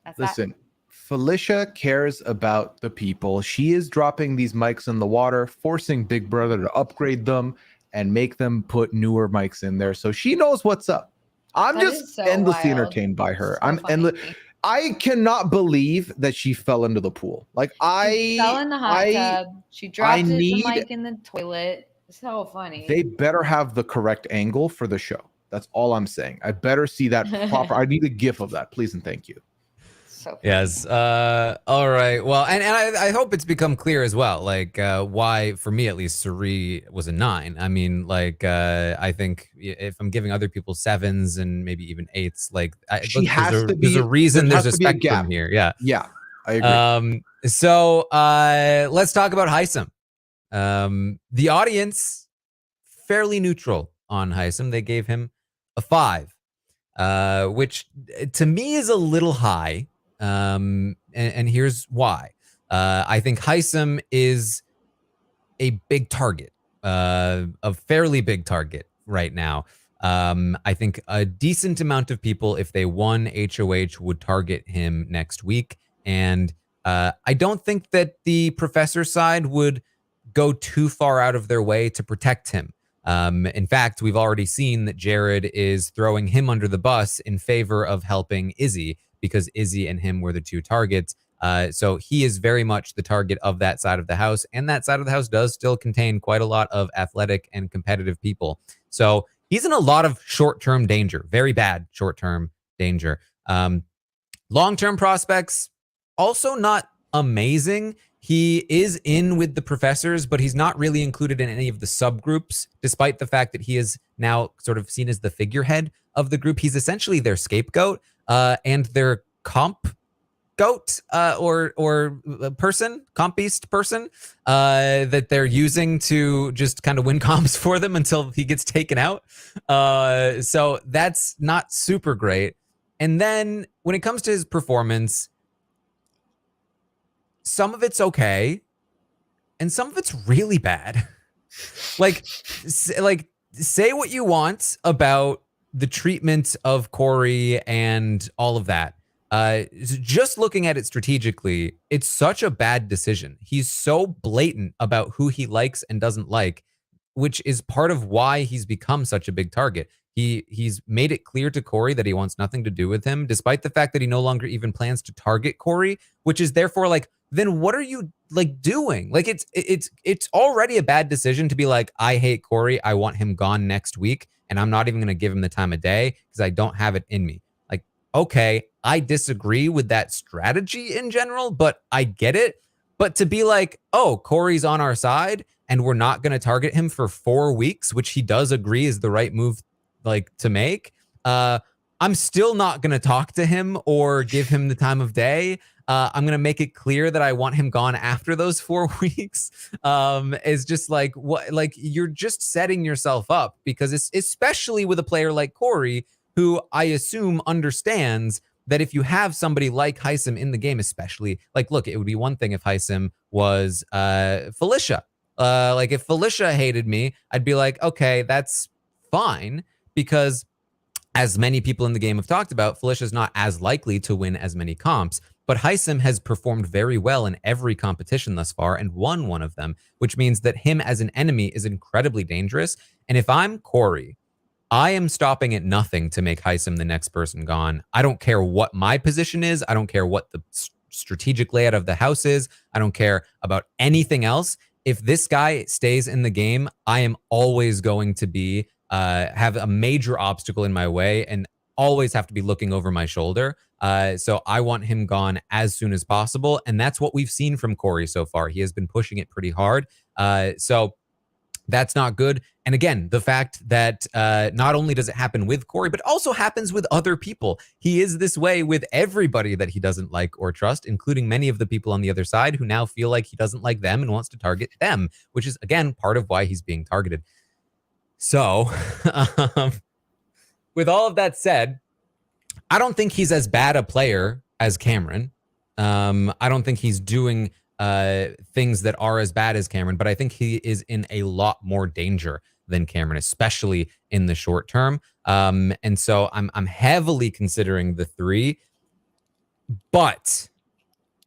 that's Listen, Felicia cares about the people. She is dropping these mics in the water, forcing Big Brother to upgrade them and make them put newer mics in there. So she knows what's up. I'm just so endlessly wild. entertained by her. So funny. I cannot believe that she fell into the pool. Like She fell in the hot tub. She dropped the mic in the toilet. So funny. They better have the correct angle for the show. That's all I'm saying. I better see that proper. I need a GIF of that, please and thank you. So funny. Yes. All right. Well, and I hope it's become clear as well, like why, for me at least, Cirie was a 9. I mean, like I think if I'm giving other people 7s and maybe even 8s, like there's a reason there's a spectrum here. Yeah. Yeah, I agree. So let's talk about Hisam. The audience fairly neutral on Hisam. They gave him a 5, which to me is a little high. And here's why. I think Hisam is a big target, a fairly big target right now. I think a decent amount of people, if they won HOH, would target him next week. And I don't think that the professor side would go too far out of their way to protect him. In fact, we've already seen that Jared is throwing him under the bus in favor of helping Izzy, because Izzy and him were the 2 targets. So he is very much the target of that side of the house. And that side of the house does still contain quite a lot of athletic and competitive people. So he's in a lot of short-term danger, very bad short-term danger. Long-term prospects, also not amazing. He is in with the professors, but he's not really included in any of the subgroups, despite the fact that he is now sort of seen as the figurehead of the group. He's essentially their scapegoat and their comp goat or person, comp-beast person that they're using to just kind of win comps for them until he gets taken out. So that's not super great. And then when it comes to his performance, some of it's okay, and some of it's really bad. like say what you want about the treatment of Corey and all of that. Just looking at it strategically, it's such a bad decision. He's so blatant about who he likes and doesn't like. which is part of why he's become such a big target. He's made it clear to Corey that he wants nothing to do with him, despite the fact that he no longer even plans to target Corey, which is therefore like, then what are you like doing? Like it's already a bad decision to be like, I hate Corey, I want him gone next week, and I'm not even going to give him the time of day because I don't have it in me. Like, okay, I disagree with that strategy in general, but I get it. But to be like, oh, Corey's on our side and we're not going to target him for 4 weeks, which he does agree is the right move like to make. I'm still not going to talk to him or give him the time of day. I'm going to make it clear that I want him gone after those 4 weeks. Is just like what, like you're just setting yourself up because it's especially with a player like Corey, who I assume understands that if you have somebody like Hisam in the game, especially like, look, it would be one thing if Hisam was Felicia. Like if Felicia hated me, I'd be like, okay, that's fine, because as many people in the game have talked about, Felicia's not as likely to win as many comps. But Hisam has performed very well in every competition thus far and won one of them, which means that him as an enemy is incredibly dangerous. And if I'm Corey, I am stopping at nothing to make Hisam the next person gone. I don't care what my position is. I don't care what the strategic layout of the house is. I don't care about anything else. If this guy stays in the game, I am always going to be have a major obstacle in my way and always have to be looking over my shoulder. So I want him gone as soon as possible. And that's what we've seen from Corey so far. He has been pushing it pretty hard. So that's not good. And again, the fact that not only does it happen with Corey, but also happens with other people. He is this way with everybody that he doesn't like or trust, including many of the people on the other side who now feel like he doesn't like them and wants to target them, which is, again, part of why he's being targeted. So with all of that said, I don't think he's as bad a player as Cameron. I don't think he's doing things that are as bad as Cameron, but I think he is in a lot more danger than Cameron, especially in the short term. And so I'm heavily considering the 3, but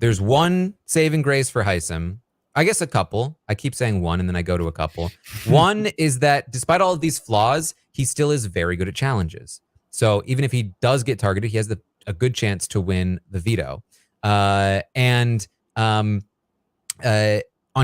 there's one saving grace for Hisam. I guess a couple. I keep saying one and then I go to a couple. One is that despite all of these flaws, he still is very good at challenges. So even if he does get targeted, he has a good chance to win the veto. And on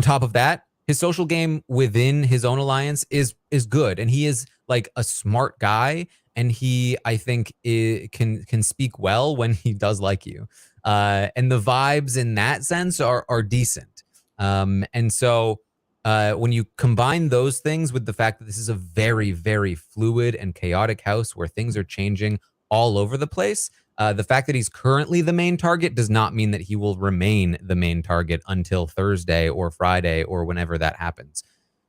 top of that, his social game within his own alliance is good, and he is like a smart guy, and he, I think, can speak well when he does like you, and the vibes in that sense are decent. And so when you combine those things with the fact that this is a very, very fluid and chaotic house where things are changing all over the place, the fact that he's currently the main target does not mean that he will remain the main target until Thursday or Friday or whenever that happens.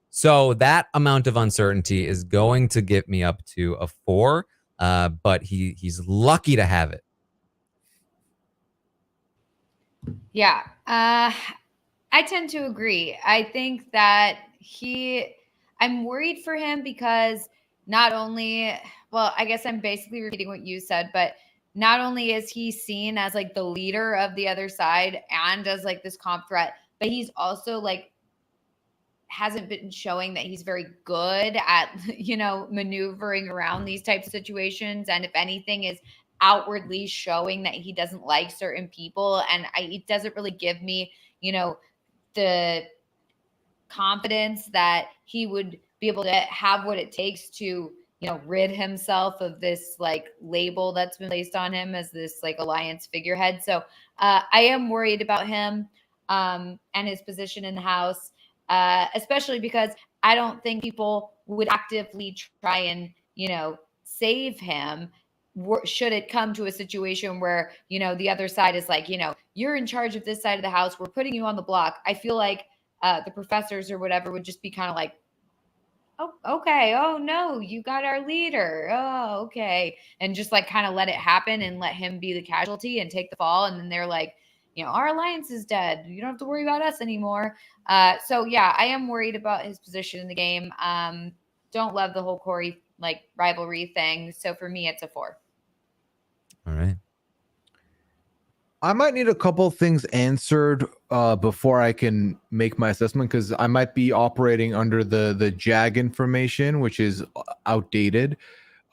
So that amount of uncertainty is going to get me up to a 4, but he's lucky to have it. Yeah. I tend to agree. I think that I'm worried for him because not only, well, I guess I'm basically repeating what you said, but not only is he seen as like the leader of the other side and as like this comp threat, but he's also like hasn't been showing that he's very good at, maneuvering around these types of situations. And if anything is outwardly showing that he doesn't like certain people. And it doesn't really give me, the confidence that he would be able to have what it takes to, rid himself of this like label that's been placed on him as this like alliance figurehead. So I am worried about him and his position in the house, especially because I don't think people would actively try and, save him should it come to a situation where, the other side is like, you're in charge of this side of the house. We're putting you on the block. I feel like the professors or whatever would just be kind of like, oh, okay. Oh no, you got our leader. Oh, okay. And just like kind of let it happen and let him be the casualty and take the fall. And then they're like, our alliance is dead. You don't have to worry about us anymore. So yeah, I am worried about his position in the game. Don't love the whole Corey like rivalry thing. So for me, it's a 4. All right. I might need a couple things answered before I can make my assessment, because I might be operating under the JAG information, which is outdated.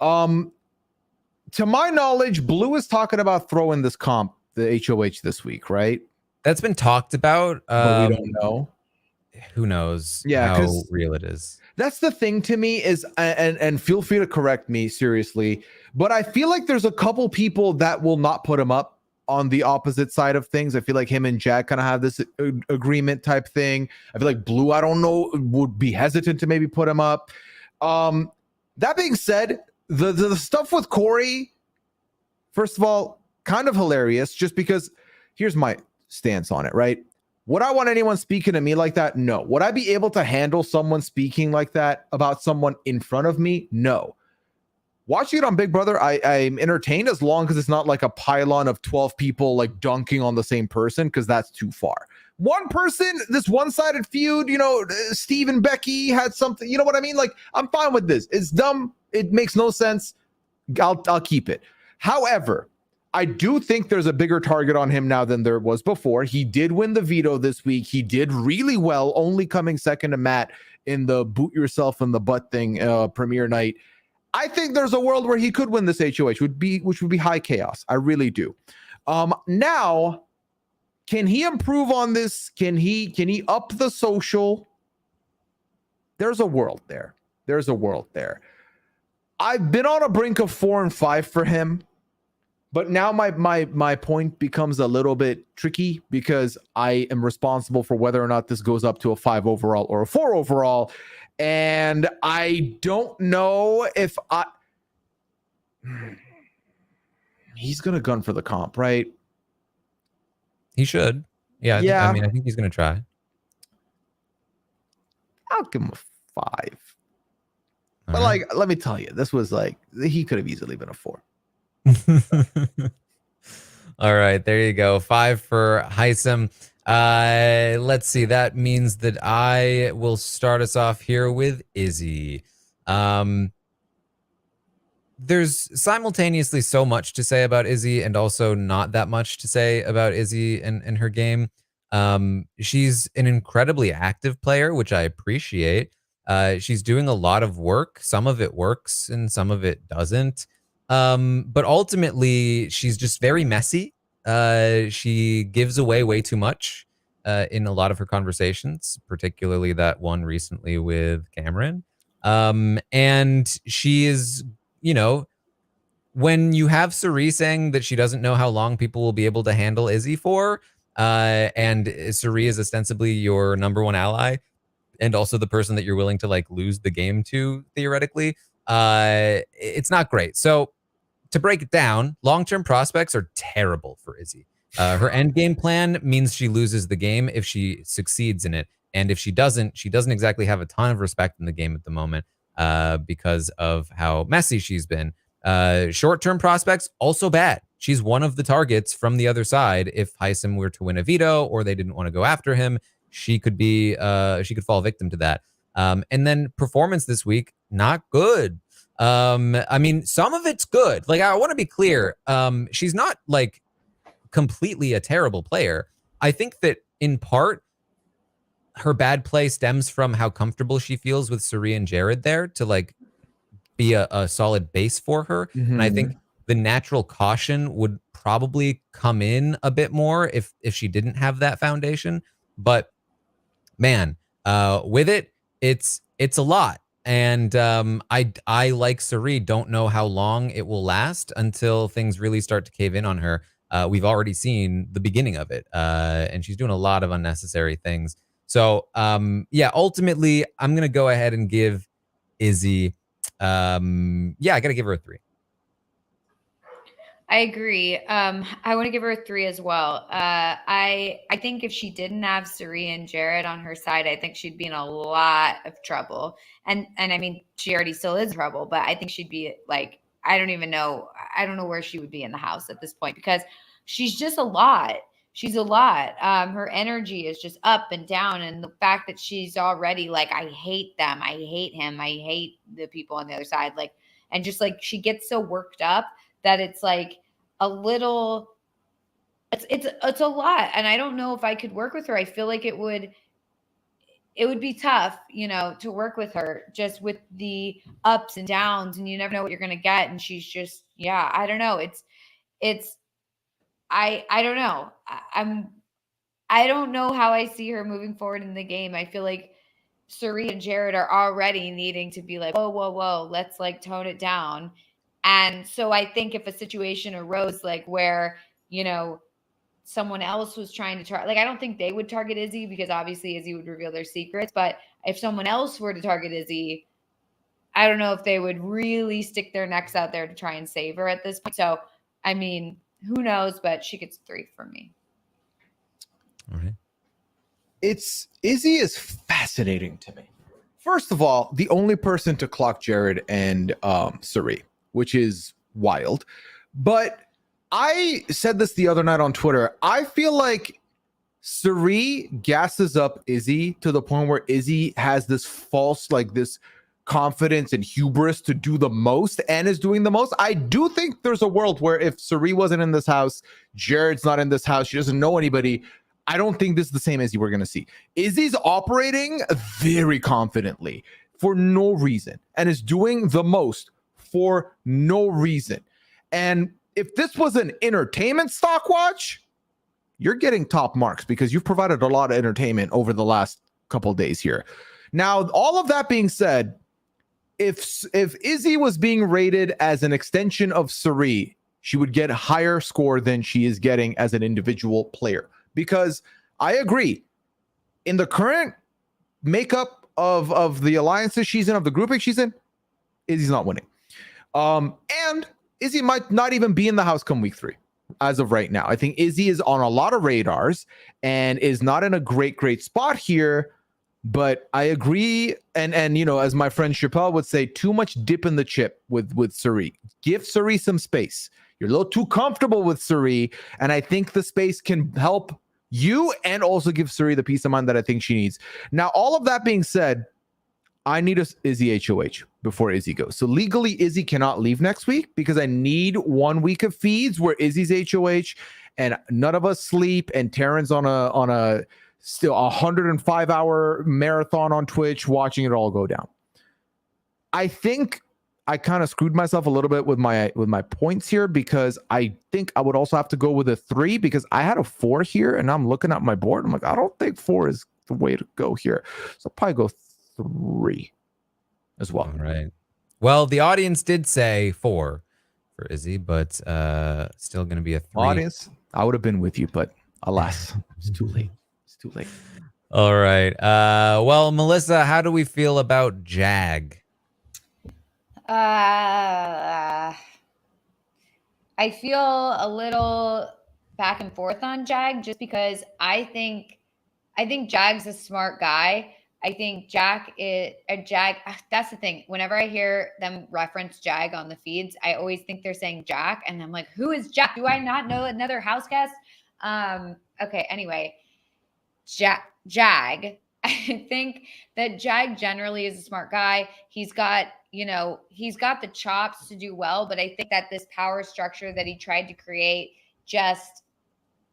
To my knowledge, Blue is talking about throwing this comp, the HOH, this week, right? That's been talked about. But we don't know. Who knows Yeah, how 'cause real it is. that's the thing to me is, and feel free to correct me seriously, but I feel like there's a couple people that will not put him up on the opposite side of things. I feel like him and Jack kind of have this agreement type thing. I feel like Blue, I don't know, would be hesitant to maybe put him up. That being said, the stuff with Corey, first of all, kind of hilarious, just because here's my stance on it, right? Would I want anyone speaking to me like that? No. Would I be able to handle someone speaking like that about someone in front of me? No. Watching it on Big Brother, I'm entertained as long as it's not like a pylon of 12 people like dunking on the same person, because that's too far. One person, this one-sided feud, Steve and Becky had something, you know what I mean? Like, I'm fine with this. It's dumb. It makes no sense. I'll keep it. However, I do think there's a bigger target on him now than there was before. He did win the veto this week. He did really well, only coming second to Matt in the boot yourself in the butt thing premiere night. I think there's a world where he could win this HOH, which would be high chaos. I really do. Now, can he improve on this? Can he up the social? There's a world there. There's a world there. I've been on a brink of 4 and 5 for him. But now my point becomes a little bit tricky, because I am responsible for whether or not this goes up to a 5 overall or a 4 overall. And I don't know if he's going to gun for the comp, right? He should. Yeah. Yeah. I think he's going to try. I'll give him a 5. But All right. let me tell you, this was like, he could have easily been a 4. All right, there you go. 5 for Heisem. Let's see. That means that I will start us off here with Izzy. There's simultaneously so much to say about Izzy and also not that much to say about Izzy and her game. She's an incredibly active player, which I appreciate. She's doing a lot of work. Some of it works and some of it doesn't. But ultimately, she's just very messy. She gives away way too much in a lot of her conversations, particularly that one recently with Cameron. And she is, when you have Suri saying that she doesn't know how long people will be able to handle Izzy for, and Suri is ostensibly your number one ally, and also the person that you're willing to like lose the game to, theoretically, it's not great. So to break it down, long-term prospects are terrible for Izzy. Her end game plan means she loses the game if she succeeds in it. And if she doesn't exactly have a ton of respect in the game at the moment because of how messy she's been. Short-term prospects, also bad. She's one of the targets from the other side. If Heisem were to win a veto or they didn't want to go after him, she could fall victim to that. And then performance this week, not good. Some of it's good. Like, I want to be clear. She's not like completely a terrible player. I think that in part, her bad play stems from how comfortable she feels with Suri and Jared there to like be a solid base for her. Mm-hmm. And I think the natural caution would probably come in a bit more if she didn't have that foundation. But man, with it, it's a lot. And I like Suri, don't know how long it will last until things really start to cave in on her. We've already seen the beginning of it, and she's doing a lot of unnecessary things. So ultimately, I'm going to go ahead and give Izzy, I got to give her a 3. I agree. I want to give her a 3 as well. I think if she didn't have Suri and Jared on her side, I think she'd be in a lot of trouble. And I mean, she already still is in trouble, but I think she'd be like, I don't know where she would be in the house at this point, because she's just a lot. She's a lot. Her energy is just up and down. And the fact that she's already like, I hate them. I hate him. I hate the people on the other side. Like, and just like, she gets so worked up that it's like a little it's a lot, and I don't know if I could work with her. I feel like it would be tough, to work with her, just with the ups and downs, and you never know what you're going to get. And she's just, I don't know. I don't know. I don't know how I see her moving forward in the game. I feel like Cirie and Jared are already needing to be like, whoa, let's like tone it down. And so I think if a situation arose like where, someone else was trying to target, like, I don't think they would target Izzy, because obviously Izzy would reveal their secrets. But if someone else were to target Izzy, I don't know if they would really stick their necks out there to try and save her at this point. So, I mean, who knows, but she gets 3 from me. All right. Izzy is fascinating to me. First of all, the only person to clock Jared and Cirie, which is wild. But I said this the other night on Twitter. I feel like Cirie gasses up Izzy to the point where Izzy has this false, like this confidence and hubris to do the most and is doing the most. I do think there's a world where if Cirie wasn't in this house, Jared's not in this house, she doesn't know anybody, I don't think this is the same Izzy we're going to see. Izzy's operating very confidently for no reason and is doing the most for no reason. And if this was an entertainment Stockwatch, you're getting top marks because you've provided a lot of entertainment over the last couple of days here. Now, all of that being said, if Izzy was being rated as an extension of Cirie, she would get a higher score than she is getting as an individual player. Because I agree, in the current makeup of the alliances she's in, of the grouping she's in, Izzy's not winning. And Izzy might not even be in the house come week 3 as of right now. I think Izzy is on a lot of radars and is not in a great spot here. But I agree, and as my friend Chappelle would say, too much dip in the chip with Cirie. Give Cirie some space. You're a little too comfortable with Cirie, and I think the space can help you and also give Cirie the peace of mind that I think she needs. Now, all of that being said, I need a Izzy HOH before Izzy goes. So legally, Izzy cannot leave next week because I need 1 week of feeds where Izzy's HOH and none of us sleep, and Taran's on a still 105-hour marathon on Twitch watching it all go down. I think I kind of screwed myself a little bit with my points here, because I think I would also have to go with a 3 because I had a 4 here and I'm looking at my board. I'm like, I don't think 4 is the way to go here. So I'll probably go 3 as well. All right. Well, the audience did say 4 for Izzy, but still going to be a 3. Audience, I would have been with you, but alas, it's too late. It's too late. All right. Well, Melissa, how do we feel about Jag? I feel a little back and forth on Jag, just because I think Jag's a smart guy. I think Jag, that's the thing. Whenever I hear them reference Jag on the feeds, I always think they're saying Jack, and I'm like, who is Jack? Do I not know another house guest? Okay, anyway, Jag. I think that Jag generally is a smart guy. He's got the chops to do well, but I think that this power structure that he tried to create just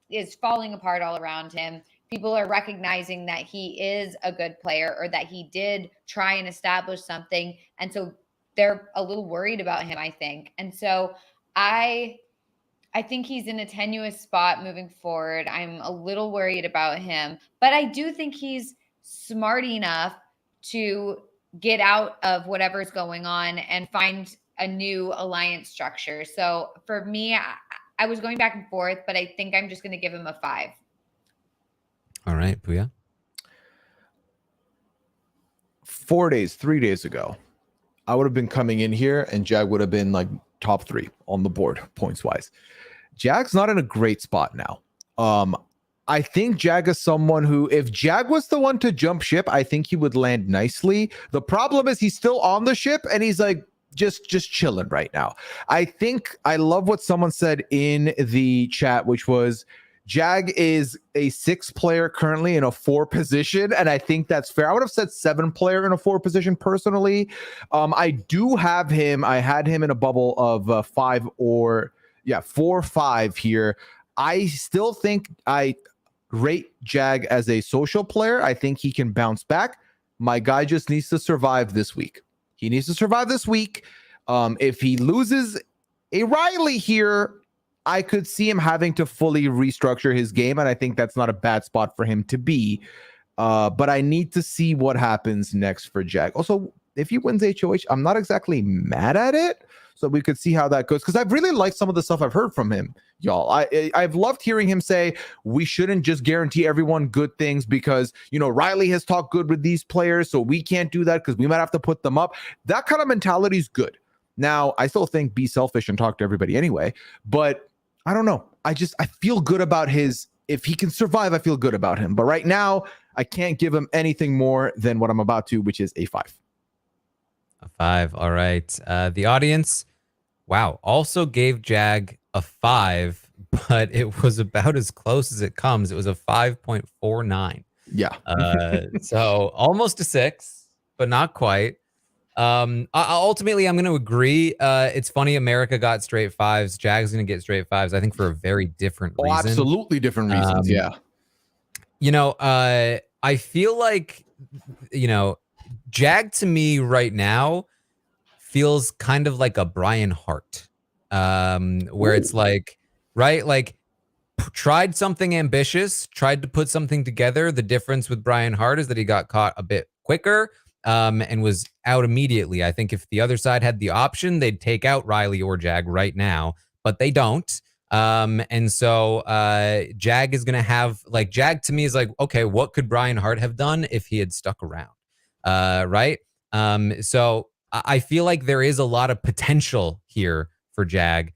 is falling apart all around him. People are recognizing that he is a good player, or that he did try and establish something. And so they're a little worried about him, I think. And so I think he's in a tenuous spot moving forward. I'm a little worried about him, but I do think he's smart enough to get out of whatever's going on and find a new alliance structure. So for me, I was going back and forth, but I think I'm just going to give him a 5. All right, Pooya. 3 days ago, I would have been coming in here and Jag would have been like top 3 on the board points wise. Jag's not in a great spot now. I think Jag is someone who, if Jag was the one to jump ship, I think he would land nicely. The problem is he's still on the ship and he's like just chilling right now. I think I love what someone said in the chat, which was Jag is a 6 player currently in a 4 position, and I think that's fair. I would have said 7 player in a 4 position personally. I do have him. I had him in a bubble of 4 or 5 here. I still think I rate Jag as a social player. I think he can bounce back. My guy just needs to survive this week. He needs to survive this week. If he loses a Riley here, I could see him having to fully restructure his game, and I think that's not a bad spot for him to be. But I need to see what happens next for Jag. Also, if he wins HOH, I'm not exactly mad at it. So we could see how that goes, because I've really liked some of the stuff I've heard from him, y'all. I've loved hearing him say we shouldn't just guarantee everyone good things because, you know, Riley has talked good with these players, so we can't do that because we might have to put them up. That kind of mentality is good. Now, I still think be selfish and talk to everybody anyway, but I don't know. I feel good about his, if he can survive, I feel good about him. But right now, I can't give him anything more than what I'm about to, which is a 5. A 5. All right. The audience, wow, also gave Jag a 5, but it was about as close as it comes. It was a 5.49. Yeah. So almost a 6, but not quite. Ultimately, I'm going to agree. It's funny, America got straight 5s. Jag's going to get straight 5s, I think, for a very different reason. Absolutely different reasons, yeah. You know, I feel like, you know, Jag to me right now feels kind of like a Brian Hart, where it's like, right, like tried something ambitious, tried to put something together. The difference with Brian Hart is that he got caught a bit quicker and was out immediately. I think if the other side had the option, they'd take out Riley or Jag right now, but they don't. And so Jag is going to have, like, Jag to me is like, okay, what could Brian Hart have done if he had stuck around? Right? So I feel like there is a lot of potential here for Jag.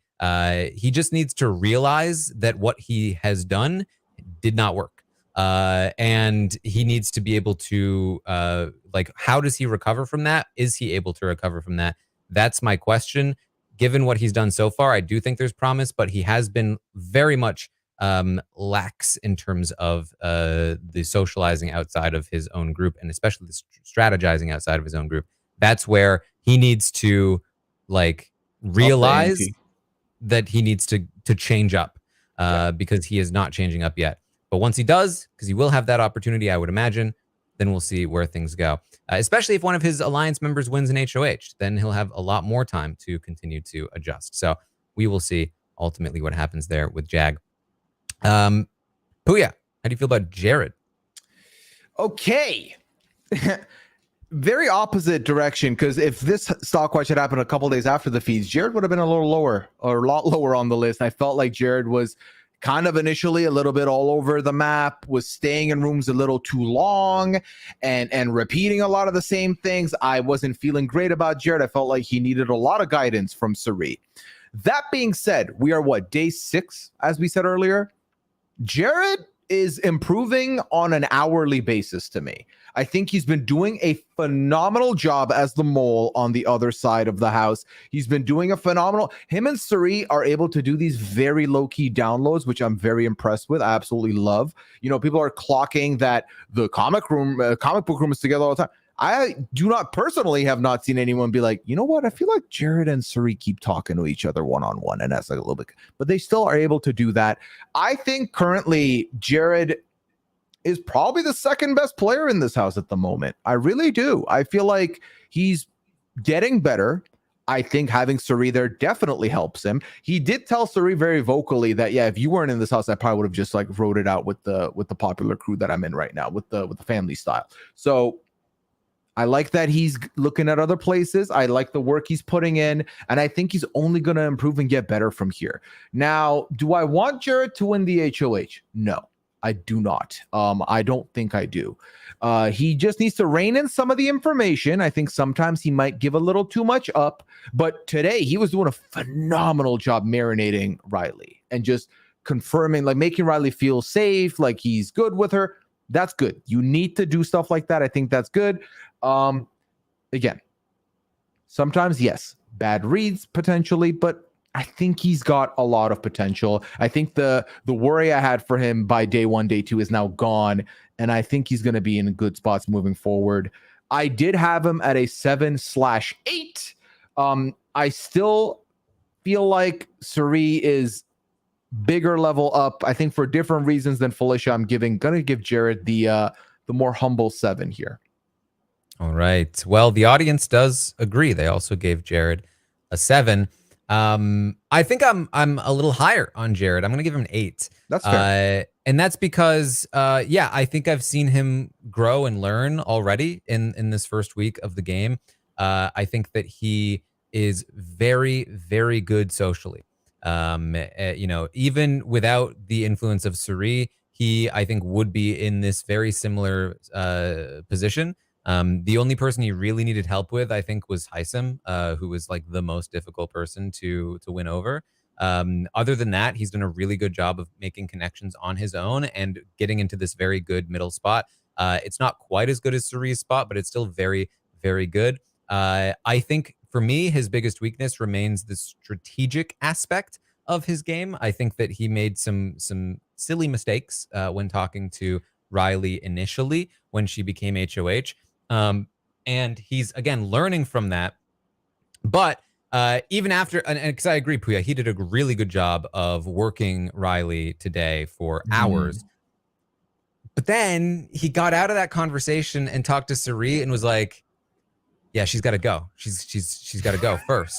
He just needs to realize that what he has done did not work. And he needs to be able to, like, how does he recover from that? Is he able to recover from that? That's my question. Given what he's done so far, I do think there's promise, but he has been very much lax in terms of the socializing outside of his own group, and especially the strategizing outside of his own group. That's where he needs to, like, realize that he needs to change up because he is not changing up yet. But once he does, because he will have that opportunity, I would imagine, then we'll see where things go. Especially if one of his alliance members wins an HOH, then he'll have a lot more time to continue to adjust. So we will see ultimately what happens there with Jag. Pooya, how do you feel about Jared? Okay. Very opposite direction, because if this Stockwatch had happened a couple days after the feeds, Jared would have been a little lower, or a lot lower on the list. I felt like Jared was kind of initially a little bit all over the map, was staying in rooms a little too long and repeating a lot of the same things. I wasn't feeling great about Jared. I felt like he needed a lot of guidance from Sari. That being said, we are day 6, as we said earlier. Jared is improving on an hourly basis to me. I think he's been doing a phenomenal job as the mole on the other side of the house. He's been doing a phenomenal. Him and Sari are able to do these very low-key downloads, which I'm very impressed with. I absolutely love. You know, people are clocking that the comic book room is together all the time. I do not personally have not seen anyone be like, you know what? I feel like Jared and Sari keep talking to each other one-on-one, and that's like a little bit, but they still are able to do that. I think currently Jared is probably the second best player in this house at the moment. I really do. I feel like he's getting better. I think having Sari there definitely helps him. He did tell Sari very vocally that, yeah, if you weren't in this house, I probably would have just like wrote it out with the popular crew that I'm in right now, with the family style. So I like that he's looking at other places. I like the work he's putting in, and I think he's only going to improve and get better from here. Now, do I want Jared to win the HOH? No, I do not. I don't think I do. He just needs to rein in some of the information. I think sometimes he might give a little too much up, but today he was doing a phenomenal job marinating Riley and just confirming, like making Riley feel safe, like he's good with her. That's good. You need to do stuff like that. I think that's good. Again, sometimes, yes, bad reads potentially, but I think he's got a lot of potential. I think the worry I had for him by day 1, day 2 is now gone, and I think he's going to be in good spots moving forward. I did have him at a 7/8. I still feel like Sari is bigger level up. I think for different reasons than Felicia, I'm gonna give Jared the more humble 7 here. All right. Well, the audience does agree. They also gave Jared a 7. I think I'm a little higher on Jared. I'm gonna give him an 8. That's fair. And that's because yeah, I think I've seen him grow and learn already in this first week of the game. I think that he is very, very good socially. You know, even without the influence of Suri, he, I think, would be in this very similar position. The only person he really needed help with, I think, was Hisam, who was like the most difficult person to win over. Other than that, he's done a really good job of making connections on his own and getting into this very good middle spot. It's not quite as good as Suri's spot, but it's still very, very good. I think for me, his biggest weakness remains the strategic aspect of his game. I think that he made some silly mistakes when talking to Riley initially when she became HOH. And he's, again, learning from that. But even after, and because I agree, Pooya, he did a really good job of working Riley today for hours. But then he got out of that conversation and talked to Suri and was like, yeah, she's got to go. She's got to go first.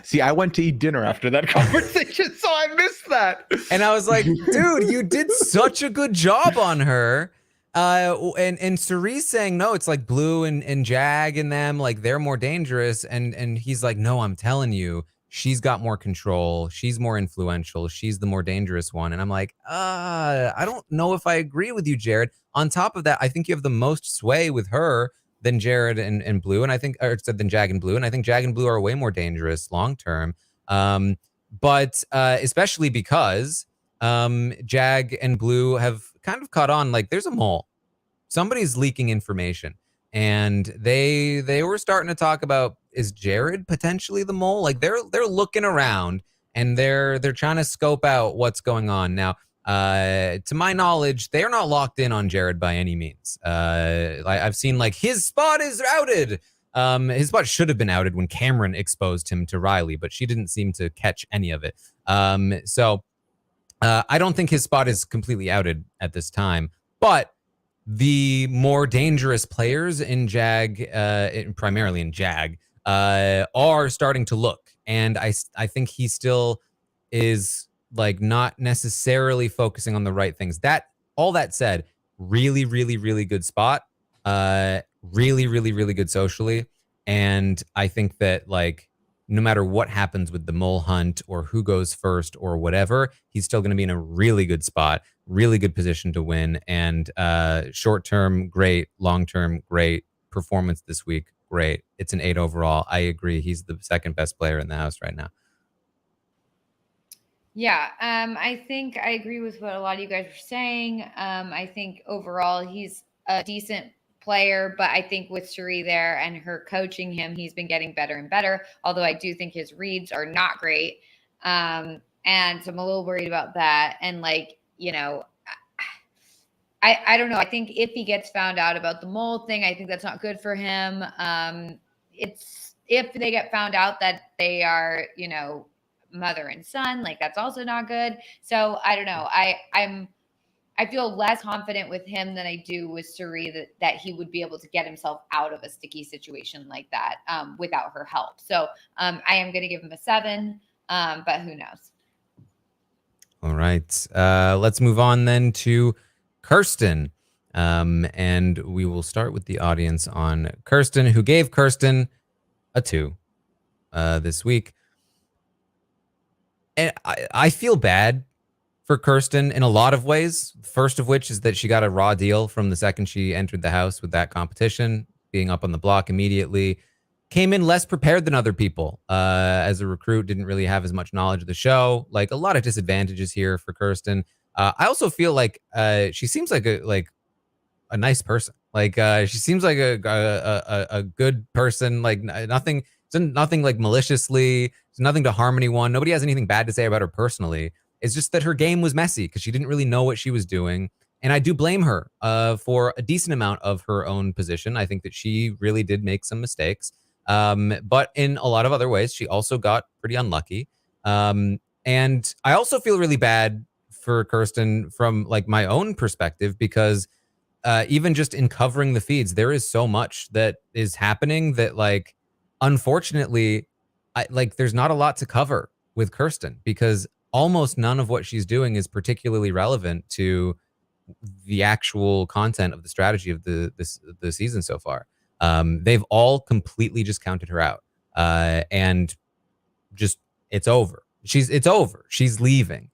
See, I went to eat dinner after that conversation, so I missed that. And I was like, dude, you did such a good job on her. And Suri's saying, no, it's like Blue and Jag and them, like they're more dangerous. And he's like, no, I'm telling you, she's got more control. She's more influential. She's the more dangerous one. And I'm like, I don't know if I agree with you, Jared. On top of that, I think you have the most sway with her than Jared and Blue. And I think, or than Jag and Blue. And I think Jag and Blue are way more dangerous long term. But especially because Jag and Blue have kind of caught on, like there's a mole. Somebody's leaking information. And they were starting to talk about, is Jared potentially the mole? Like they're looking around and they're trying to scope out what's going on. Now, to my knowledge, they're not locked in on Jared by any means. I've seen like his spot is outed. His spot should have been outed when Cameron exposed him to Riley, but she didn't seem to catch any of it. So I don't think his spot is completely outed at this time, but the more dangerous players in Jag, primarily in Jag, are starting to look. And I think he still is like not necessarily focusing on the right things. All that said, really, really, really good spot. Really, really, really good socially. And I think that like no matter what happens with the mole hunt or who goes first or whatever, he's still going to be in a really good spot, really good position to win. And short term, great. Long term, great. Performance this week, great. It's an 8 overall. I agree. He's the second best player in the house right now. Yeah, I think I agree with what a lot of you guys are saying. I think overall he's a decent player, but I think with Suri there and her coaching him, he's been getting better and better. Although I do think his reads are not great. And so I'm a little worried about that. And like, you know, I don't know. I think if he gets found out about the mole thing, I think that's not good for him. It's if they get found out that they are, you know, mother and son, like that's also not good. So I don't know. I feel less confident with him than I do with Suri that he would be able to get himself out of a sticky situation like that without her help. So I am going to give him a 7, but who knows? All right. Let's move on then to Kirsten. And we will start with the audience on Kirsten, who gave Kirsten a 2 this week. And I feel bad for Kirsten in a lot of ways. First of which is that she got a raw deal from the second she entered the house with that competition, being up on the block immediately. Came in less prepared than other people. As a recruit, didn't really have as much knowledge of the show. Like a lot of disadvantages here for Kirsten. I also feel like she seems like a nice person. Like she seems like a good person. Like nothing like maliciously. There's nothing to harm anyone. Nobody has anything bad to say about her personally. It's just that her game was messy because she didn't really know what she was doing. And I do blame her for a decent amount of her own position. I think that she really did make some mistakes. But in a lot of other ways, she also got pretty unlucky. And I also feel really bad for Kirsten from like my own perspective, because even just in covering the feeds, there is so much that is happening that, like, unfortunately, there's not a lot to cover with Kirsten, because almost none of what she's doing is particularly relevant to the actual content of the strategy of the season so far. They've all completely just counted her out, and just it's over. It's over. She's leaving.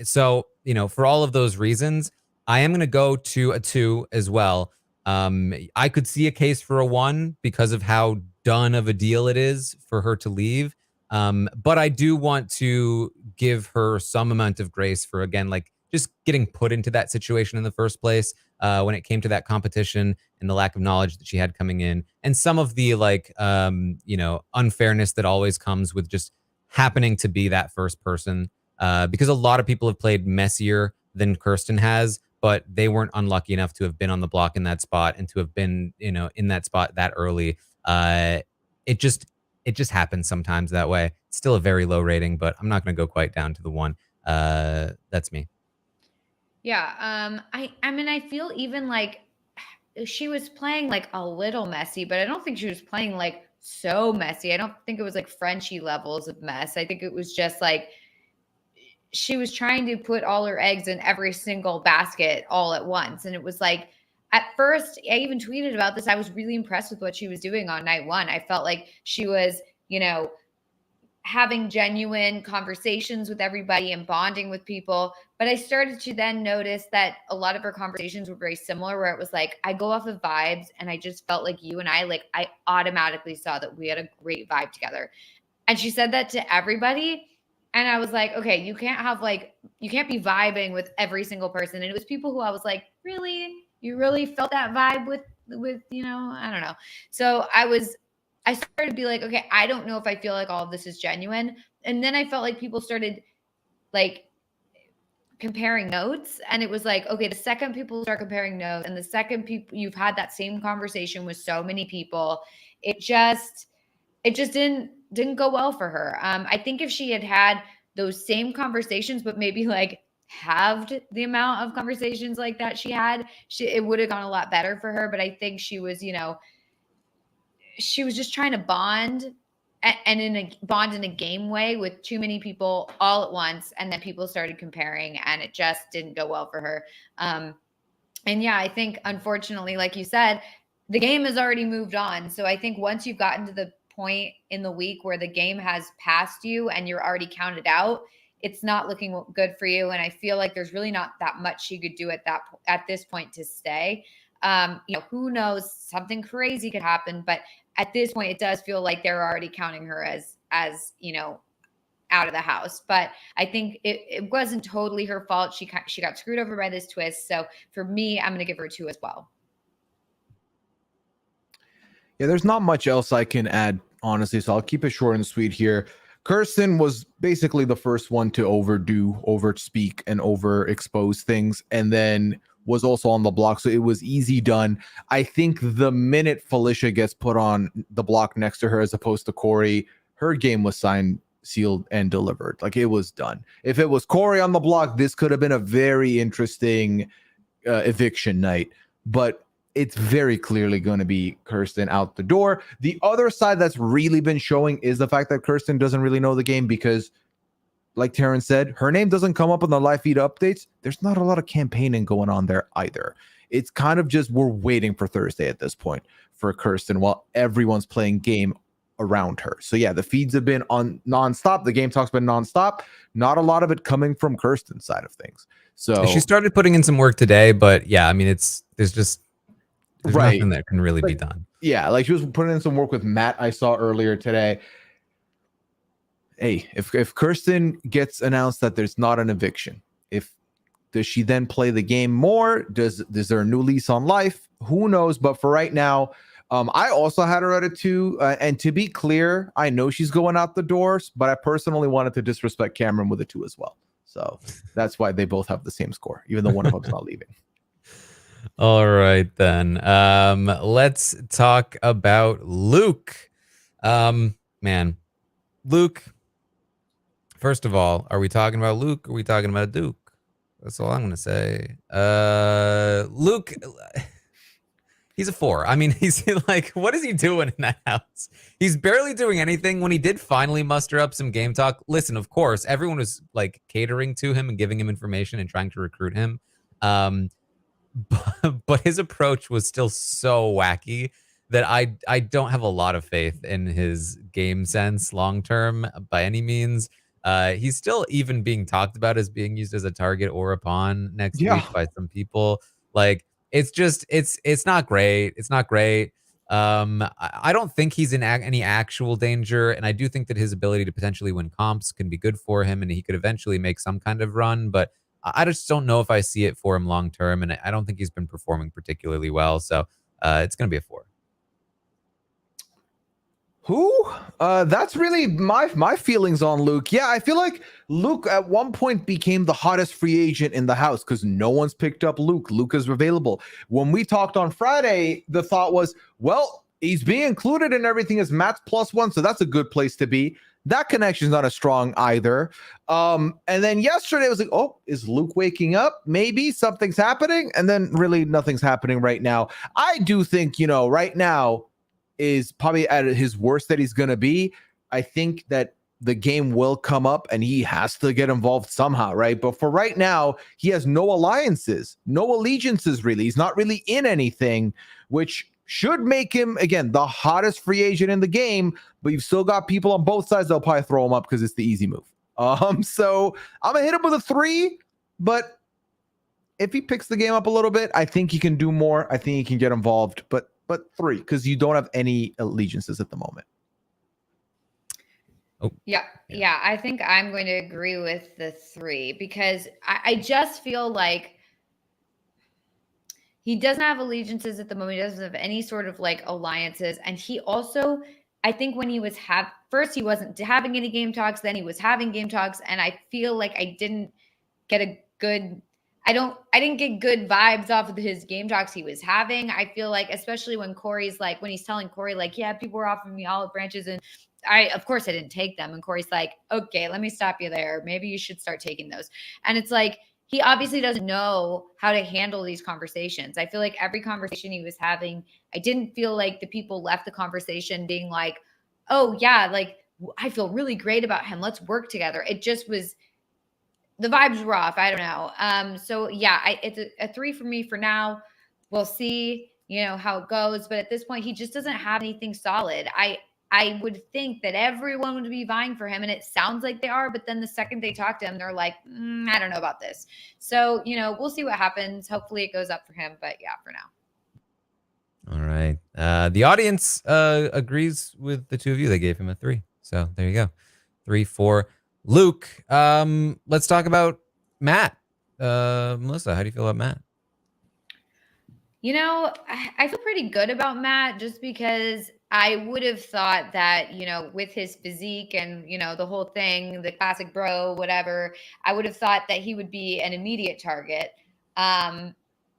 So, you know, for all of those reasons, I am going to go to a 2 as well. I could see a case for a 1 because of how done of a deal it is for her to leave. But I do want to give her some amount of grace for, again, like, just getting put into that situation in the first place, when it came to that competition and the lack of knowledge that she had coming in, and some of the, like, you know, unfairness that always comes with just happening to be that first person, because a lot of people have played messier than Kirsten has, but they weren't unlucky enough to have been on the block in that spot and to have been, you know, in that spot that early. It just happens sometimes that way. It's still a very low rating, but I'm not going to go quite down to the 1. That's me. Yeah. I mean, I feel even like she was playing like a little messy, but I don't think she was playing like so messy. I don't think it was like Frenchie levels of mess. I think it was just like she was trying to put all her eggs in every single basket all at once. And it was like, at first, I even tweeted about this. I was really impressed with what she was doing on night 1. I felt like she was, you know, having genuine conversations with everybody and bonding with people. But I started to then notice that a lot of her conversations were very similar, where it was like, I go off of vibes, and I just felt like you and I automatically saw that we had a great vibe together. And she said that to everybody. And I was like, okay, you can't be vibing with every single person. And it was people who I was like, really? You really felt that vibe with, you know, I don't know. So I started to be like, okay, I don't know if I feel like all of this is genuine. And then I felt like people started like comparing notes. And it was like, okay, the second people start comparing notes, and the second people you've had that same conversation with so many people, it just didn't go well for her. I think if she had had those same conversations, but maybe like halved the amount of conversations like that she had, it would have gone a lot better for her. But I think she was, you know, she was just trying to bond and in a game way with too many people all at once. And then people started comparing, and it just didn't go well for her. And yeah, I think unfortunately, like you said, the game has already moved on. So I think once you've gotten to the point in the week where the game has passed you and you're already counted out, it's not looking good for you. And I feel like there's really not that much she could do at this point to stay. You know, who knows, something crazy could happen, but at this point it does feel like they're already counting her as, you know, out of the house. But I think it wasn't totally her fault. She got screwed over by this twist. So for me, I'm going to give her a 2 as well. Yeah, there's not much else I can add, honestly, so I'll keep it short and sweet here. Kirsten was basically the first one to overspeak, and overexpose things, and then was also on the block, so it was easy done. I think the minute Felicia gets put on the block next to her as opposed to Corey, her game was signed, sealed, and delivered. Like, it was done. If it was Corey on the block, this could have been a very interesting eviction night, but it's very clearly going to be Kirsten out the door. The other side that's really been showing is the fact that Kirsten doesn't really know the game, because, like Taran said, her name doesn't come up on the live feed updates. There's not a lot of campaigning going on there either. It's kind of just, we're waiting for Thursday at this point for Kirsten while everyone's playing game around her. So yeah, the feeds have been on nonstop. The game talk's been nonstop. Not a lot of it coming from Kirsten's side of things. So she started putting in some work today, but yeah, I mean, there's nothing that can really be done. Yeah, like she was putting in some work with Matt, I saw earlier today. Hey, if Kirsten gets announced that there's not an eviction, does she then play the game more? Is there a new lease on life? Who knows? But for right now, I also had her at a 2. And to be clear, I know she's going out the doors, but I personally wanted to disrespect Cameron with a 2 as well. So that's why they both have the same score, even though one of them's not leaving. All right, then. Let's talk about Luke. Man, Luke, First of all, are we talking about Luke? Or are we talking about Duke? That's all I'm gonna say. Luke, he's a 4. I mean, he's like, what is he doing in that house? He's barely doing anything. When he did finally muster up some game talk, listen, of course, everyone was like catering to him and giving him information and trying to recruit him. But his approach was still so wacky that I don't have a lot of faith in his game sense long term by any means. He's still even being talked about as being used as a target or a pawn next Yeah. week by some people. Like it's just it's not great. It's not great. I don't think he's in any actual danger, and I do think that his ability to potentially win comps can be good for him, and he could eventually make some kind of run. But I just don't know if I see it for him long term, and I don't think he's been performing particularly well. So it's going to be a 4. Who? That's really my feelings on Luke. Yeah, I feel like Luke at one point became the hottest free agent in the house because no one's picked up Luke. Luke is available. When we talked on Friday, the thought was, well, he's being included in everything as Matt's +1, so that's a good place to be. That connection's not as strong either. And then yesterday it was like, oh, is Luke waking up? Maybe something's happening. And then really nothing's happening right now. I do think, right now is probably at his worst that he's going to be. I think that the game will come up and he has to get involved somehow, right? But for right now, he has no alliances, no allegiances really. He's not really in anything, which should make him, again, the hottest free agent in the game, but you've still got people on both sides that'll probably throw him up because it's the easy move. So I'm going to hit him with a 3, but if he picks the game up a little bit, I think he can do more. I think he can get involved, but 3, because you don't have any allegiances at the moment. Oh, yeah. I think I'm going to agree with the 3 because I just feel like he doesn't have allegiances at the moment. He doesn't have any sort of like alliances. And he also, I think when he was first, he wasn't having any game talks. Then he was having game talks. And I feel like I didn't get a good, I didn't get good vibes off of his game talks he was having. I feel like, especially when Corey's like, when he's telling Corey, like, yeah, people were offering me olive branches. And of course I didn't take them. And Corey's like, okay, let me stop you there. Maybe you should start taking those. And it's like, he obviously doesn't know how to handle these conversations. I feel like every conversation he was having, I didn't feel like the people left the conversation being like, oh yeah, like I feel really great about him. Let's work together. It just was, the vibes were off. I don't know. So yeah, it's a 3 for me for now. We'll see, how it goes. But at this point, he just doesn't have anything solid. I would think that everyone would be vying for him, and it sounds like they are. But then the second they talk to him, they're like, I don't know about this. So, we'll see what happens. Hopefully it goes up for him. But yeah, for now. All right. The audience agrees with the two of you. They gave him a 3. So there you go. 3 for Luke. Let's talk about Matt. Melissa, how do you feel about Matt? I feel pretty good about Matt just because I would have thought that, with his physique and, the whole thing, the classic bro, whatever, I would have thought that he would be an immediate target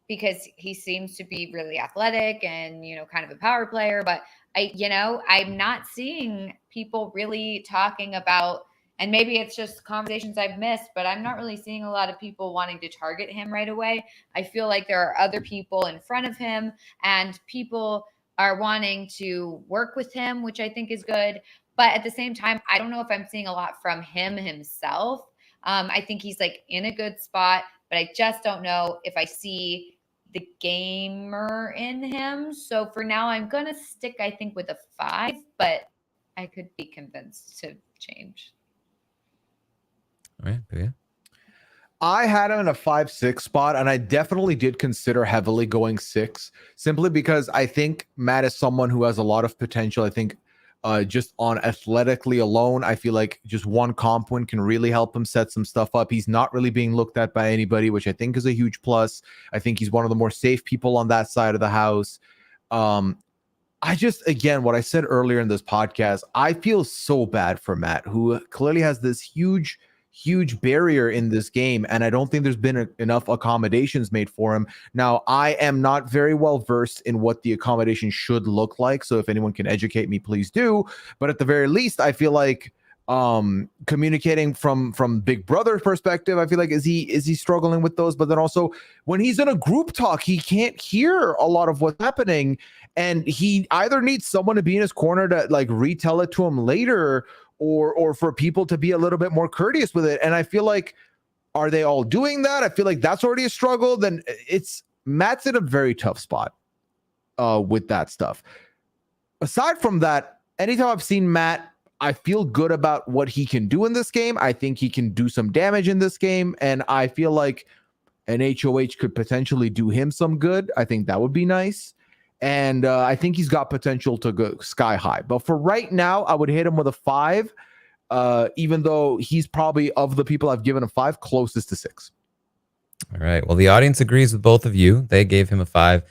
because he seems to be really athletic and, kind of a power player. But I'm not seeing people really talking about, and maybe it's just conversations I've missed, but I'm not really seeing a lot of people wanting to target him right away. I feel like there are other people in front of him and people are wanting to work with him, which I think is good. But at the same time, I don't know if I'm seeing a lot from him himself. I think he's like in a good spot, but I just don't know if I see the gamer in him. So for now, I'm going to stick, I think, with a 5, but I could be convinced to change. All right, Pooya. I had him in a 5-6 spot, and I definitely did consider heavily going 6, simply because I think Matt is someone who has a lot of potential. I think just on athletically alone, I feel like just one comp win can really help him set some stuff up. He's not really being looked at by anybody, which I think is a huge plus. I think he's one of the more safe people on that side of the house. I just, again, what I said earlier in this podcast, I feel so bad for Matt, who clearly has this huge barrier in this game, and I don't think there's been enough accommodations made for him. Now, I am not very well versed in what the accommodation should look like, so if anyone can educate me, please do. But at the very least, I feel like Communicating from Big Brother's perspective, I feel like is he struggling with those? But then also when he's in a group talk, he can't hear a lot of what's happening, and he either needs someone to be in his corner to like retell it to him later, or for people to be a little bit more courteous with it. And I feel like, are they all doing that? I feel like that's already a struggle. Then Matt's in a very tough spot with that stuff. Aside from that, anytime I've seen Matt, I feel good about what he can do in this game. I think he can do some damage in this game, and I feel like an HOH could potentially do him some good. I think that would be nice. And I think he's got potential to go sky high. But for right now, I would hit him with a 5, even though he's probably, of the people I've given a 5, closest to 6. All right. Well, the audience agrees with both of you. They gave him a 5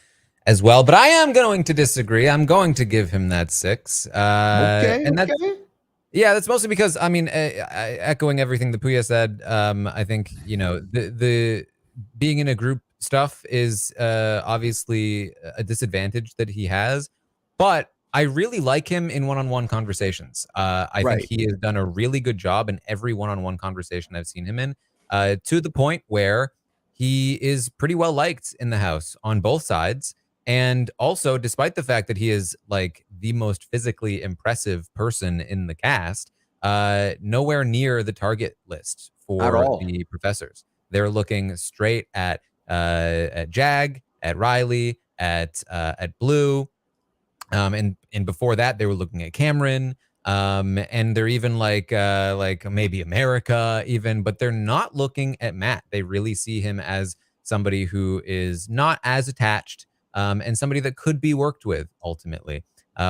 as well. But I am going to disagree. I'm going to give him that 6. And that's, yeah, that's mostly because, I mean, echoing everything that Pooya said, I think, you know, the being in a group stuff is obviously a disadvantage that he has, but I really like him in one-on-one conversations. I think he has done a really good job in every one-on-one conversation I've seen him in, to the point where he is pretty well liked in the house on both sides. And also, despite the fact that he is like the most physically impressive person in the cast, nowhere near the target list for the professors. They're looking straight at Jag, at Riley, at Blue, and before that they were looking at Cameron, and they're even like maybe America even, but they're not looking at Matt. They really see him as somebody who is not as attached, and somebody that could be worked with ultimately,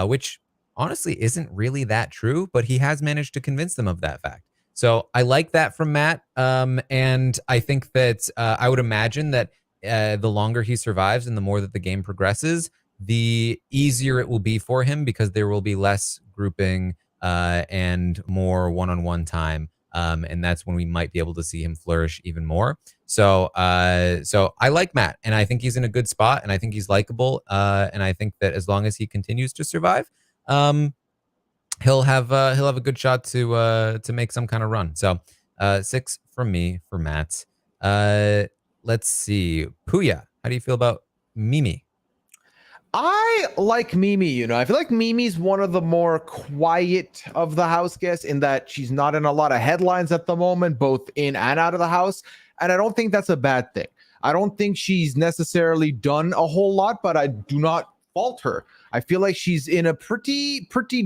which honestly isn't really that true, but he has managed to convince them of that fact. So I like that from Matt, and I think that I would imagine that the longer he survives and the more that the game progresses, the easier it will be for him, because there will be less grouping and more one-on-one time, and that's when we might be able to see him flourish even more. So so I like Matt, and I think he's in a good spot, and I think he's likable, and I think that as long as he continues to survive, he'll have a good shot to make some kind of run. So 6 from me for Matt. Let's see, Pooya, how do you feel about Mimi? I like Mimi, you know. I feel like Mimi's one of the more quiet of the house guests, in that she's not in a lot of headlines at the moment, both in and out of the house. And I don't think that's a bad thing. I don't think she's necessarily done a whole lot, but I do not fault her. I feel like she's in a pretty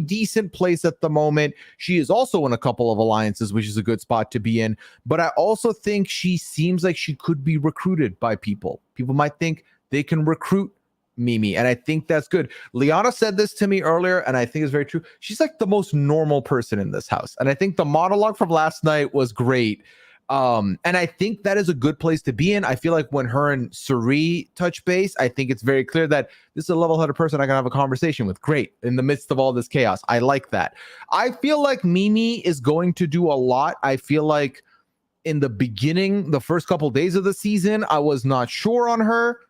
decent place at the moment. She is also in a couple of alliances, which is a good spot to be in. But I also think she seems like she could be recruited by people. People might think they can recruit Mimi, and I think that's good. Liana said this to me earlier, and I think it's very true. She's like the most normal person in this house, and I think the monologue from last night was great. And I think that is a good place to be in. I feel like when her and Suri touch base, I think it's very clear that this is a level-headed person I can have a conversation with. Great. In the midst of all this chaos. I like that. I feel like Mimi is going to do a lot. I feel like in the beginning, the first couple days of the season, I was not sure on her.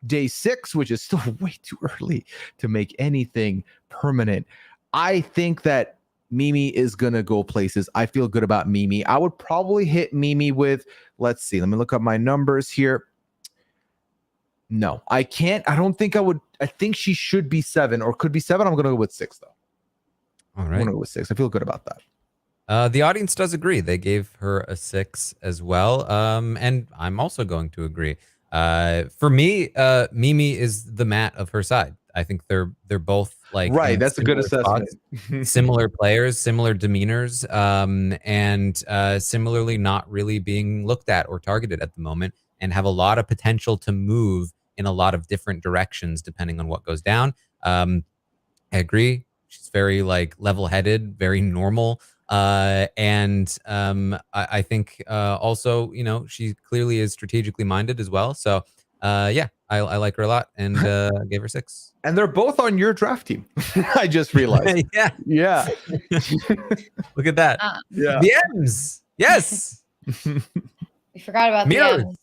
Day 6, which is still way too early to make anything permanent, I think that Mimi is gonna go places. I feel good about Mimi. I would probably hit Mimi with, let's see, let me look up my numbers here. No, I can't. I don't think I would. I think she should be 7 or could be 7. I'm gonna go with 6 though. All right, I'm gonna go with 6. I feel good about that. The audience does agree. They gave her a 6 as well, and I'm also going to agree. For me, Mimi is the Matt of her side. I think they're both like That's a good assessment. Similar players, similar demeanors, and similarly not really being looked at or targeted at the moment, and have a lot of potential to move in a lot of different directions depending on what goes down. I agree. She's very like level-headed, very normal. And I think also, you know, she clearly is strategically minded as well. So yeah, I like her a lot, and gave her 6. And they're both on your draft team. I just realized. Yeah. Look at that. Yeah. The M's. Yes. We forgot about the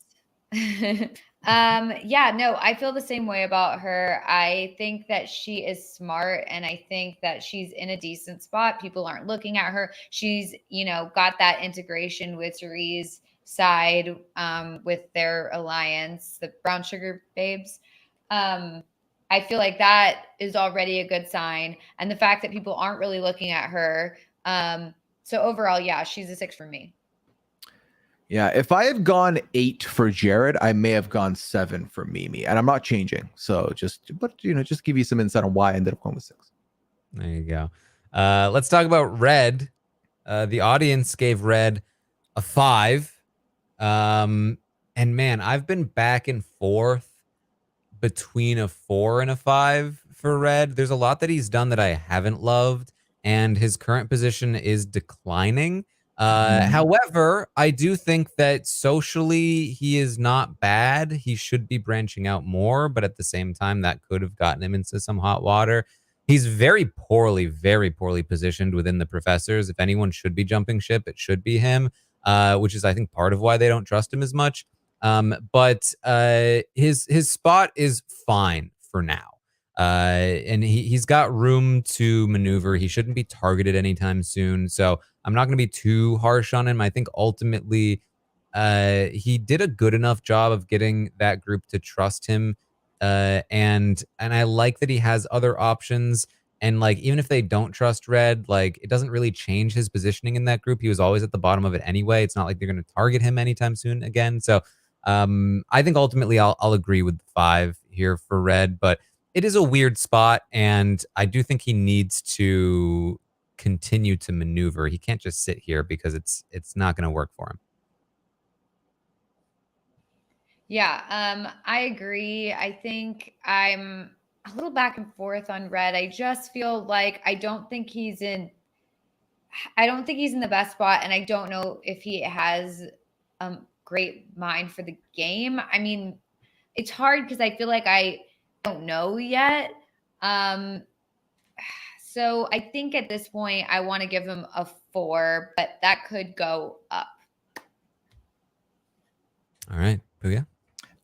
M's. Yeah, no, I feel the same way about her. I think that she is smart and I think that she's in a decent spot. People aren't looking at her. She's, got that integration with Cerie's side with their alliance, the Brown Sugar Babes. I feel like that is already a good sign. And the fact that people aren't really looking at her. So overall, yeah, she's a 6 for me. Yeah, if I had gone 8 for Jared, I may have gone 7 for Mimi, and I'm not changing. So just give you some insight on why I ended up going with 6. There you go. Let's talk about Red. The audience gave Red a 5. And man, I've been back and forth between a 4 and a 5 for Red. There's a lot that he's done that I haven't loved, and his current position is declining. However, I do think that socially he is not bad. He should be branching out more, but at the same time, that could have gotten him into some hot water. He's very poorly positioned within the professors. If anyone should be jumping ship, it should be him, which is, I think, part of why they don't trust him as much. But his spot is fine for now. And he's got room to maneuver. He shouldn't be targeted anytime soon. So I'm not going to be too harsh on him. I think ultimately he did a good enough job of getting that group to trust him. And I like that he has other options. And like, even if they don't trust Red, like it doesn't really change his positioning in that group. He was always at the bottom of it anyway. It's not like they're going to target him anytime soon again. So I think ultimately I'll agree with the 5 here for Red, but it is a weird spot, and I do think he needs to continue to maneuver. He can't just sit here because it's not going to work for him. Yeah, I agree. I think I'm a little back and forth on Red. I just feel like I don't think he's in the best spot, and I don't know if he has great mind for the game. I mean, it's hard because I feel like I don't know yet. So I think at this point I want to give him a 4, but that could go up. All right, Pooya.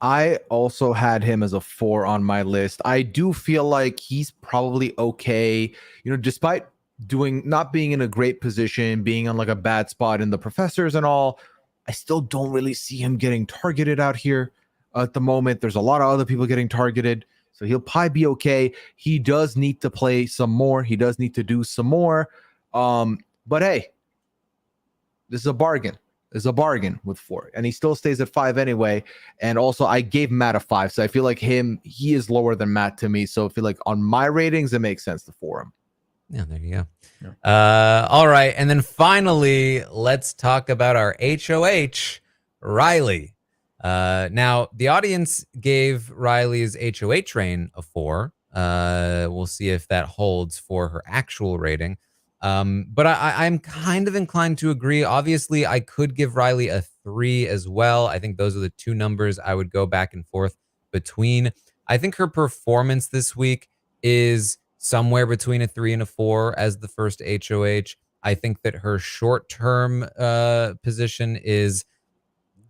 I also had him as a 4 on my list. I do feel like he's probably okay, despite not being in a great position, being on like a bad spot in the professors and all. I still don't really see him getting targeted out here at the moment. There's a lot of other people getting targeted, so he'll probably be okay. He does need to play some more. He does need to do some more. But hey, this is a bargain. Is a bargain with 4, and he still stays at 5 anyway. And also, I gave Matt a 5, so I feel like he is lower than Matt to me. So I feel like on my ratings, it makes sense to 4 him. Yeah, there you go. Yeah. All right, and then finally, let's talk about our HOH, Riley. Now, the audience gave Riley's HOH reign a 4. We'll see if that holds for her actual rating. But I'm kind of inclined to agree. Obviously, I could give Riley a 3 as well. I think those are the 2 numbers I would go back and forth between. I think her performance this week is somewhere between a 3 and a 4 as the first HOH. I think that her short-term position is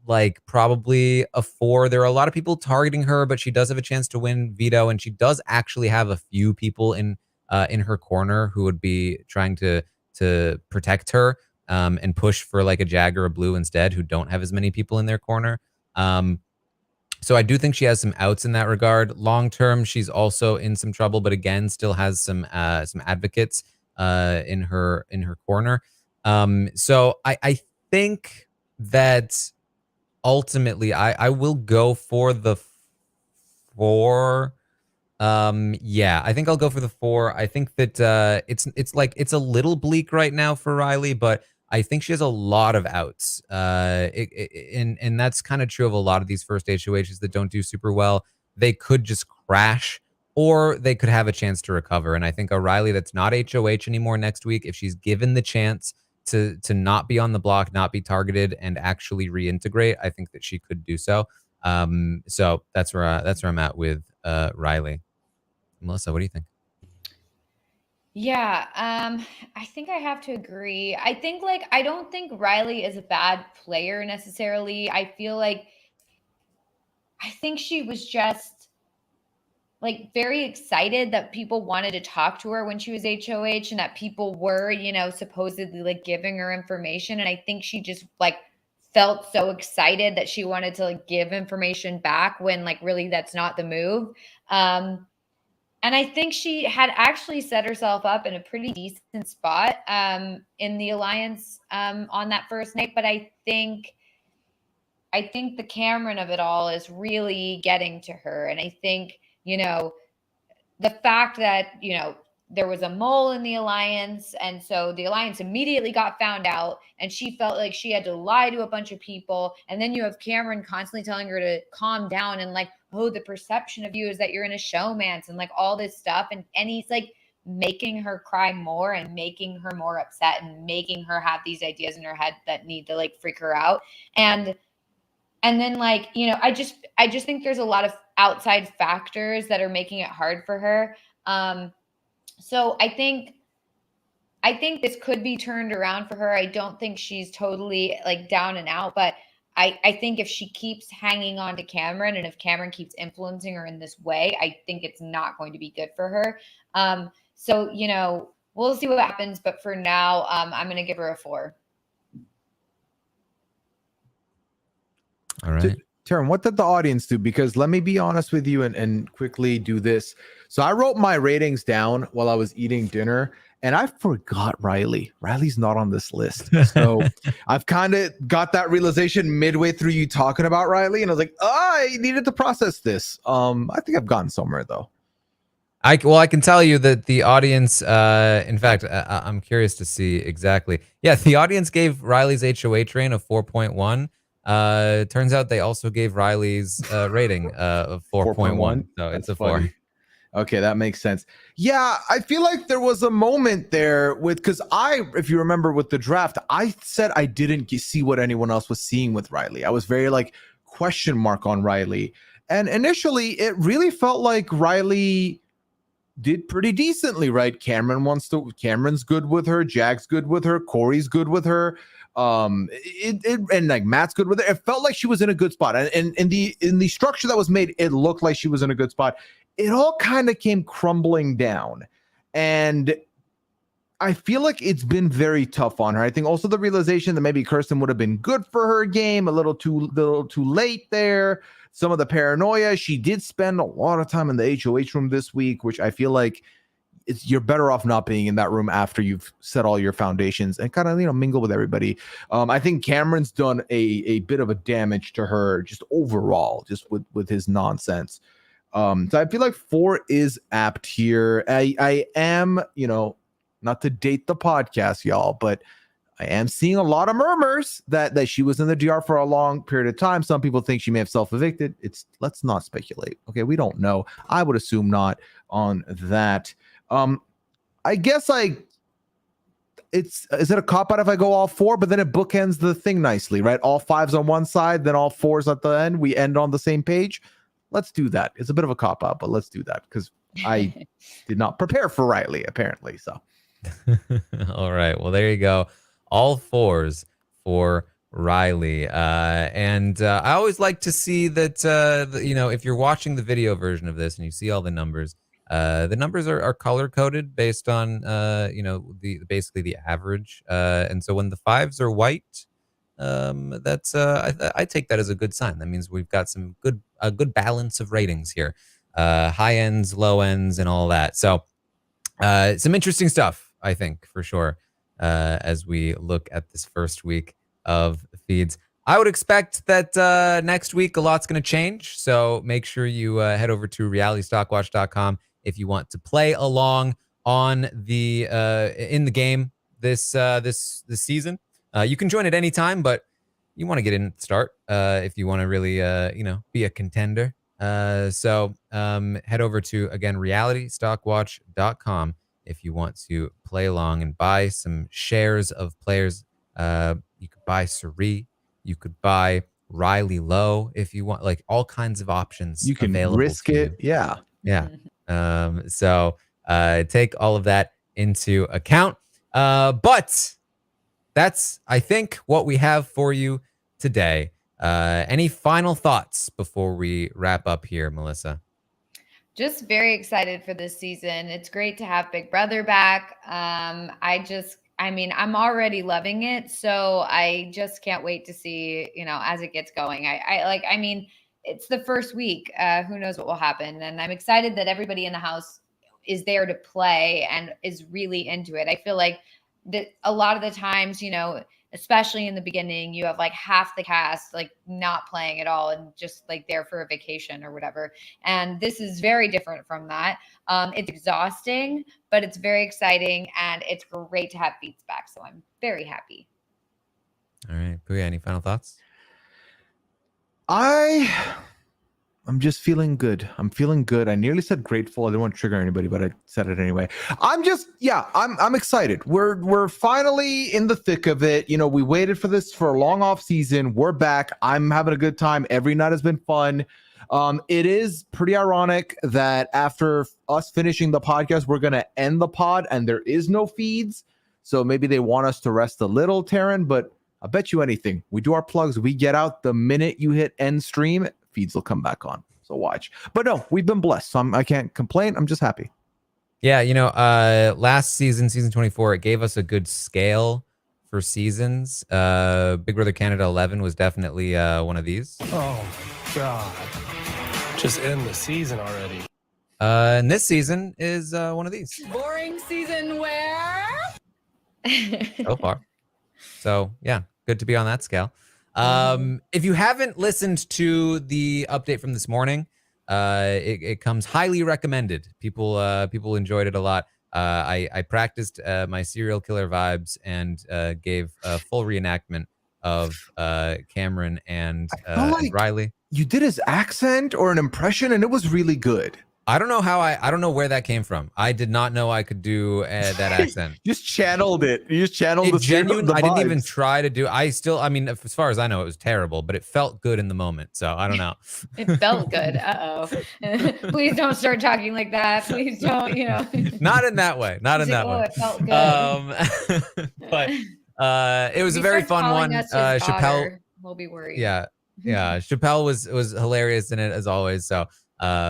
like probably a 4. There are a lot of people targeting her, but she does have a chance to win veto, and she does actually have a few people in her corner who would be trying to protect her and push for like a Jag or a Blue instead, who don't have as many people in their corner. So I do think she has some outs in that regard. Long term, she's also in some trouble, but again, still has some advocates in her corner. So I think that ultimately I will go for the 4. Yeah, I think I'll go for the 4. I think that it's a little bleak right now for Riley, but I think she has a lot of outs. And that's kind of true of a lot of these first HOHs that don't do super well. They could just crash, or they could have a chance to recover. And I think a Riley that's not HOH anymore next week, if she's given the chance to not be on the block, not be targeted, and actually reintegrate, I think that she could do so. So that's where I'm at with Riley. Melissa, what do you think? Yeah, I think I have to agree. I think I don't think Riley is a bad player necessarily. I feel like I think she was just like very excited that people wanted to talk to her when she was HOH and that people were, you know, supposedly like giving her information. And I think she just like felt so excited that she wanted to like give information back when like really that's not the move. And I think she had actually set herself up in a pretty decent spot in the alliance on that first night. But I think the Cameron of it all is really getting to her. And I think, you know, the fact that, you know, there was a mole in the alliance. And so the alliance immediately got found out and she felt like she had to lie to a bunch of people. And then you have Cameron constantly telling her to calm down and like, oh, the perception of you is that you're in a showmance and like all this stuff. And he's like making her cry more and making her more upset and making her have these ideas in her head that need to like freak her out. And then like, you know, I just think there's a lot of outside factors that are making it hard for her. So I think this could be turned around for her. I don't think she's totally like down and out, but I think if she keeps hanging on to Cameron and if Cameron keeps influencing her in this way, I think it's not going to be good for her. So, you know, we'll see what happens. But for now, I'm going to give her a 4. All right. Taran, what did the audience do? Because let me be honest with you and quickly do this. So I wrote my ratings down while I was eating dinner and I forgot Riley. Riley's not on this list. So I've kind of got that realization midway through you talking about Riley. And I was like, I needed to process this. I think I've gotten somewhere though. I can tell you that the audience, in fact, I'm curious to see exactly. Yeah, the audience gave Riley's HOH rating of 4.1. Turns out they also gave Riley's rating of 4.1. So it's a 4. Okay, that makes sense. Yeah, I feel like there was a moment there because if you remember with the draft, I said I didn't see what anyone else was seeing with Riley. I was very like question mark on Riley. And initially it really felt like Riley did pretty decently, right? Cameron's good with her, Jack's good with her, Corey's good with her. And like Matt's good with it. It felt like she was in a good spot. And in the structure that was made, it looked like she was in a good spot. It all kind of came crumbling down. And I feel like it's been very tough on her. I think also the realization that maybe Kirsten would have been good for her game, a little too late there. Some of the paranoia. She did spend a lot of time in the HOH room this week, which I feel like you're better off not being in that room after you've set all your foundations and kind of, you know, mingle with everybody. I think Cameron's done a bit of a damage to her just overall, just with his nonsense. So I feel like 4 is apt here. I am, you know, not to date the podcast, y'all, but I am seeing a lot of murmurs that she was in the DR for a long period of time. Some people think she may have self-evicted. Let's not speculate. Okay, we don't know. I would assume not on that. I guess is it a cop out if I go all 4, but then it bookends the thing nicely, right? All 5s on one side, then all 4s at the end. We end on the same page. Let's do that. It's a bit of a cop out, but let's do that because I did not prepare for Riley apparently. So, all right. Well, there you go. All 4s for Riley. And I always like to see that, you know, if you're watching the video version of this and you see all the numbers are color coded based on, you know, basically the average. And so when the 5s are white, that's I take that as a good sign. That means we've got a good balance of ratings here, high ends, low ends, and all that. So some interesting stuff, I think, for sure, as we look at this first week of feeds. I would expect that next week a lot's going to change. So make sure you head over to realitystockwatch.com if you want to play along on the in the game this season. You can join at any time, but you want to get in at the start if you want to really you know, be a contender. So head over to, again, realitystockwatch.com if you want to play along and buy some shares of players. You could buy Suri. You could buy Riley Lowe if you want, like all kinds of options. You can risk it. Yeah. Yeah. So take all of that into account. But that's, I think, what we have for you today. Any final thoughts before we wrap up here, Melissa? Just very excited for this season. It's great to have Big Brother back. I mean, I'm already loving it. So I just can't wait to see, as it gets going. I mean, it's the first week. Who knows what will happen? And I'm excited that everybody in the house is there to play and is really into it. I feel like that a lot of the times, especially in the beginning, you have like half the cast like not playing at all and just like there for a vacation or whatever. And this is very different from that. It's exhausting, but it's very exciting and it's great to have Beats back. So I'm very happy. All right, Pooya, any final thoughts? I'm just feeling good. I'm feeling good. I nearly said grateful. I didn't want to trigger anybody, but I said it anyway. I'm excited. We're finally in the thick of it. We waited for this for a long off season. We're back. I'm having a good time. Every night has been fun. It is pretty ironic that after us finishing the podcast, we're going to end the pod and there is no feeds. So maybe they want us to rest a little, Taran, but I bet you anything. We do our plugs. We get out the minute you hit end stream. Feeds will come back on. So watch. But no, we've been blessed. So I can't complain. I'm just happy. Yeah, last season 24, it gave us a good scale for seasons. Big Brother Canada 11 was definitely one of these. Oh, God. Just end the season already. And this season is one of these. Boring season where? So far. So, yeah, good to be on that scale. If you haven't listened to the update from this morning, it comes highly recommended. People enjoyed it a lot. I practiced my serial killer vibes and gave a full reenactment of Cameron and Riley. You did his accent or an impression, and it was really good. I don't know where that came from. I did not know I could do that accent. Just channeled it. You just channeled the genuine. the I didn't even vibes. try to do. I mean, as far as I know, it was terrible, but it felt good in the moment. So I don't know. It felt good. Please don't start talking like that. Please don't. Not in that way. Not in that way. It felt good. But it was a very fun one. Chappelle. We'll be worried. Yeah. Chappelle was hilarious in it as always. So.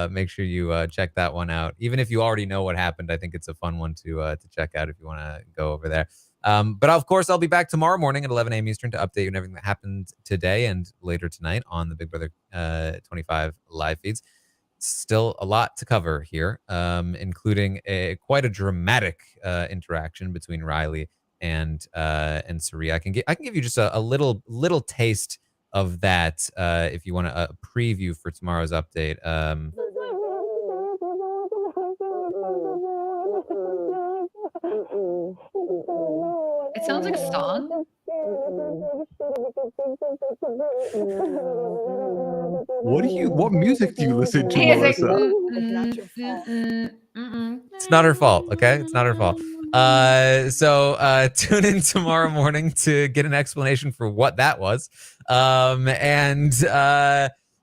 Make sure you check that one out. Even if you already know what happened, I think it's a fun one to check out if you want to go over there. But of course, I'll be back tomorrow morning at 11 a.m. Eastern to update you on everything that happened today and later tonight on the Big Brother 25 live feeds. Still a lot to cover here, including quite a dramatic interaction between Riley and Sari. I can give you just a little taste of that if you want a preview for tomorrow's update. It sounds like a song. What music do you listen to, Melissa? It's not her fault, okay? It's not her fault. So tune in tomorrow morning to get an explanation for what that was.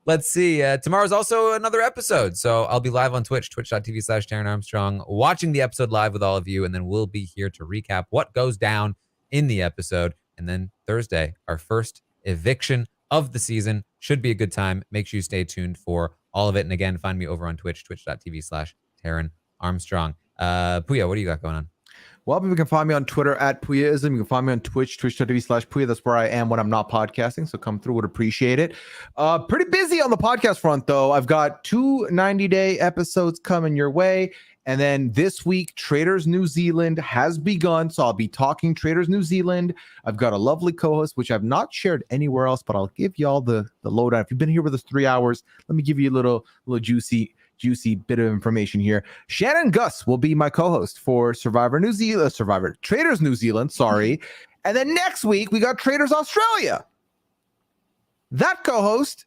Let's see. Tomorrow's also another episode. So I'll be live on Twitch, twitch.tv/Taran Armstrong, watching the episode live with all of you. And then we'll be here to recap what goes down in the episode. And then Thursday, our first eviction of the season. Should be a good time. Make sure you stay tuned for all of it. And again, find me over on Twitch, twitch.tv/Taran Armstrong. Pooya, what do you got going on? Well, people can find me on Twitter at Pooyaism. You can find me on Twitch, twitch.tv/Pooya. That's where I am when I'm not podcasting. So come through, would appreciate it. Pretty busy on the podcast front, though. I've got 2 90-day episodes coming your way. And then this week, Traders New Zealand has begun. So I'll be talking Traders New Zealand. I've got a lovely co-host, which I've not shared anywhere else, but I'll give y'all the lowdown. If you've been here with us 3 hours, let me give you a little juicy bit of information here. Shannon Gus will be my co-host for Traders New Zealand, sorry. And then next week, we got Traders Australia. That co-host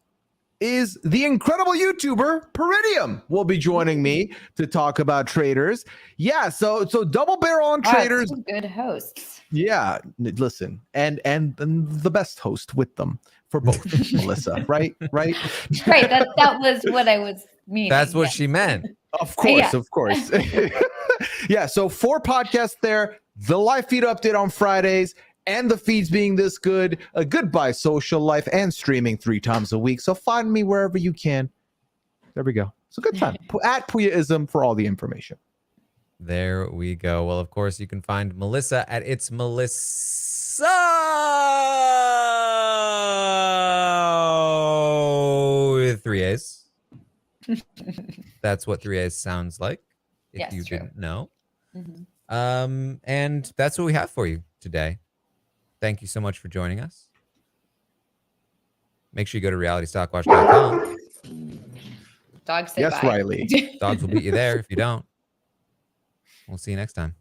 is the incredible YouTuber Peridium will be joining me to talk about Traders. Yeah, so double barrel on Traders. Good hosts. Yeah, listen, and the best host with them for both, Melissa, right? Right. That was what I was meaning. That's what she meant. Of course. Yeah, so 4 podcasts there. The live feed update on Fridays. and the feeds being this good, a goodbye social life, and streaming 3 times a week. So find me wherever you can. There we go. It's a good time. At Pooyaism for all the information. There we go. Well, of course, you can find Melissa at It's Melissa with 3 A's. That's what 3 A's sounds like, if Yes, you true. didn't know. Mm-hmm. And that's what we have for you today. Thank you so much for joining us. Make sure you go to realitystockwatch.com. Dogs say Yes, bye. Riley. Dogs will beat you there if you don't. We'll see you next time.